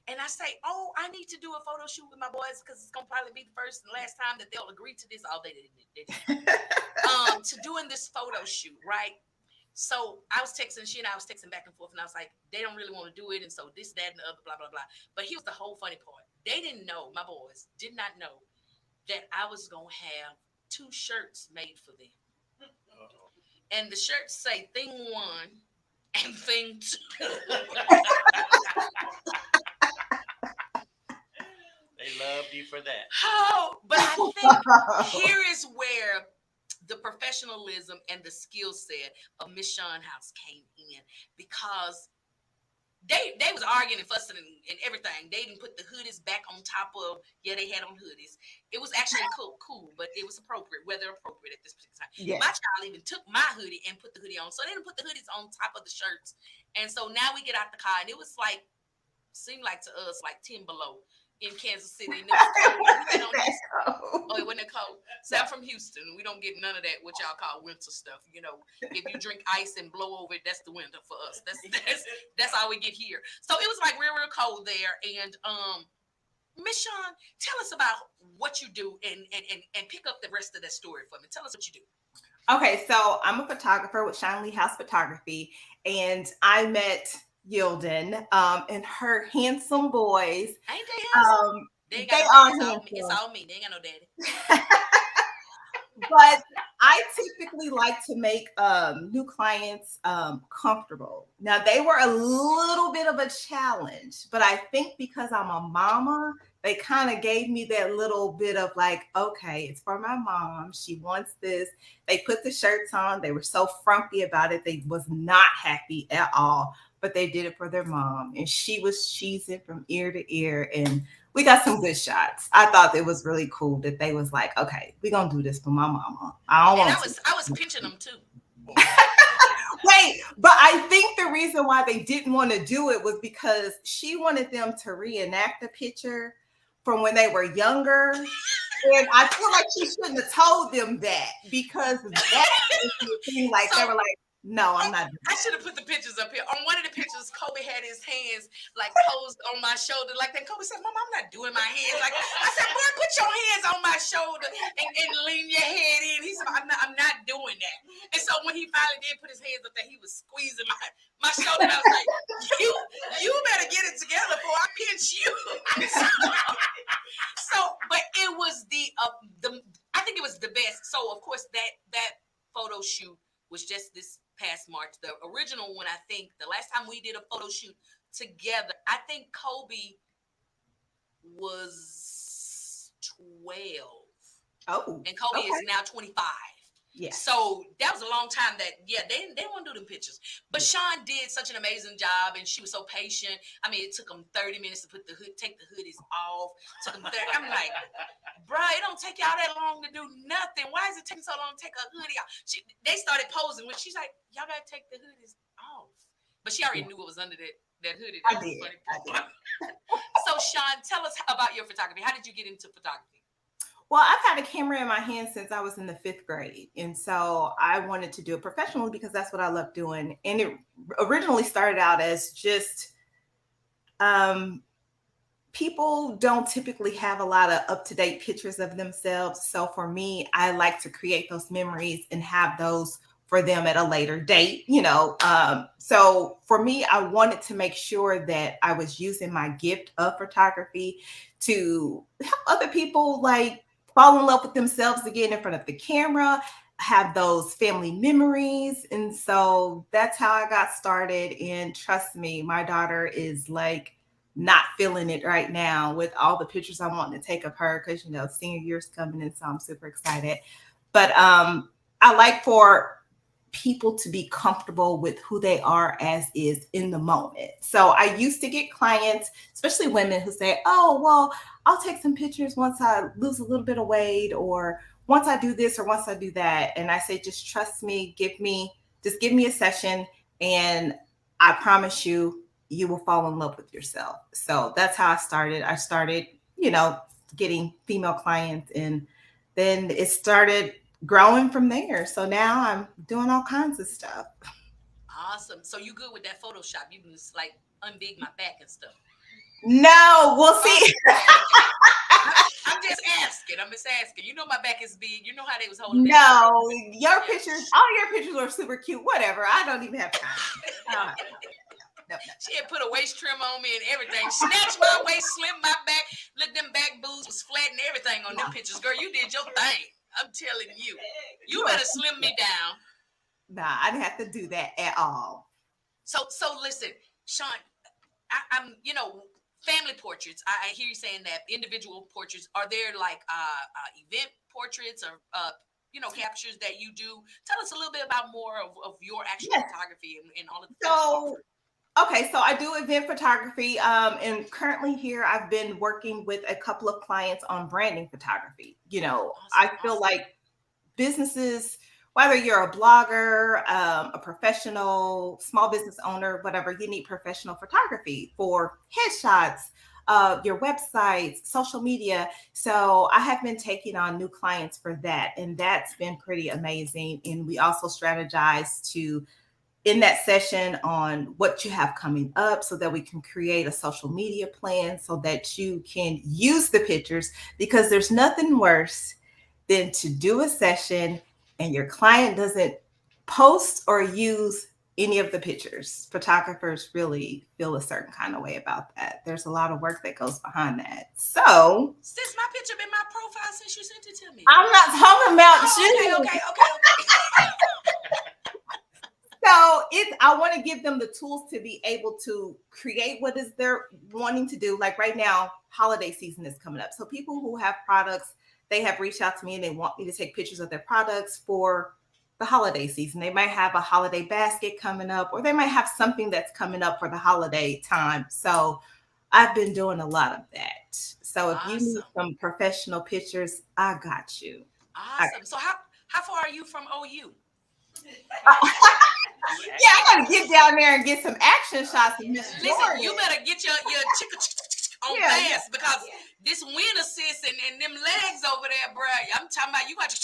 And I say, I need to do a photo shoot with my boys because it's going to probably be the first and last time that they'll agree to this. They didn't. To doing this photo shoot, right? So I was texting, she and I was texting back and forth, and I was like, they don't really want to do it, and so this, that, and the other, blah, blah, blah. But here's the whole funny part. They didn't know, my boys did not know that I was going to have 2 shirts made for them. And the shirts say thing 1 and thing 2.
They loved you for that.
Oh, but I think here is where the professionalism and the skill set of Miss Shawn House came in, because they was arguing and fussing and everything. They didn't put the hoodies back on top of, they had on hoodies. It was actually cool, but it was appropriate, weather appropriate at this particular time.
Yes.
My child even took my hoodie and put the hoodie on. So they didn't put the hoodies on top of the shirts. And so now we get out the car, and it was like, seemed like to us like 10 below in Kansas City. And it was cold. Oh, it wasn't cold. So I'm from Houston. We don't get none of that, what y'all call winter stuff. You know, if you drink ice and blow over it, that's the winter for us. That's all we get here. So it was like real cold there. And Miss Shawn, tell us about what you do and pick up the rest of that story for me. Tell us what you do.
Okay, so I'm a photographer with Shawn House Photography, and I met Jordyn and her handsome boys.
Ain't they handsome? They
are
handsome. It's all me. They ain't got no daddy.
But I typically like to make new clients comfortable. Now, they were a little bit of a challenge, but I think because I'm a mama, they kind of gave me that little bit of like, okay, it's for my mom. She wants this. They put the shirts on. They were so frumpy about it. They was not happy at all, but they did it for their mom. And she was cheesing from ear to ear. And we got some good shots. I thought it was really cool that they was like, okay, we're going to do this for my mama. I
was pinching them too.
Wait, but I think the reason why they didn't want to do it was because she wanted them to reenact the picture from when they were younger. And I feel like she shouldn't have told them that, because that thing, like, they were like, no, I'm not.
I should have put the pictures up here. On one of the pictures, Kobe had his hands like posed on my shoulder like that. Kobe said, Mama, I'm not doing my hands like that. I said, boy, put your hands on my shoulder and lean your head in. He said, I'm not doing that. And so when he finally did put his hands up there, he was squeezing my shoulder. And I was like, you better get it together before I pinch you. So, but it was the I think it was the best. So of course that photo shoot was just this past March. The original one, I think, the last time we did a photo shoot together, I think Kobe was 12.
Oh.
And Kobe is now 25.
Yeah.
So that was a long time that, they didn't want to do them pictures. But Shawn did such an amazing job, and she was so patient. I mean, it took them 30 minutes to take the hoodies off. Took them 30. I'm like, bruh, it don't take y'all that long to do nothing. Why is it taking so long to take a hoodie off? They started posing when she's like, y'all got to take the hoodies off. But she already knew what was under that hoodie. That was funny. So Shawn, tell us about your photography. How did you get into photography?
Well, I've had a camera in my hand since I was in the 5th grade. And so I wanted to do it professionally because that's what I love doing. And it originally started out as just people don't typically have a lot of up-to-date pictures of themselves. So for me, I like to create those memories and have those for them at a later date, So for me, I wanted to make sure that I was using my gift of photography to help other people like fall in love with themselves again in front of the camera, have those family memories. And so that's how I got started. And trust me, my daughter is like not feeling it right now with all the pictures I want to take of her because, senior year's coming in. So I'm super excited. But I like for people to be comfortable with who they are as is in the moment. So I used to get clients, especially women, who say, oh, well, I'll take some pictures once I lose a little bit of weight, or once I do this, or once I do that. And I say, just trust me, give me a session, and I promise you, you will fall in love with yourself. So that's how I started. I started, getting female clients, and then it started growing from there. So now I'm doing all kinds of stuff.
Awesome. So you good with that Photoshop? You can just like unbig my back and stuff.
No, we'll see.
I'm just asking. I'm just asking. You know my back is big. You know how they was holding it.
No, your pictures, all your pictures are super cute. Whatever. I don't even have time. No.
She had put a waist trim on me and everything. Snatched my waist, slim my back. Look, them back boobs was flat and everything on them pictures. Girl, you did your thing. I'm telling you. You better slim me down.
Nah, I didn't have to do that at all.
So listen, Shawn, I'm family portraits. I hear you saying that individual portraits. Are there like event portraits or captures that you do? Tell us a little bit about more of your actual photography and all of the
so I do event photography, and currently here I've been working with a couple of clients on branding photography. I feel like businesses, whether you're a blogger, a professional, small business owner, whatever, you need professional photography for headshots, your websites, social media. So I have been taking on new clients for that, and that's been pretty amazing. And we also strategize in that session on what you have coming up so that we can create a social media plan so that you can use the pictures, because there's nothing worse than to do a session and your client doesn't post or use any of the pictures. Photographers really feel a certain kind of way about that. There's a lot of work that goes behind that. So,
sis, my picture been my profile since you sent it to me.
I'm not talking about you.
Okay.
So I want to give them the tools to be able to create what is they're wanting to do. Like right now, holiday season is coming up. So people who have products, they have reached out to me and they want me to take pictures of their products for the holiday season. They might have a holiday basket coming up, or they might have something that's coming up for the holiday time. So I've been doing a lot of that. So if you need some professional pictures, I got you.
Awesome. So how far are you from OU?
Yeah, I gotta get down there and get some action shots of Miss Jordyn.
Listen, you better get your chicka on fast because this wind assist and them legs over there, bro. I'm talking about you got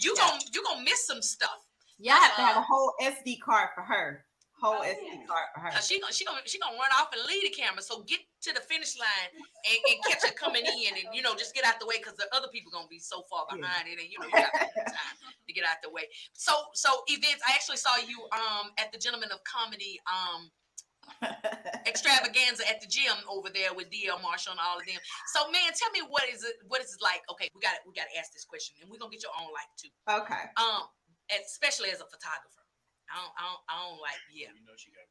you gonna miss some stuff.
Yeah, I have to have a whole SD card for her. SD card for her.
She gonna run off and leave the camera. So get to the finish line and catch her coming in, and just get out the way because the other people gonna be so far behind it, and you got time to get out the way. So events. I actually saw you at the Gentlemen of Comedy extravaganza at the gym over there with DL Marshall and all of them. So man, tell me what is it like? Okay, we gotta ask this question, and we're gonna get your own life too.
Okay.
Especially as a photographer. I don't like,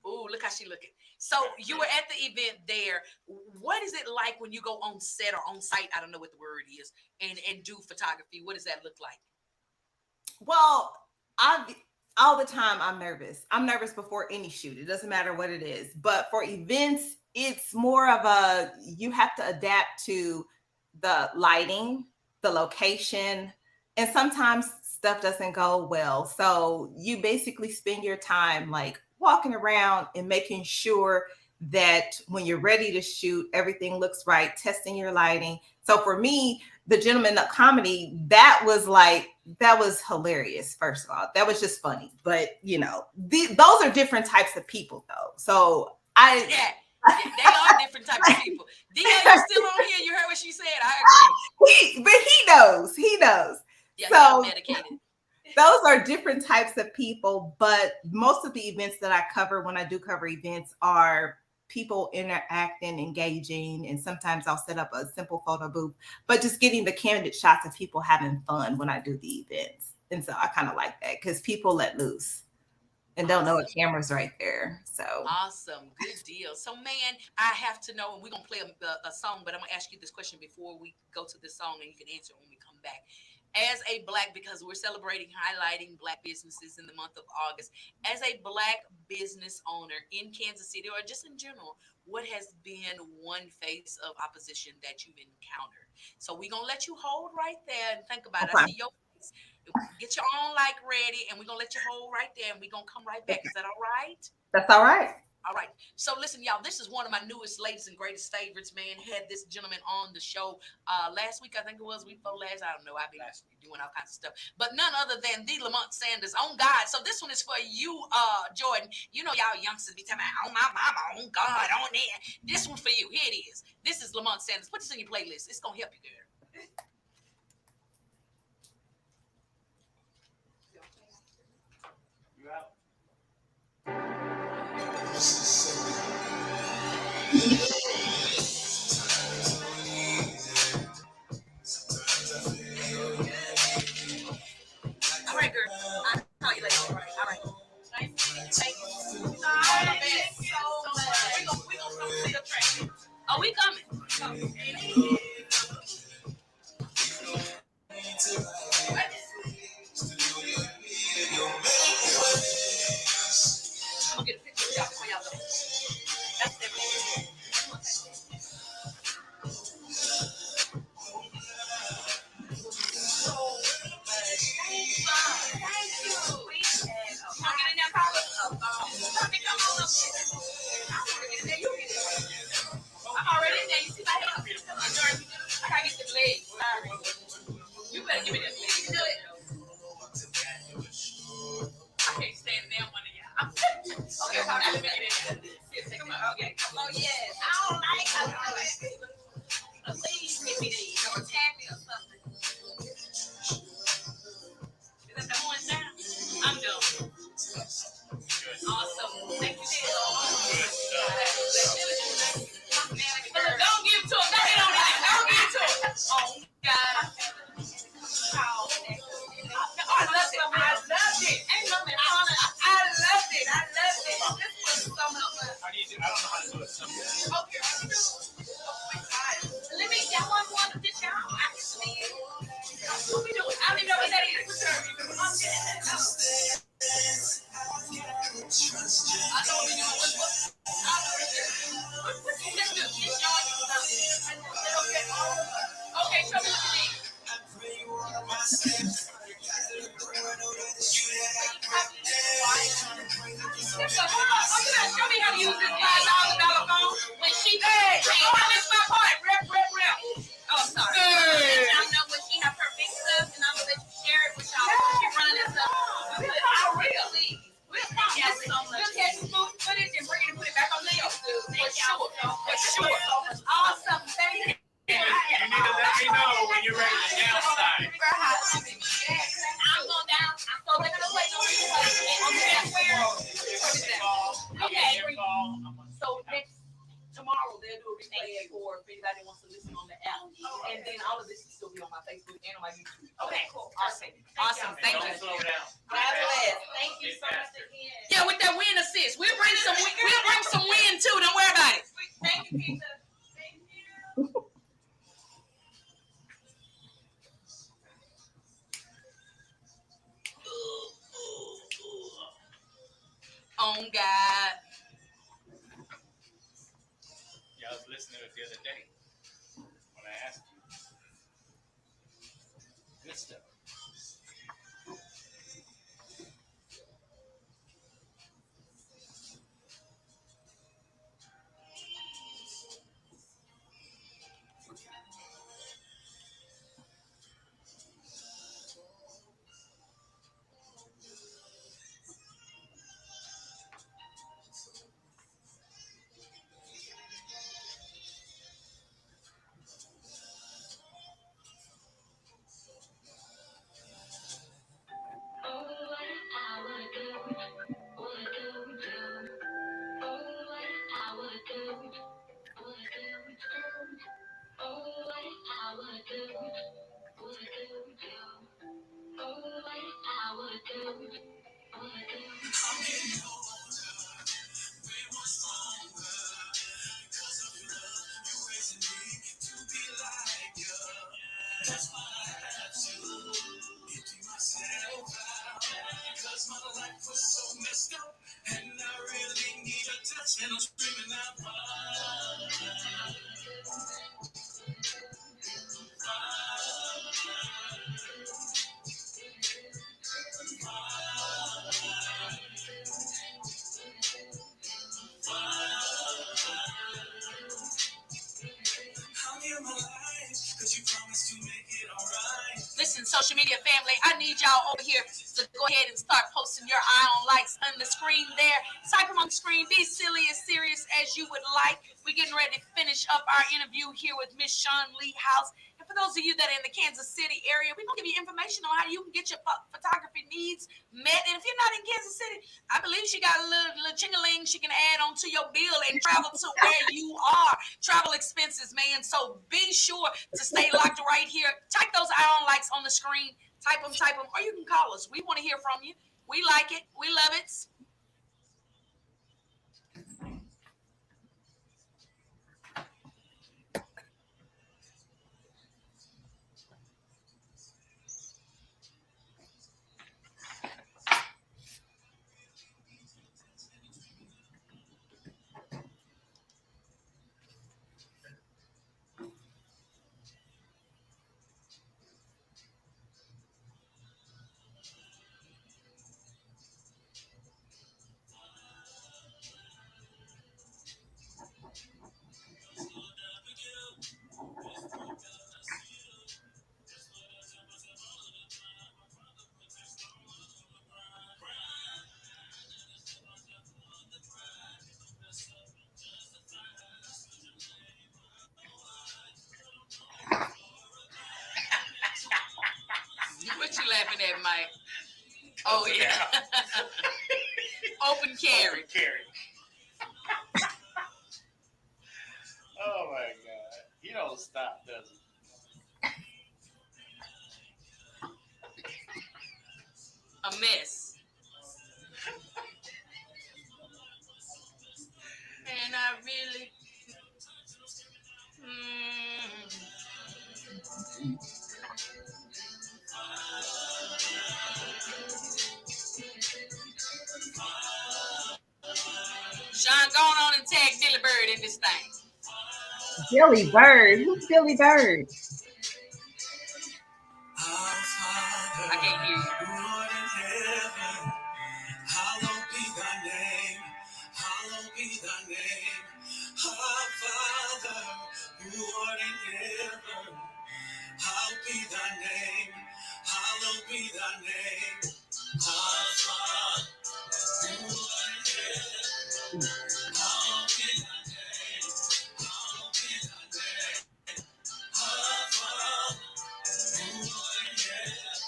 Ooh, look how she looking. So you were at the event there. What is it like when you go on set or on site? I don't know what the word is, and do photography. What does that look like?
Well, all the time I'm nervous. I'm nervous before any shoot. It doesn't matter what it is. But for events, it's more of you have to adapt to the lighting, the location, and sometimes stuff doesn't go well. So you basically spend your time like walking around and making sure that when you're ready to shoot, everything looks right, testing your lighting. So for me, the Gentlemen of Comedy, that was hilarious. First of all, that was just funny. But those are different types of people though. So
they are different types of people. DL, you still on here? You heard what she said. I agree.
But he knows.
Yeah,
so
medicated.
Those are different types of people, but most of the events that I cover when I do cover events are people interacting, engaging, and sometimes I'll set up a simple photo booth, but just getting the candid shots of people having fun when I do the events. And so I kind of like that because people let loose and don't know a camera's right there. So
awesome. Good deal. So man, I have to know, and we're going to play a song, but I'm going to ask you this question before we go to this song and you can answer when we come back. As a Black, because we're celebrating highlighting Black businesses in the month of August, as a Black business owner in Kansas City or just in general, what has been one face of opposition that you've encountered? So we're going to let you hold right there and think about it. I see your face. Get your own like ready, and we're going to let you hold right there, and we're going to come right back. Is that all right?
That's all right.
All right. So listen, y'all, this is one of my newest, latest, and greatest favorites, man. Had this gentleman on the show last week, I think it was, week before last. I don't know. I've been doing all kinds of stuff. But none other than the Lamont Sanders on God. So this one is for you, Jordyn. You know y'all youngsters be talking about, oh my mama, on God, on there. This one for you. Here it is. This is Lamont Sanders. Put this in your playlist. It's going to help you, girl.
You out?
All right, girl. I'll call you later. All right. Thank you. We gonna come see the track. Oh, we coming. I'm gonna get a picture of y'all before y'all go. That's everything. I'm already in there. You see my head? I gotta get the legs. You better give me that leg. Do it. I can't stand down one of y'all. Okay, I'm gonna get it. Come on. Okay. Oh yes. I don't like it. Please give me these or tag me or something. Is that the one down? I'm done. Awesome. Thank you, Dad. Don't give it to him. Don't hit on it. Don't give it to him. Oh, God. I loved it. I loved it. Ain't nothing wrong. I loved it. I loved it. This was so much fun.
How do you do? I don't know how to do it.
Okay. Let me get one of this y'all. I can see it. What we doing? I don't even know what that is. I don't even know what. Let's do this. Okay, show me what you need. Show me how to use this $5 phone. When she I missed my part. Rep. Oh, sorry. I know when she have her big stuff, and I'm gonna let you share it with y'all. She run and stuff. We'll catch some footage and bring it and put it back on Leo. For sure. Awesome. Thank you.
You need to let me know when you're ready to downside.
I'm going down. I'm so they're gonna play no replay. Okay. So next tomorrow they'll do a replay for if anybody wants to listen on the app, and then all of this will still be on my Facebook and on my YouTube. Okay, cool. Awesome. Thank you.
Slow down.
God bless. Thank you so much again. Yeah, with that win assist, we'll bring some win too. Don't worry about it. Thank you, Pizza. Thank you. On God.
Yeah, I was listening to it the other day when I asked you. Good stuff.
social media family, I need y'all over here to go ahead and start posting your eye on likes on the screen there. Type them on the screen. Be silly as serious as you would like. We're getting ready to finish up our interview here with Miss Shawn Lee House. And for those of you that are in the Kansas City area, we're going to give you information on how you can get your photography needs met. And if you're not in Kansas City, I believe she got a little ching-a-ling she can add on to your bill and travel to where you are. Travel expenses, man. So be sure to stay locked right here. Type those eye on likes on the screen. Type them, or you can call us. We want to hear from you. We like it. We love it. What you laughing at, Mike? Oh, yeah. Open carry.
Oh my God. He don't stop, does he?
A mess. And I really. Shawn, go on and tag Billy Bird in this thing.
Billy Bird? Who's Billy Bird?
I can't hear you.
Hallowed be thy name. Hallowed be thy name. Our Father, who art in heaven. Hallowed be thy name. Hallowed be thy name. Our Father, who art in heaven. Hallowed be thy name. Hallowed be thy name. Our Father, who art in heaven.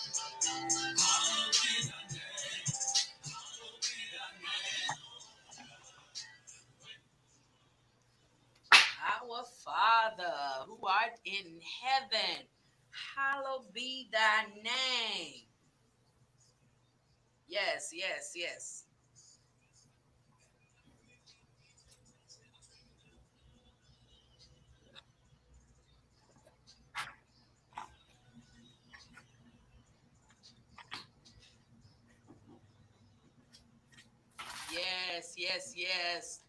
Hallowed be thy name. Hallowed be thy name.
Our Father, who art in heaven, hallowed be thy name. Yes, yes, yes. Yes, yes, yes.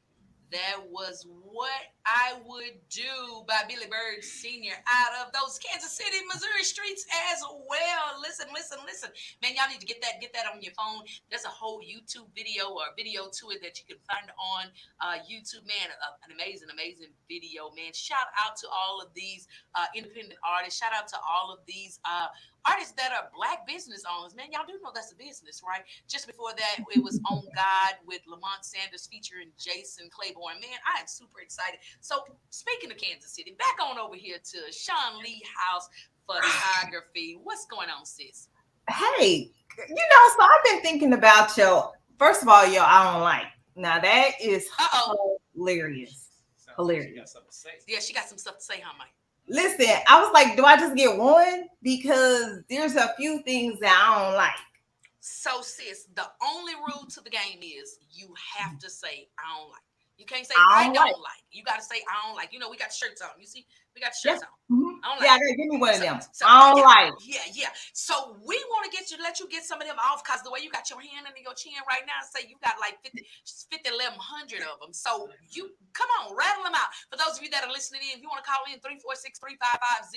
That was What I Would Do by Billy Bird Sr. out of those Kansas City, Missouri streets as well. Listen. Man, y'all need to get that on your phone. There's a whole YouTube video or video to it that you can find on YouTube. Man, an amazing video, man. Shout out to all of these independent artists. Shout out to all of these artists that are Black business owners. Man, y'all do know that's a business, right? Just before that, it was On God with Lamont Sanders featuring Jason Claiborne. Man, I am super excited. So speaking of Kansas City, back on over here to Shawn Lee House Photography. What's going on, sis?
Hey, so I've been thinking about first of all, I don't like. Now that is hilarious. Hilarious.
Yeah, she got some stuff to say, huh, Mike?
Listen, I was like, do I just get one? Because there's a few things that I don't like.
So, sis, the only rule to the game is you have to say, I don't like. You can't say, I don't like. You got to say, I don't like. We got shirts on. You see? We got shirts on.
Mm-hmm.
I don't like.
Yeah, give me one of them. I don't like.
Yeah. So we want to let you get some of them off because the way you got your hand under your chin right now, say you got like 1100 of them. So you, come on, rattle them out. For those of you that are listening in, if you want to call in 346-355-0100.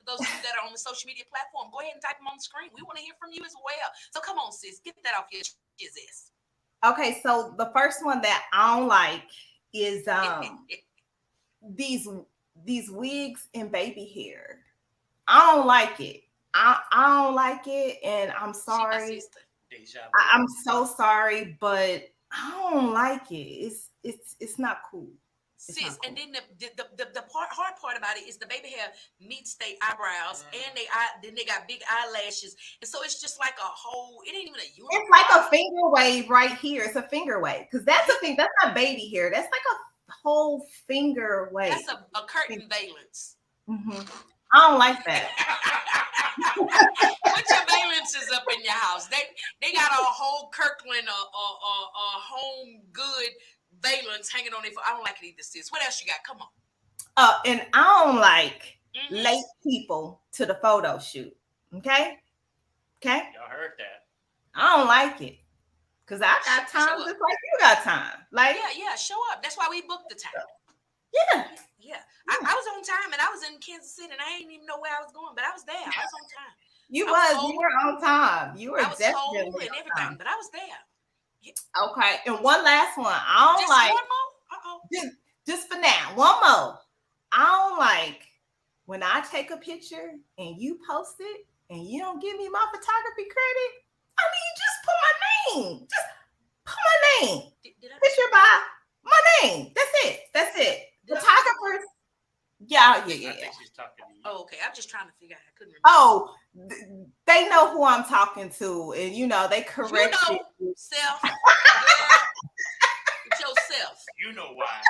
For those of you that are on the social media platform, go ahead and type them on the screen. We want to hear from you as well. So come on, sis, get that off your chest.
Okay, so the first one that I don't like is these wigs and baby hair. I don't like it. I don't like it, and I'm sorry. I'm so sorry, but I don't like it. It's not cool.
Sis, and then the hard part about it is the baby hair meets their eyebrows, and then they got big eyelashes, and so it's just like a whole. It ain't even a unibrow.
It's like a finger wave right here. It's a finger wave because that's a thing. That's not baby hair. That's like a whole finger wave.
That's a curtain valance.
Mm-hmm. I don't like that.
Put your valances up in your house. They got a whole Kirkland, a home good valance hanging on it. I don't like it either, sis. What else you got? Come on.
And I don't like late people to the photo shoot. Okay.
Y'all heard that.
I don't like it. Because I got time just like you got time. Like
yeah, show up. That's why we booked the time.
Yeah.
I was on time and I was in Kansas City and I didn't even know where I was going, but I was there. I was on time.
You were on time. You were definitely
and everything,
time.
but I was there.
Okay, and one last one. I don't like.
One more?
Just for now, one more. I don't like when I take a picture and you post it and you don't give me my photography credit. I mean, just put my name. Just put my name. Picture by my name. That's it. Photographers. Yeah.
Oh, okay. I'm just trying to figure out. I couldn't remember.
Oh, they know who I'm talking to, and they correct
you. Self. It's yourself.
You know why.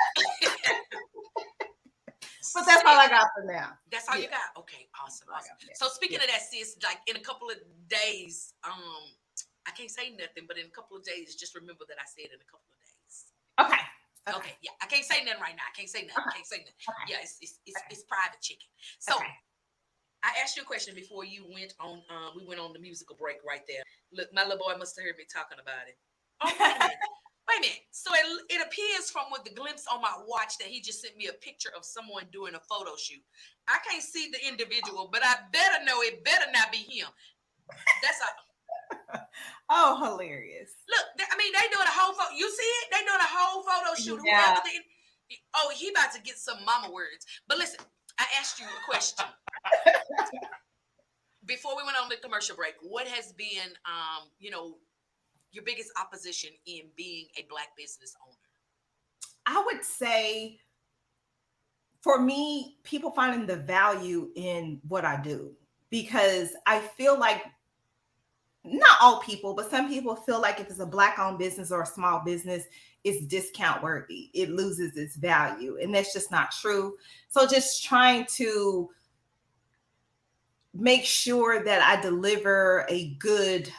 But that's all I got for now.
That's all you got? Okay, awesome. So speaking of that, sis, like in a couple of days, I can't say nothing, but in a couple of days, just remember that I said in a couple of days. Okay, yeah. I can't say nothing right now. I can't say nothing.
Okay.
Yeah, it's private chicken. So I asked you a question before you went on. We went on the musical break right there. Look, my little boy must have heard me talking about it. Oh, wait a minute. So it appears from with the glimpse on my watch that he just sent me a picture of someone doing a photo shoot. I can't see the individual, but I better know it better not be him. That's a.
Oh, hilarious.
Look, I mean, they doing a whole photo. You see it? They doing a whole photo shoot.
Yeah.
He about to get some mama words. But listen, I asked you a question. Before we went on the commercial break, what has been, your biggest opposition in being a Black business owner?
I would say, for me, people finding the value in what I do, because I feel like not all people, but some people feel like if it's a Black-owned business or a small business, it's discount worthy. It loses its value, and that's just not true. So just trying to make sure that I deliver a good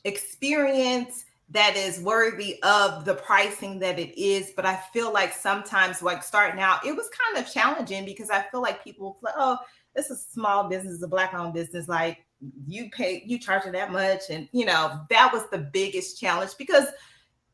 experience that is worthy of the pricing that it is. But I feel like sometimes, like starting out, it was kind of challenging because I feel like people feel, oh, this is a small business, a Black-owned business, like you charge it that much. And, that was the biggest challenge because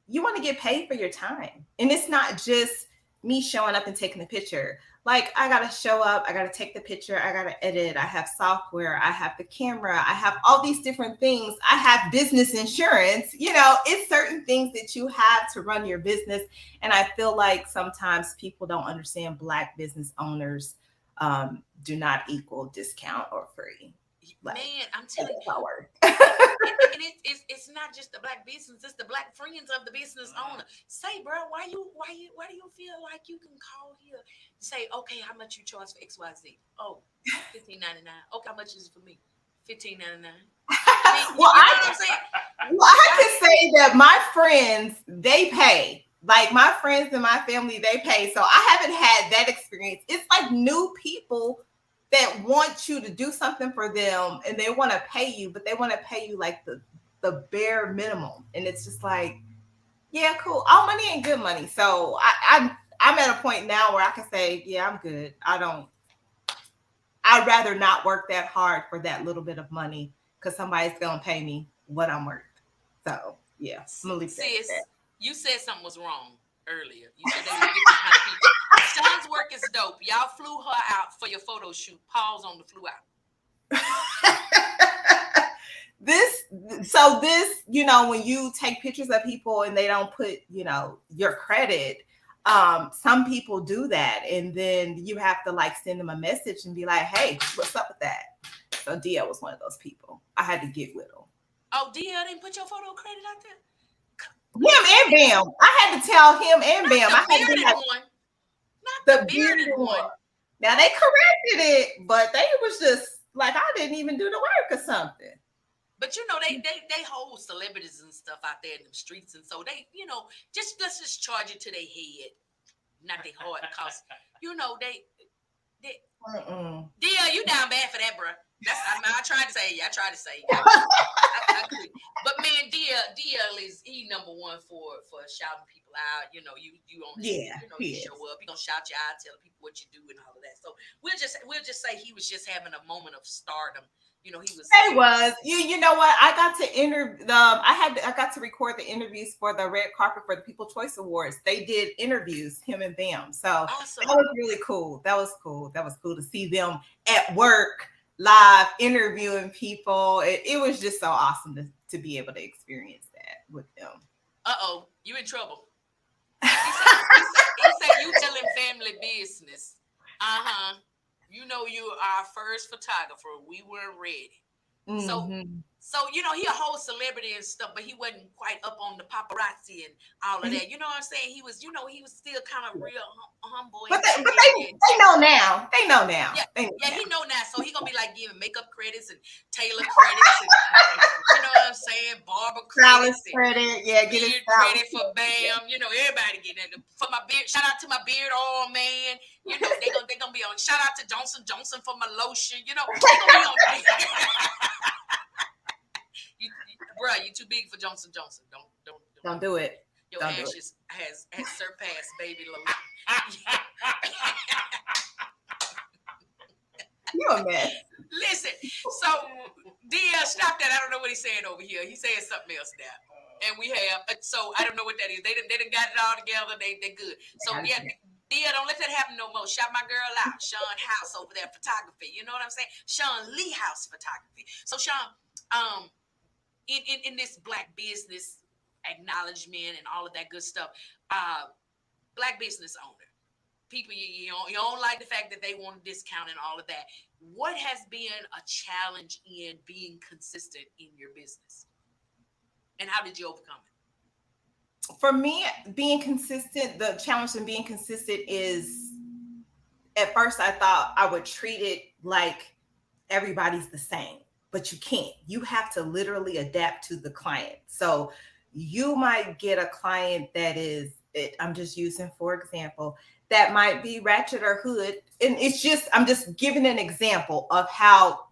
you want to get paid for your time. And it's not just me showing up and taking the picture. Like, I got to show up, I got to take the picture, I got to edit, I have software, I have the camera, I have all these different things. I have business insurance, it's certain things that you have to run your business. And I feel like sometimes people don't understand Black business owners do not equal discount or free.
Man, I'm telling you. It's not just the Black business, it's the Black friends of the business owner. Say, bro, why do you feel like you can call here? Say, okay, how much you charge for XYZ? Oh, $15.99. Okay, how much is it for me? $15.99.
I can say that my friends, they pay. Like my friends and my family, they pay. So I haven't had that experience. It's like new people that want you to do something for them and they want to pay you, but they want to pay you like the bare minimum. And it's just like, yeah, cool. All money ain't good money. So I'm at a point now where I can say, yeah, I'm good. I'd rather not work that hard for that little bit of money because somebody's going to pay me what I'm worth. So yeah, I'm gonna leave
Sis,
that.
You said something was wrong earlier. You said they were different kind of people. Shawn's work is dope. Y'all flew her out for your photo shoot. Pause on the flew out.
This, when you take pictures of people and they don't put, your credit, some people do that. And then you have to like send them a message and be like, hey, what's up with that? So Dia was one of those people. I had to get with him.
Oh, Dia didn't put your photo credit out there?
Him and Bam. I had to tell him and Bam. I had to be like,
one. Not
the
bearded one.
Now they corrected it, but they was just like, I didn't even do the work or something.
But you know, they hold celebrities and stuff out there in the streets, and so they, you know, let's just charge it to their head, not their heart, cause you know they Dia, you down bad for that, bro. I tried to say, I could, but man, Dia is number one for shouting people out. You know, you on, you show up, he gonna shout you out, tell people what you do and all of that. So we'll just say he was just having a moment of stardom. You know, he was.
You know what? I got to I got to record the interviews for the red carpet for the People Choice Awards. They did interviews, him and Bam. So
awesome.
That was really cool. That was cool to see them at work, live, interviewing people. It was just so awesome to be able to experience that with them.
Uh-oh, you in trouble. He said you telling family business. Uh-huh. You know, you are our first photographer. We weren't ready. So you know, he a whole celebrity and stuff, but he wasn't quite up on the paparazzi and all of that. You know what I'm saying? He was still kind of real humble.
But they know now. They know now.
Yeah, he know now. So he gonna be like giving makeup credits and Taylor credits, and you know what I'm saying? Barber credits,
credit,
beard credit for Bam. You know, everybody getting it for my beard. Shout out to my beard, oh man. You know, they gonna be on. Shout out to Johnson for my lotion. You know, they gonna be on. Bruh, you too big for Johnson. Don't
do it.
Your ashes has surpassed baby Lil.
You a mess.
Listen, so Dia, stop that. I don't know what he's saying over here. He's saying something else now. And we have, so I don't know what that is. They done got it all together. They good. So yeah, Dia, don't let that happen no more. Shout my girl out, Shawn House over there, photography. You know what I'm saying? Shawn Lee House photography. So Shawn, in this Black business acknowledgement and all of that good stuff, Black business owner, people you don't like the fact that they want a discount and all of that. What has been a challenge in being consistent in your business, and how did you overcome it?
For me, being consistent, the challenge in being consistent is, at first I thought I would treat it like everybody's the same. But you can't. You have to literally adapt to the client. So you might get a client that is, I'm just using for example, that might be ratchet or hood. And I'm just giving an example of how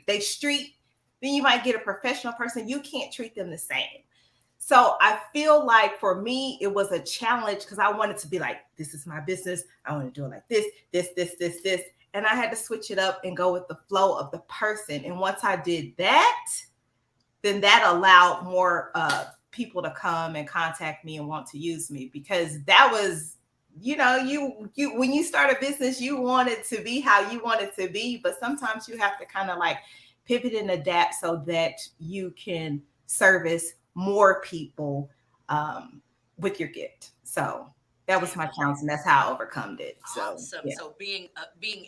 they street. Then you might get a professional person. You can't treat them the same. So I feel like for me, it was a challenge because I wanted to be like, this is my business. I want to do it like this. And I had to switch it up and go with the flow of the person. And once I did that, then that allowed more people to come and contact me and want to use me, because that was, you know, you when you start a business, you want it to be how you want it to be. But sometimes you have to kind of like pivot and adapt so that you can service more people with your gift. So that was my challenge, and that's how I overcome it. So,
awesome. Yeah. So being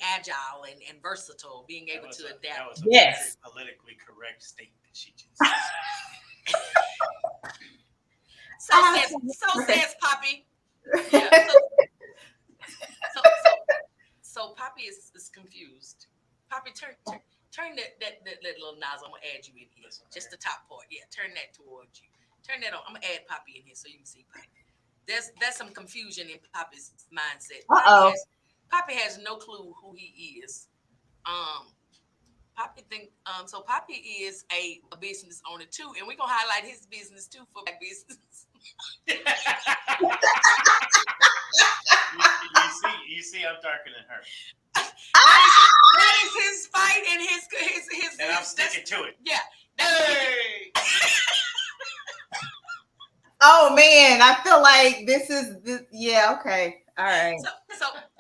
agile and versatile, being able to adapt.
That was a very politically correct statement she just said.
So says Poppy. Yeah, so Poppy is confused. Poppy, turn that little nozzle. I'm gonna add you in here. Just the top part. Yeah, turn that towards you. Turn that on. I'm gonna add Poppy in here so you can see Poppy. There's some confusion in Poppy's mindset. Poppy has no clue who he is. Poppy so Poppy is a business owner too, and we're gonna highlight his business too for Black business.
you see, I'm darker than her.
That is his fight and his
and I'm sticking to it.
Yeah. Hey.
Oh man, I feel like this is. Yeah, okay, all right.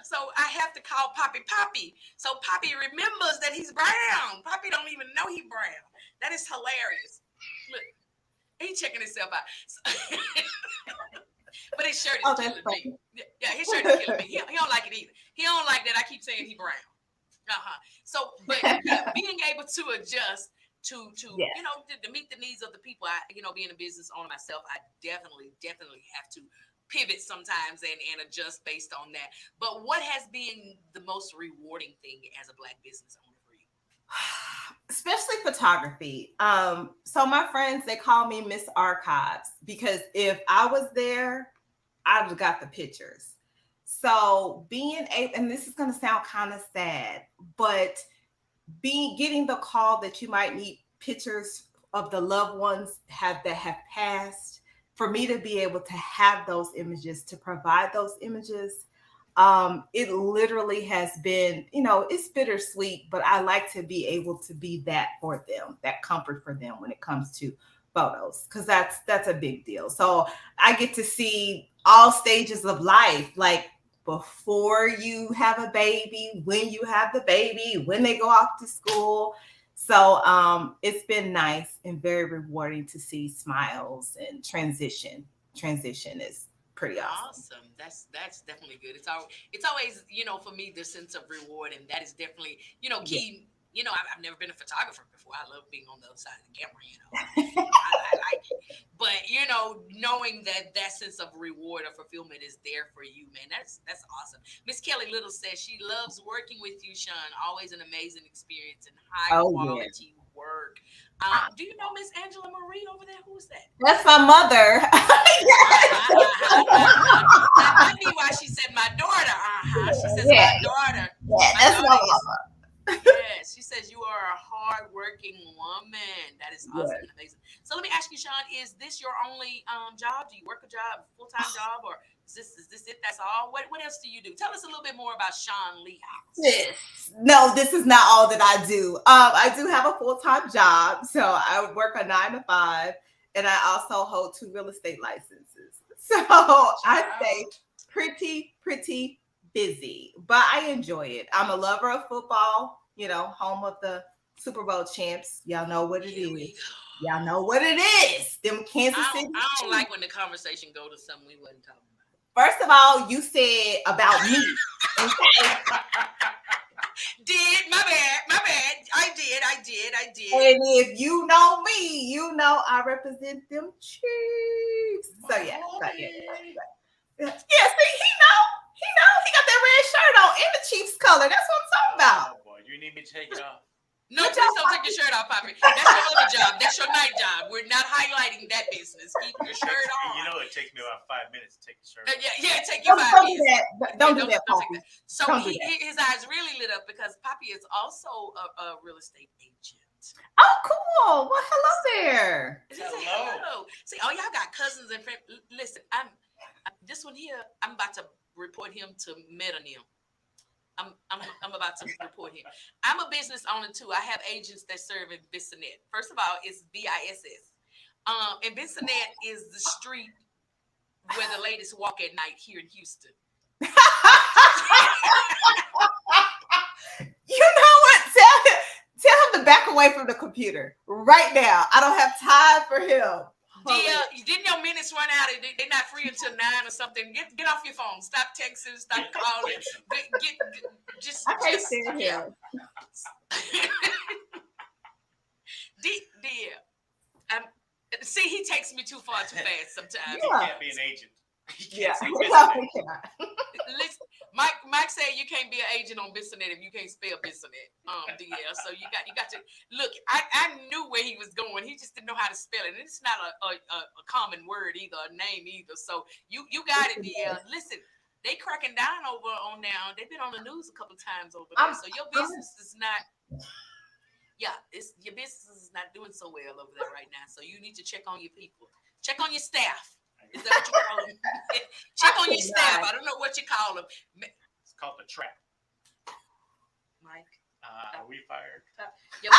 So I have to call Poppy. So Poppy remembers that he's brown. Poppy don't even know he's brown. That is hilarious. Look, he's checking himself out. But his shirt is killing me. Yeah, his shirt is killing me. He don't like it either. He don't like that I keep saying he brown. So, but yeah, being able to adjust to
Yes.
you know to meet the needs of the people. Being a business owner myself, I definitely have to pivot sometimes and adjust based on that. But what has been the most rewarding thing as a Black business owner for you?
Especially photography. So my friends, they call me Miss Archives because if I was there, I'd have got the pictures. So being able, and this is going to sound kind of sad, but getting the call that you might need pictures of the loved ones that have passed, for me to be able to have those images, to provide those images, it literally has been, it's bittersweet, but I like to be able to be that for them, that comfort for them when it comes to photos, because that's a big deal. So I get to see all stages of life, like before you have a baby, when you have the baby, when they go off to school. So it's been nice and very rewarding to see smiles and transition. Transition is pretty awesome.
That's definitely good. It's always for me the sense of reward, and that is definitely key. I've never been a photographer before. I love being on the other side of the camera. I like it, but knowing that sense of reward or fulfillment is there for you, man. That's awesome. Miss Kelly Little says she loves working with you, Shawn. Always an amazing experience and high quality work. Do you know Miss Angela Marie over there? Who is that?
That's my mother.
That be why she said my daughter. She says my daughter.
Yeah, that's my mama.
Yes, she says you are a hard-working woman. That is awesome and amazing. So let me ask you, Shawn, is this your only job? Do you work a job, full-time job, or is this it? That's all? What else do you do? Tell us a little bit more about Shawn Lee House.
No, this is not all that I do. I do have a full-time job, so I work a 9 to 5, and I also hold 2 real estate licenses. So I stay pretty busy, but I enjoy it. I'm a lover of football, home of the Super Bowl champs. Y'all know what it is. Y'all know what it is. Them Kansas City.
I don't like when the conversation go to something we wasn't talking about.
First of all, you said about me.
My bad. I did.
And if you know me, I represent them Chiefs. So yeah. Yeah, see, he know. He got that red shirt on in the Chiefs color. That's what I'm talking about.
Oh boy, you need me to take it off.
No, please don't take your shirt off, Poppy. That's your other job. That's your night job. We're not highlighting that business. Keep your shirt on.
It takes me about 5 minutes to take the shirt off.
Take your 5 minutes.
Don't do that, Poppy.
So his eyes really lit up because Poppy is also a real estate agent.
Oh, cool. Well, hello there.
Hello. See, y'all got cousins and friends. Listen, this one here, I'm about to report him to Metanym. I'm about to report him. I'm a business owner too. I have agents that serve in Bissonnette. First of all, it's BISS. And Bissonnette is the street where the ladies walk at night here in Houston.
You know what? Tell him to back away from the computer right now. I don't have time for him.
Didn't your minutes run out? They're not free until 9 or something. Get off your phone. Stop texting. Stop calling. Just stand here. See, he takes me too far too fast sometimes.
He can't be an agent.
Listen, Mike said you can't be an agent on Bissonnette if you can't spell Bissonnette. DL. So you got to look. I knew where he was going. He just didn't know how to spell it. And it's not a common word either, a name either. So you got it, DL. Listen, they cracking down over on now. They've been on the news a couple of times over there. So your business is not. Yeah, your business is not doing so well over there right now. So you need to check on your people. Check on your staff. Is that what you call them? Check on your staff. I don't know what you call them.
It's called the trap.
Mike.
Are we fired?
Yeah,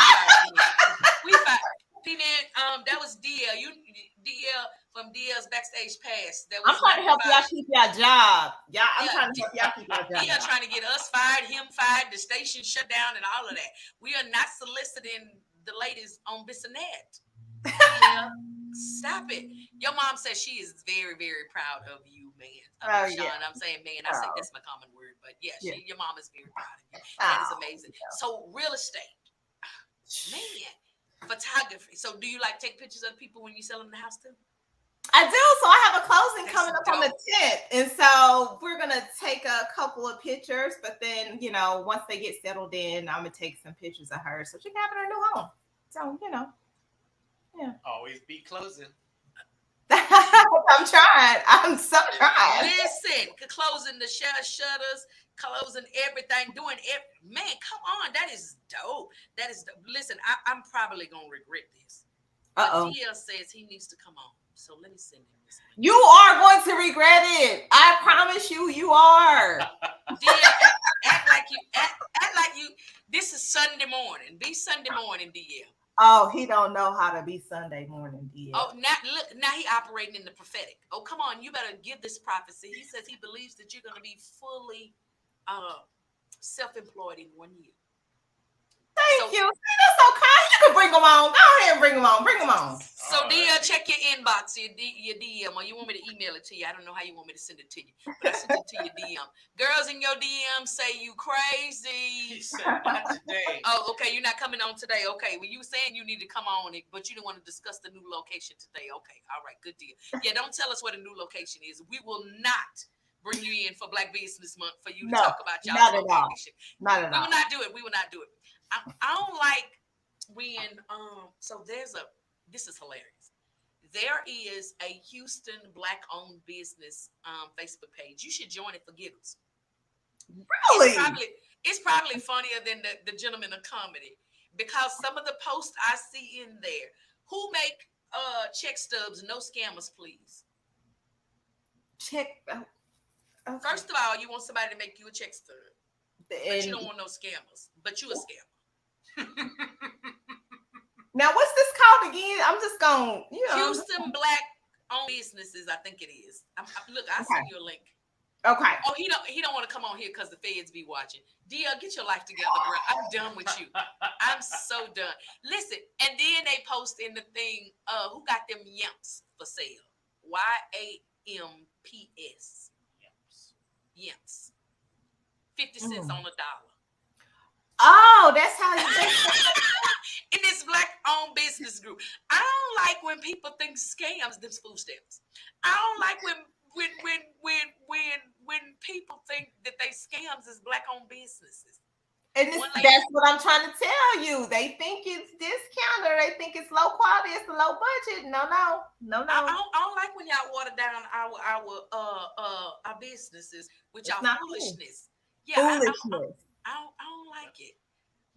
we fired. P-Man, that was DL. DL from DL's Backstage Pass.
I'm trying to help y'all keep your job. I'm trying to help y'all keep your job.
DL trying to get us fired, him fired, the station shut down, and all of that. We are not soliciting the ladies on Bissonnette. Stop it. Your mom says she is very, very proud of you, man.
Oh,
Shawn,
yeah.
I'm saying man. I say
Oh.
that's my common word, but yeah,
Yeah.
your mom is very proud of you. That is
Oh,
amazing.
yeah.
So real estate, man, photography. So do you like take pictures of people when you sell them the house too?
I do. So I have a closing
That's
coming up on the
dope.
10th. And so we're going to take a couple of pictures, but then, you know, once they get settled in, I'm going to take some pictures of her so she can have it in her new home. So, you know, yeah.
Always be closing.
I'm trying. I'm so trying.
Listen, closing the shutters, closing everything, doing it. Man, come on, that is dope. That is dope. Listen, I'm probably gonna regret this. But DL says he needs to come on, so let me send him this.
You are going to regret it. I promise you, you are.
DL, act like you. This is Sunday morning. Be Sunday morning, DL.
Oh, he don't know how to be Sunday morning, DL.
Oh, now he operating in the prophetic. Oh, come on, you better give this prophecy. He says he believes that you're going to be fully self-employed in 1 year.
Thank you. See, that's so kind. You can bring them on. Go ahead and bring them on. Bring them on.
So, DL, check your inbox, your DM, or you want me to email it to you. I don't know how you want me to send it to you, but I sent it to your DM. Girls in your DM say you crazy.
He said not today.
Oh, okay. You're not coming on today. Okay. Well, you saying you need to come on, but you didn't want to discuss the new location today. Okay. All right. Good deal. Yeah. Don't tell us what a new location is. We will not bring you in for Black Business Month for you to talk about y'all's location.
Not at all.
We will not do it. We will not do it. I don't like when so this is hilarious. There is a Houston Black-owned business Facebook page. You should join it for giggles.
Really?
It's probably funnier than the Gentleman of Comedy, because some of the posts I see in there, who make check stubs, no scammers, please.
Check. Okay.
First of all, you want somebody to make you a check stub, but you don't want no scammers. But you a scammer.
Now, what's this called again? I'm just going,
Houston Black-owned businesses, I think it is. Look, I'll send you a link.
Okay.
Oh, he don't want to come on here because the feds be watching. DL, get your life together, bro. I'm done with you. I'm so done. Listen, and then they post in the thing, who got them yamps for sale? YAMPS. Yamps. 50 cents on a dollar.
Oh, that's how you think.
In this Black-owned business group. I don't like when people think scams, them food stamps. I don't like when people think that they scams is Black-owned busices.
And that's what I'm trying to tell you. They think it's discounted. They think it's low quality. It's a low budget. No.
I don't like when y'all water down our businesses with y'all foolishness.
Cool. Yeah, foolishness.
I don't like it.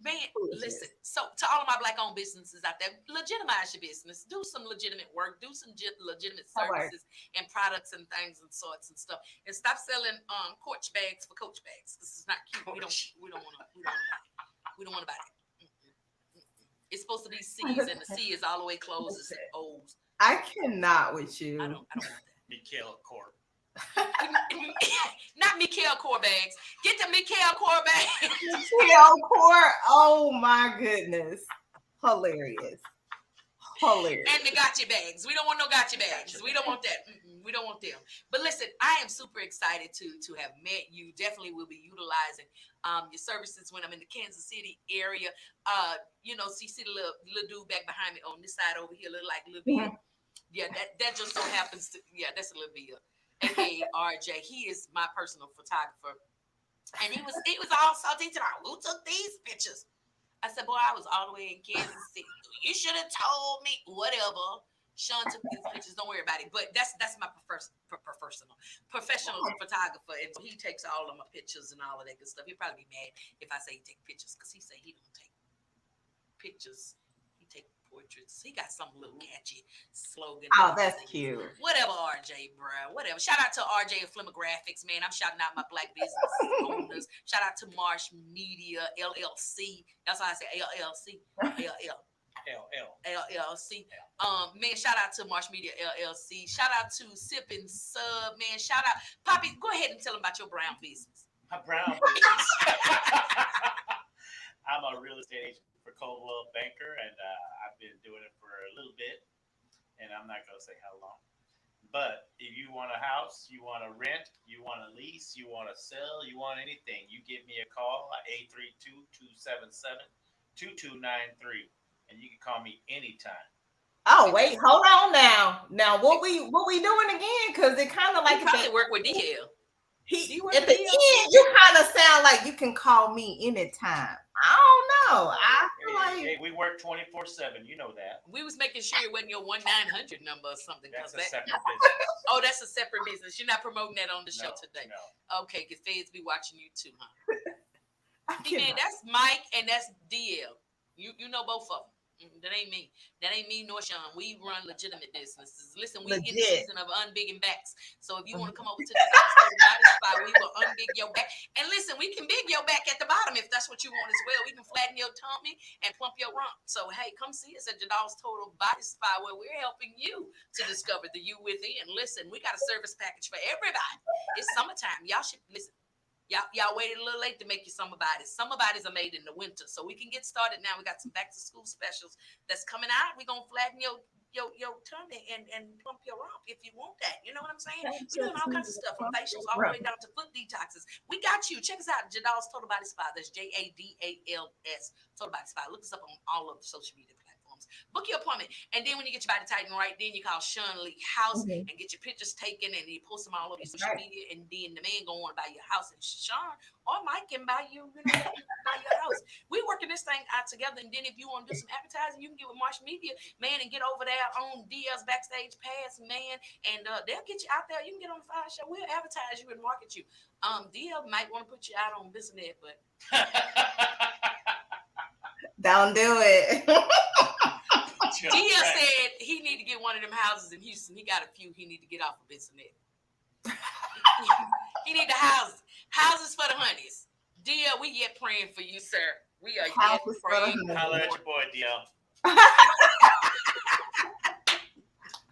Man, listen. So to all of my Black-owned businesses out there, legitimize your business. Do some legitimate work. Do some legitimate services and products and things and sorts and stuff. And stop selling Coach bags for Coach bags. This is not cute. We don't want to buy it. It's supposed to be C's, and the C is all the way closed. It's O's.
I cannot with you.
I don't want that.
Mikhail Corp.
Not Mikhail Core bags. Get the Mikhail Core bags.
Mikhail Core. Oh my goodness. Hilarious. And
the gotcha bags. We don't want no gotcha bags. We don't want that. We don't want them. But listen, I am super excited to have met you. Definitely will be utilizing your services when I'm in the Kansas City area. See the little dude back behind me on this side over here, look like Lil Bill. Yeah, that just so happens to, that's a Lil Bill. aka RJ. He is my personal photographer. And he was all salty to who took these pictures? I said, boy, I was all the way in Kansas City. You should have told me. Whatever. Shawn took these pictures. Don't worry about it. But that's my professional photographer. And he takes all of my pictures and all of that good stuff. He'll probably be mad if I say he take pictures, because he say he don't take pictures. He take portraits. He got some little catchy slogan.
Oh, that's cute.
Whatever, RJ, bro. Whatever. Shout out to RJ and Flimographics, man. I'm shouting out my Black business owners. Shout out to Marsh Media LLC. That's why I say LLC. LLC. Man, shout out to Marsh Media LLC. Shout out to Sip and Sub, man. Shout out. Poppy, go ahead and tell them about your brown business.
My brown business. I'm a real estate agent for Coldwell Banker, and I've been doing it for a little bit, and I'm not going to say how long. But if you want a house, you want to rent, you want to lease, you want to sell, you want anything, you give me a call at 832-277-2293, and you can call me anytime.
Oh wait, hold on now. Now what we doing again? Because it kind of like
You probably work with DL.
At the end, you kind of sound like you can call me anytime. I don't know. I feel like
we work 24/7. You know that.
We was making sure it wasn't your 1-900 number or something.
That's a separate business.
Oh, that's a separate business. You're not promoting that on the show today.
No.
Okay, because feds be watching you too, huh? Man, that's Mike and that's DL. You know both of them. That ain't me. That ain't me nor Shawn. We run legitimate businesses. Listen, we in the season of unbigging backs. So if you want to come over to the body spot, we will unbig your back. And listen, we can big your back at the bottom if that's what you want as well. We can flatten your tummy and plump your rump. So hey, come see us at Jadal's Total Body Spa, where we're helping you to discover the you within. Listen, we got a service package for everybody. It's summertime. Y'all should listen. Y'all waited a little late to make your summer bodies. Summer bodies are made in the winter, so we can get started now. We got some back to school specials that's coming out. We're gonna flatten your tummy and plump your rump if you want that. You know what I'm saying? We're doing all kinds of stuff from facials all the way down to foot detoxes. We got you. Check us out, Jadal's Total Body Spa. That's JADALS Total Body Spa. Look us up on all of the social media platforms. Book your appointment, and then when you get your body tightened right, then you call Shawn Lee House and get your pictures taken, and you post them all over your social media, and then the man gonna want to buy your house, and Shawn or Mike can buy you, buy your house. We working this thing out together, and then if you want to do some advertising, you can get with Marsh Media, man, and get over there on DL's Backstage Pass, man, and they'll get you out there. You can get on the FIyah Show. We'll advertise you and market you. DL might want to put you out on Business, but
don't do it.
DL said he need to get one of them houses in Houston. He got a few he need to get off of Business. He need the houses for the honeys. DL, we yet praying for you, sir. We are yet praying.
Holla at your boy, DL.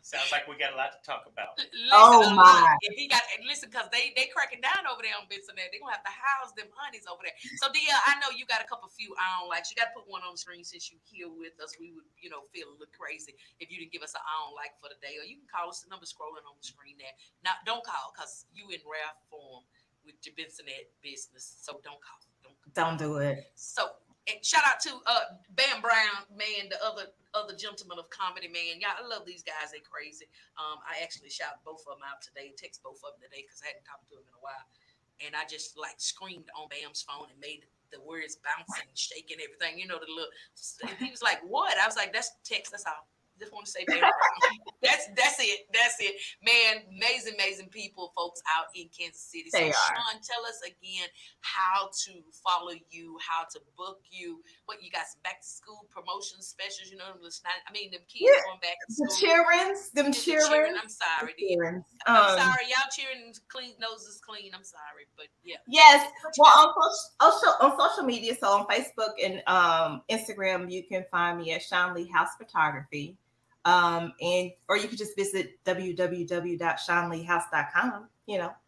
Sounds like we got a lot to talk about.
Listen, if he got listen, because they cracking down over there on Business. They're gonna have to house them honeys over there. So DL, I know you got a few I don't like. You got to put one on the screen since you here with us. We would, feel a little crazy if you didn't give us an I don't like for the day. Or you can call us, the number scrolling on the screen there. Now don't call because you in rare form with your Business business. So don't call.
Don't do it.
So and shout out to Bam Brown, man, the other gentleman of comedy, man. Y'all, I love these guys. They crazy. I actually shout both of them out today, text both of them today because I hadn't talked to them in a while. And I just screamed on Bam's phone and made the words bouncing, shaking, everything. The little. He was like, "What?" I was like, "That's text. That's all." Just want to say, Bam Brown. That's it. Man, amazing people, folks out in Kansas City. So Shawn, tell us again how to follow you, how to book you. What you got? Some back to school promotions, specials. Them kids going back to school.
Them cheering.
I'm sorry. I'm sorry, y'all cheering. Clean noses clean. I'm sorry, but yeah.
Yes. Well, on social media, so on Facebook and Instagram, you can find me at Shawn Lee House Photography. Or you could just visit www.shawnleehouse.com,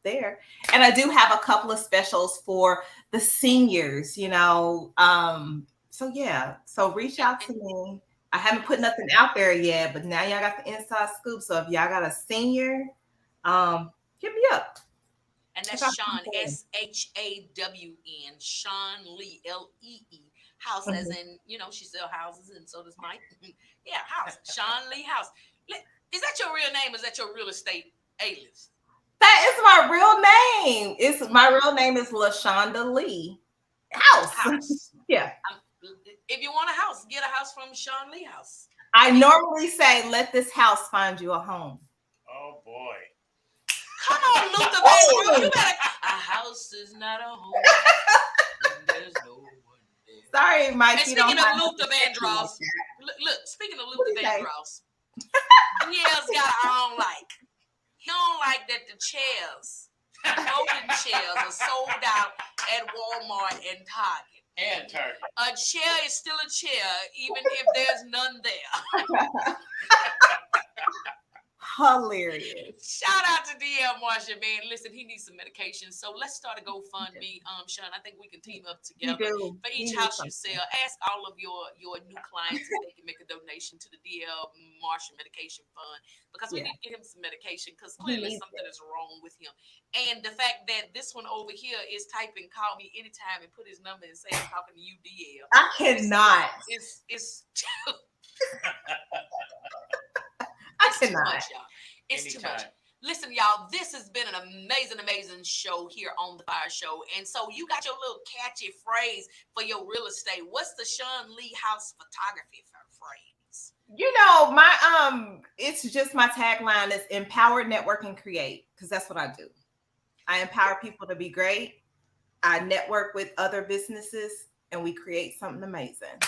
there. And I do have a couple of specials for the seniors, so yeah. So reach out to me. I haven't put nothing out there yet, but now y'all got the inside scoop. So if y'all got a senior, hit me up.
And that's Shawn, SHAWN, Shawn Lee, LEE. House, as in, she sells houses, and so does Mike. Yeah, house. Shawn Lee House. Is that your real name? Or is that your real estate alias?
That is my real name. My real name is LaShonda Lee House. Yeah.
If you want a house, get a house from Shawn Lee House.
I normally say, let this house find you a home.
Oh boy.
Come on, Luther Vandross. You better. A house is not a home. There's no.
Sorry, Mike.
And speaking of Luther Vandross, look, speaking of Luther Vandross, Danielle's got her own like. He don't like that the chairs, folding chairs, are sold out at Walmart and Target.
And Target.
A chair is still a chair, even if there's none there.
hilarious.
Shout out to DL Marshall, man. Listen, he needs some medication. So let's start a GoFundMe. Shawn, I think we can team up together for each house you sell. Ask all of your new clients if they can make a donation to the DL Marshall Medication Fund, because we need to get him some medication, because clearly something is wrong with him. And the fact that this one over here is typing "call me anytime" and put his number and say I'm talking to you, DL.
I cannot.
It's
I
too
cannot.
much, y'all. It's too much. Listen, y'all, this has been an amazing show here on the FIyah Show. And so you got your little catchy phrase for your real estate. What's the Shawn Lee House photography phrase?
You know, my it's just my tagline is empower, network, and create, because that's what I do. I empower people to be great. I network with other businesses, and we create something amazing.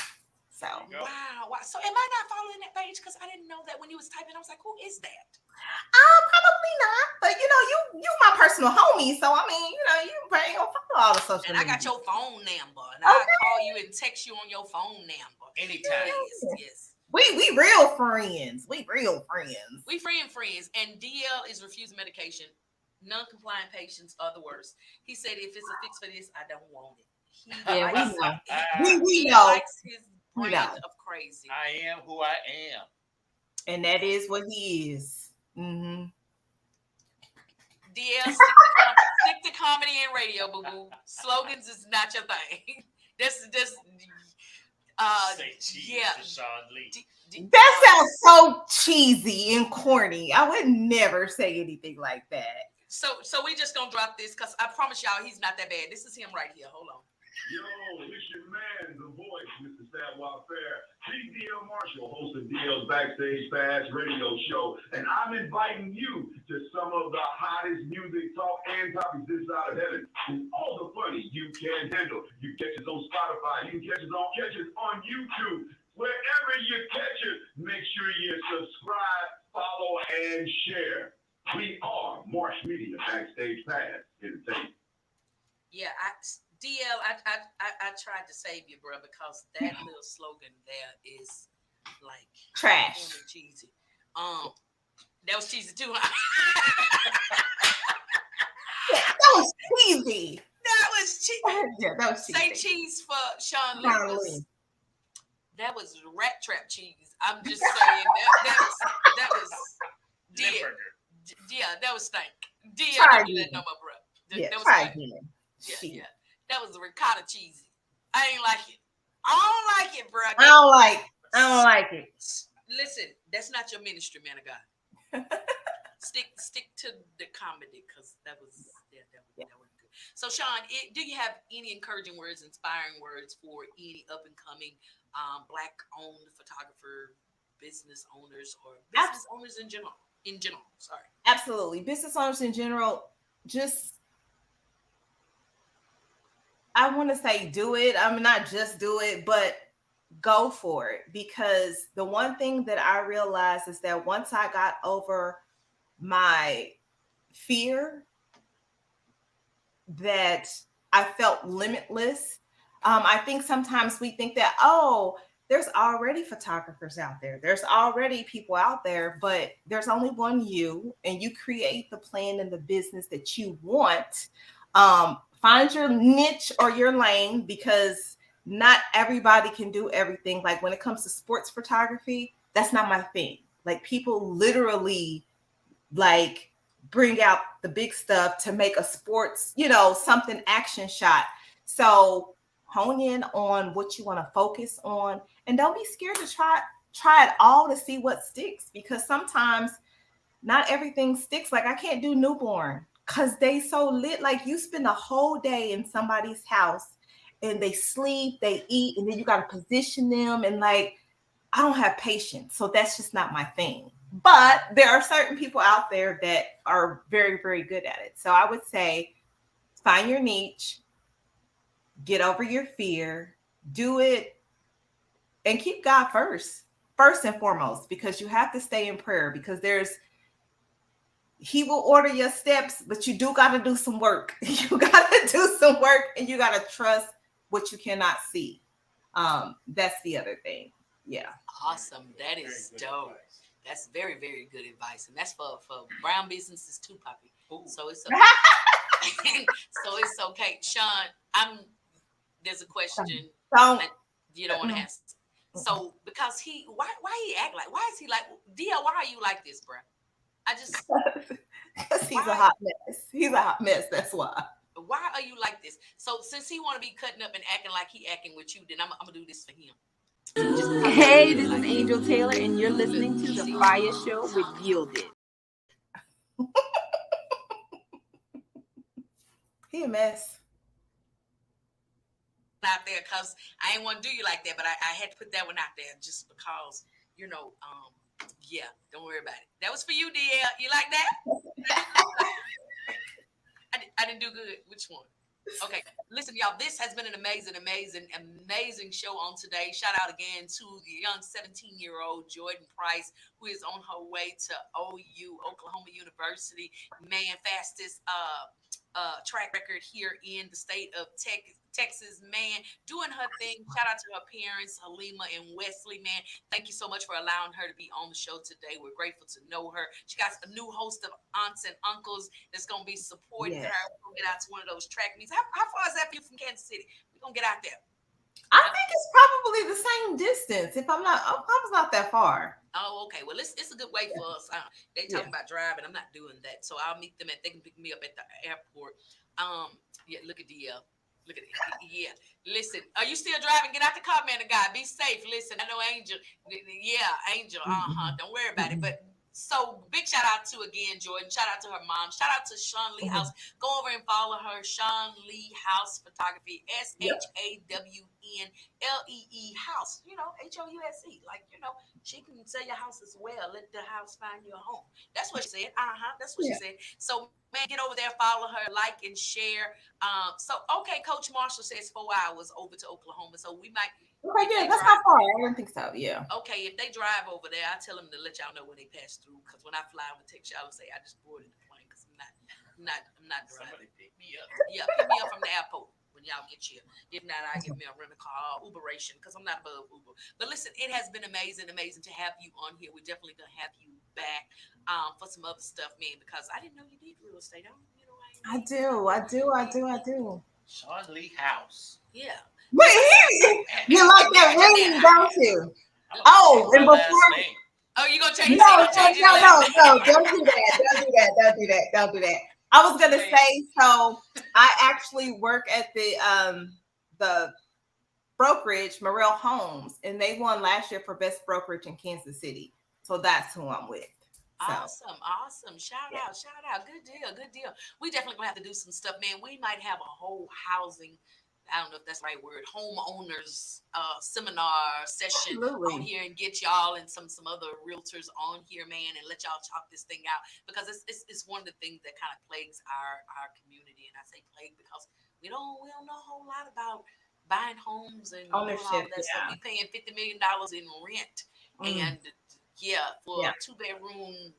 So
wow. So am I not following that page? Because I didn't know that when you was typing. I was like, who is that?
Probably not. But you know, you my personal homie. So I mean, you know, you probably gonna follow all the social
media. And I got your phone number. And I'll call you and text you on your phone number.
Anytime.
Yes.
We real friends. We friends.
And DL is refusing medication. Non-compliant patients are the worst. He said, if it's a fix for this, I don't want it.
We know.
Likes his brand of crazy.
I am who I am.
And that is what he is.
DL, stick to comedy and radio, boo-boo. Slogans is not your thing. This
say cheese to Shawn Lee.
That sounds so cheesy and corny. I would never say anything like that.
So we just gonna drop this, because I promise y'all he's not that bad. This is him right here. Hold on.
Yo, it's your man, the voice, Mr. Savoir Fair. DL Marshall, host of DL's Backstage Pass radio show. And I'm inviting you to some of the hottest music, talk, and topics this side of heaven. And all the funny you can handle. You catch us on Spotify. You can catch us on YouTube. Wherever you catch us, make sure you subscribe, follow, and share. We are Marsh Media Backstage Pass Entertainment.
Yeah, DL, I tried to save you, bro, because that little slogan there is like
trash.
Cheesy. That was cheesy too, huh?
That was cheesy.
That was cheesy.
Yeah, that was cheesy.
Say cheese for Shawn Lee. That was rat trap cheese. I'm just saying that was DL. Yeah, that was stank. DL, don't do that no more, bro. That was stank. Yeah. That was the ricotta cheesy. I ain't like it. I don't like it, bro.
I don't like it.
Listen, that's not your ministry, man of God. Stick to the comedy, because that was good. So, Shawn, do you have any encouraging words, inspiring words for any up and coming Black-owned photographer, business owners, or business owners in general? Sorry.
Absolutely, business owners in general. Just, I want to say do it. I mean, not just do it, but go for it. Because the one thing that I realized is that once I got over my fear, that I felt limitless. I think sometimes we think that, there's already photographers out there. There's already people out there, but there's only one you, and you create the plan and the business that you want. Find your niche or your lane, because not everybody can do everything. Like when it comes to sports photography, that's not my thing. Like people literally like bring out the big stuff to make a sports, something action shot. So hone in on what you want to focus on, and don't be scared to try it all to see what sticks, because sometimes not everything sticks. Like I can't do newborn because they so lit. Like you spend a whole day in somebody's house and they sleep, they eat, and then you got to position them. And like, I don't have patience. So that's just not my thing. But there are certain people out there that are very, very good at it. So I would say find your niche, get over your fear, do it, and keep God first and foremost, because you have to stay in prayer, because He will order your steps, but you do got to do some work. You got to do some work, and you got to trust what you cannot see. That's the other thing. Yeah.
Awesome. That is dope. That's very, very good advice, and that's for brown businesses too, Poppy. So it's okay. So it's okay, Shawn. There's a question that you don't want to ask. So because why he act like? Why is he like? Dia, why are you like this, bro? I just
because he's a hot mess. He's a hot mess. That's why.
Why are you like this? So since he want to be cutting up and acting like he acting with you, then I'm gonna do this for him.
Hey, this is Angel Taylor, and you're listening to the FIyah Show with Yielded.
He a mess.
Out there, because I ain't want to do you like that, but I had to put that one out there just because, yeah, don't worry about it. That was for you, DL. You like that? I didn't do good. Which one? Okay, listen, y'all, this has been an amazing show on today. Shout out again to the young 17-year-old Jordyn Price, who is on her way to OU, Oklahoma University. Man, fastest track record here in the state of Texas, man, doing her thing. Shout out to her parents, Halima and Wesley, man. Thank you so much for allowing her to be on the show today. We're grateful to know her. She got a new host of aunts and uncles that's going to be supporting her. We're going to get out to one of those track meets. How far is that for you from Kansas City? We're going to get out there.
I think it's probably the same distance. If I'm not that far.
Oh, okay. Well, it's a good way for us. They talking about driving. I'm not doing that. So I'll meet them they can pick me up at the airport. Yeah, look at the look at it. Yeah. Listen, are you still driving? Get out the car, man. The guy. Be safe. Listen, I know Angel. Yeah, Angel. Don't worry about it. But so big shout out to again Jordyn. Shout out to her mom. Shout out to Shawn Lee House. Go over and follow her. Shawn Lee House Photography. SHAWNLEE House. HOUSE. Like, she can sell your house as well. Let the house find you a home. That's what she said. That's what she said. So man, get over there, follow her, like and share. Okay, Coach Marshall says 4 hours over to Oklahoma. So we might.
Okay, yeah, that's not far. I don't think so. Yeah.
Okay, if they drive over there, I tell them to let y'all know when they pass through. Because when I fly, I'm gonna text y'all and say I just boarded the plane because I'm not driving.
Somebody pick me up.
Yeah, pick me up from the airport when y'all get here. If not, I give me a rental car, Uberation, because I'm not above Uber. But listen, it has been amazing to have you on here. We're definitely gonna have you back for some other stuff, man. Because I didn't know you did real estate.
I do.
Shawn Lee House.
Yeah.
Wait, you like that ring, don't you? Oh, and before.
Oh, you gonna change?
No, don't do that. I was gonna say, so I actually work at the brokerage, Morrell Homes, and they won last year for best brokerage in Kansas City. So that's who I'm with. So.
Awesome. Shout out. Good deal. We definitely gonna have to do some stuff, man. We might have a whole housing, I don't know if that's the right word, homeowners seminar session on here and get y'all and some other realtors on here, man, and let y'all talk this thing out, because it's one of the things that kind of plagues our community. And I say plague because we don't know a whole lot about buying homes and
ownership.
All that stuff. We paying $50 million in rent and for a 2-bedroom,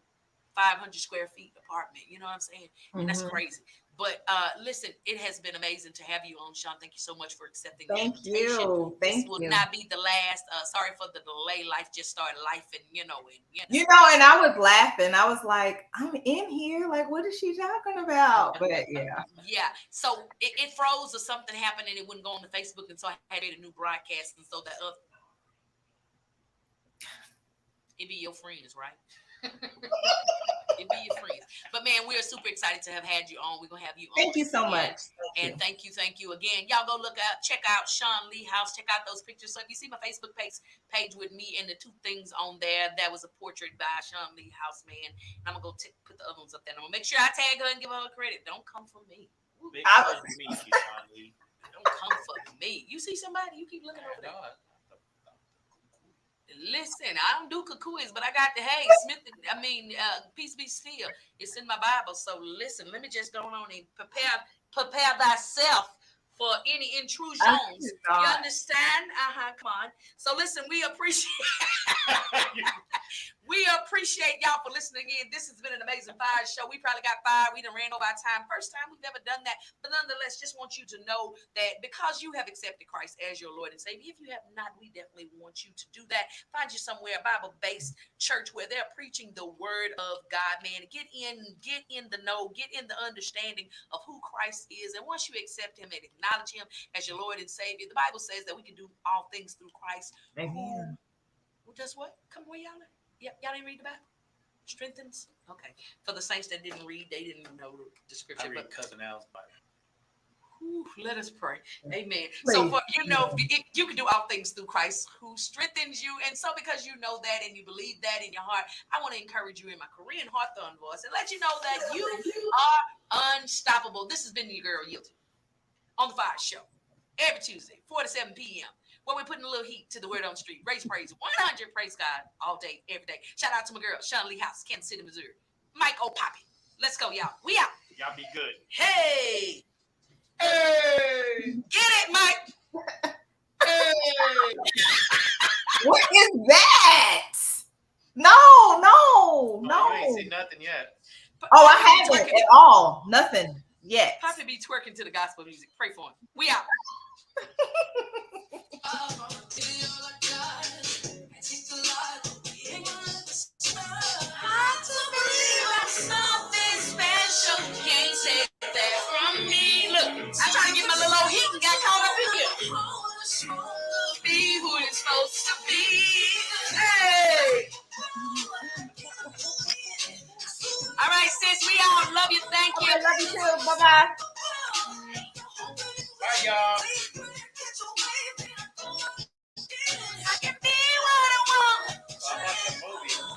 500 square feet apartment. You know what I'm saying? And that's crazy. But listen, it has been amazing to have you on, Shawn. Thank you so much for accepting the invitation. This will not be the last. Sorry for the delay. Life just started lifing,
and I was laughing. I was like, I'm in here. Like, what is she talking about? But yeah.
Yeah. So it froze or something happened and it wouldn't go on the Facebook. And so I had a new broadcast. And so that it be your friends, right? It be your friends. But man, we are super excited to have had you on. We're gonna have you on.
Thank you so much.
Thank you again. Y'all go check out Shawn Lee House. Check out those pictures. So if you see my Facebook page with me and the 2 things on there, that was a portrait by Shawn Lee House, man. And I'm gonna go put the other ones up there. And I'm gonna make sure I tag her and give her credit. Don't come for me.
Big pleasure to meet you, Shawn Lee.
Don't come for me. You see somebody, you keep looking over there. Listen, I don't do cuckoos, but I got the peace be still. It's in my Bible. So listen, let me just go on and prepare thyself for any intrusions. You understand? Come on. So listen, we appreciate We appreciate y'all for listening in. This has been an amazing FIyah Show. We probably got fired. We done ran over our time. First time we've ever done that. But nonetheless, just want you to know that because you have accepted Christ as your Lord and Savior, if you have not, we definitely want you to do that. Find you somewhere, a Bible-based church where they're preaching the word of God, man. Get in the know, get in the understanding of who Christ is. And once you accept him and acknowledge him as your Lord and Savior, the Bible says that we can do all things through Christ.
Amen.
Who does what? Come where y'all at? Y'all didn't read the Bible? Strengthens? Okay. For the saints that didn't read, they didn't know the scripture.
I read Cousin Al's Bible.
Let us pray. Amen. So for you can do all things through Christ who strengthens you. And so because you know that and you believe that in your heart, I want to encourage you in my Korean Hawthorne voice and let you know that you are unstoppable. This has been your girl Yilty on the FIyah Show every Tuesday, 4 to 7 p.m. where we're putting a little heat to the word on the street. Raise praise, 100 praise God all day, every day. Shout out to my girl, Shawn House, Kansas City, Missouri. Mike O'Poppy. Let's go, y'all. We out.
Y'all be good.
Hey. Hey. Get it, Mike. Hey.
What is that? No.
You ain't seen nothing yet.
Oh, I haven't at all. Nothing yet.
Poppy be twerking to the gospel music. Pray for him. We out. I'm trying to get my little old heat and got caught up in here. Be who it's supposed to be. Hey. All right, sis, we all love you. Thank you.
I love you too. Bye-bye.
Bye, y'all.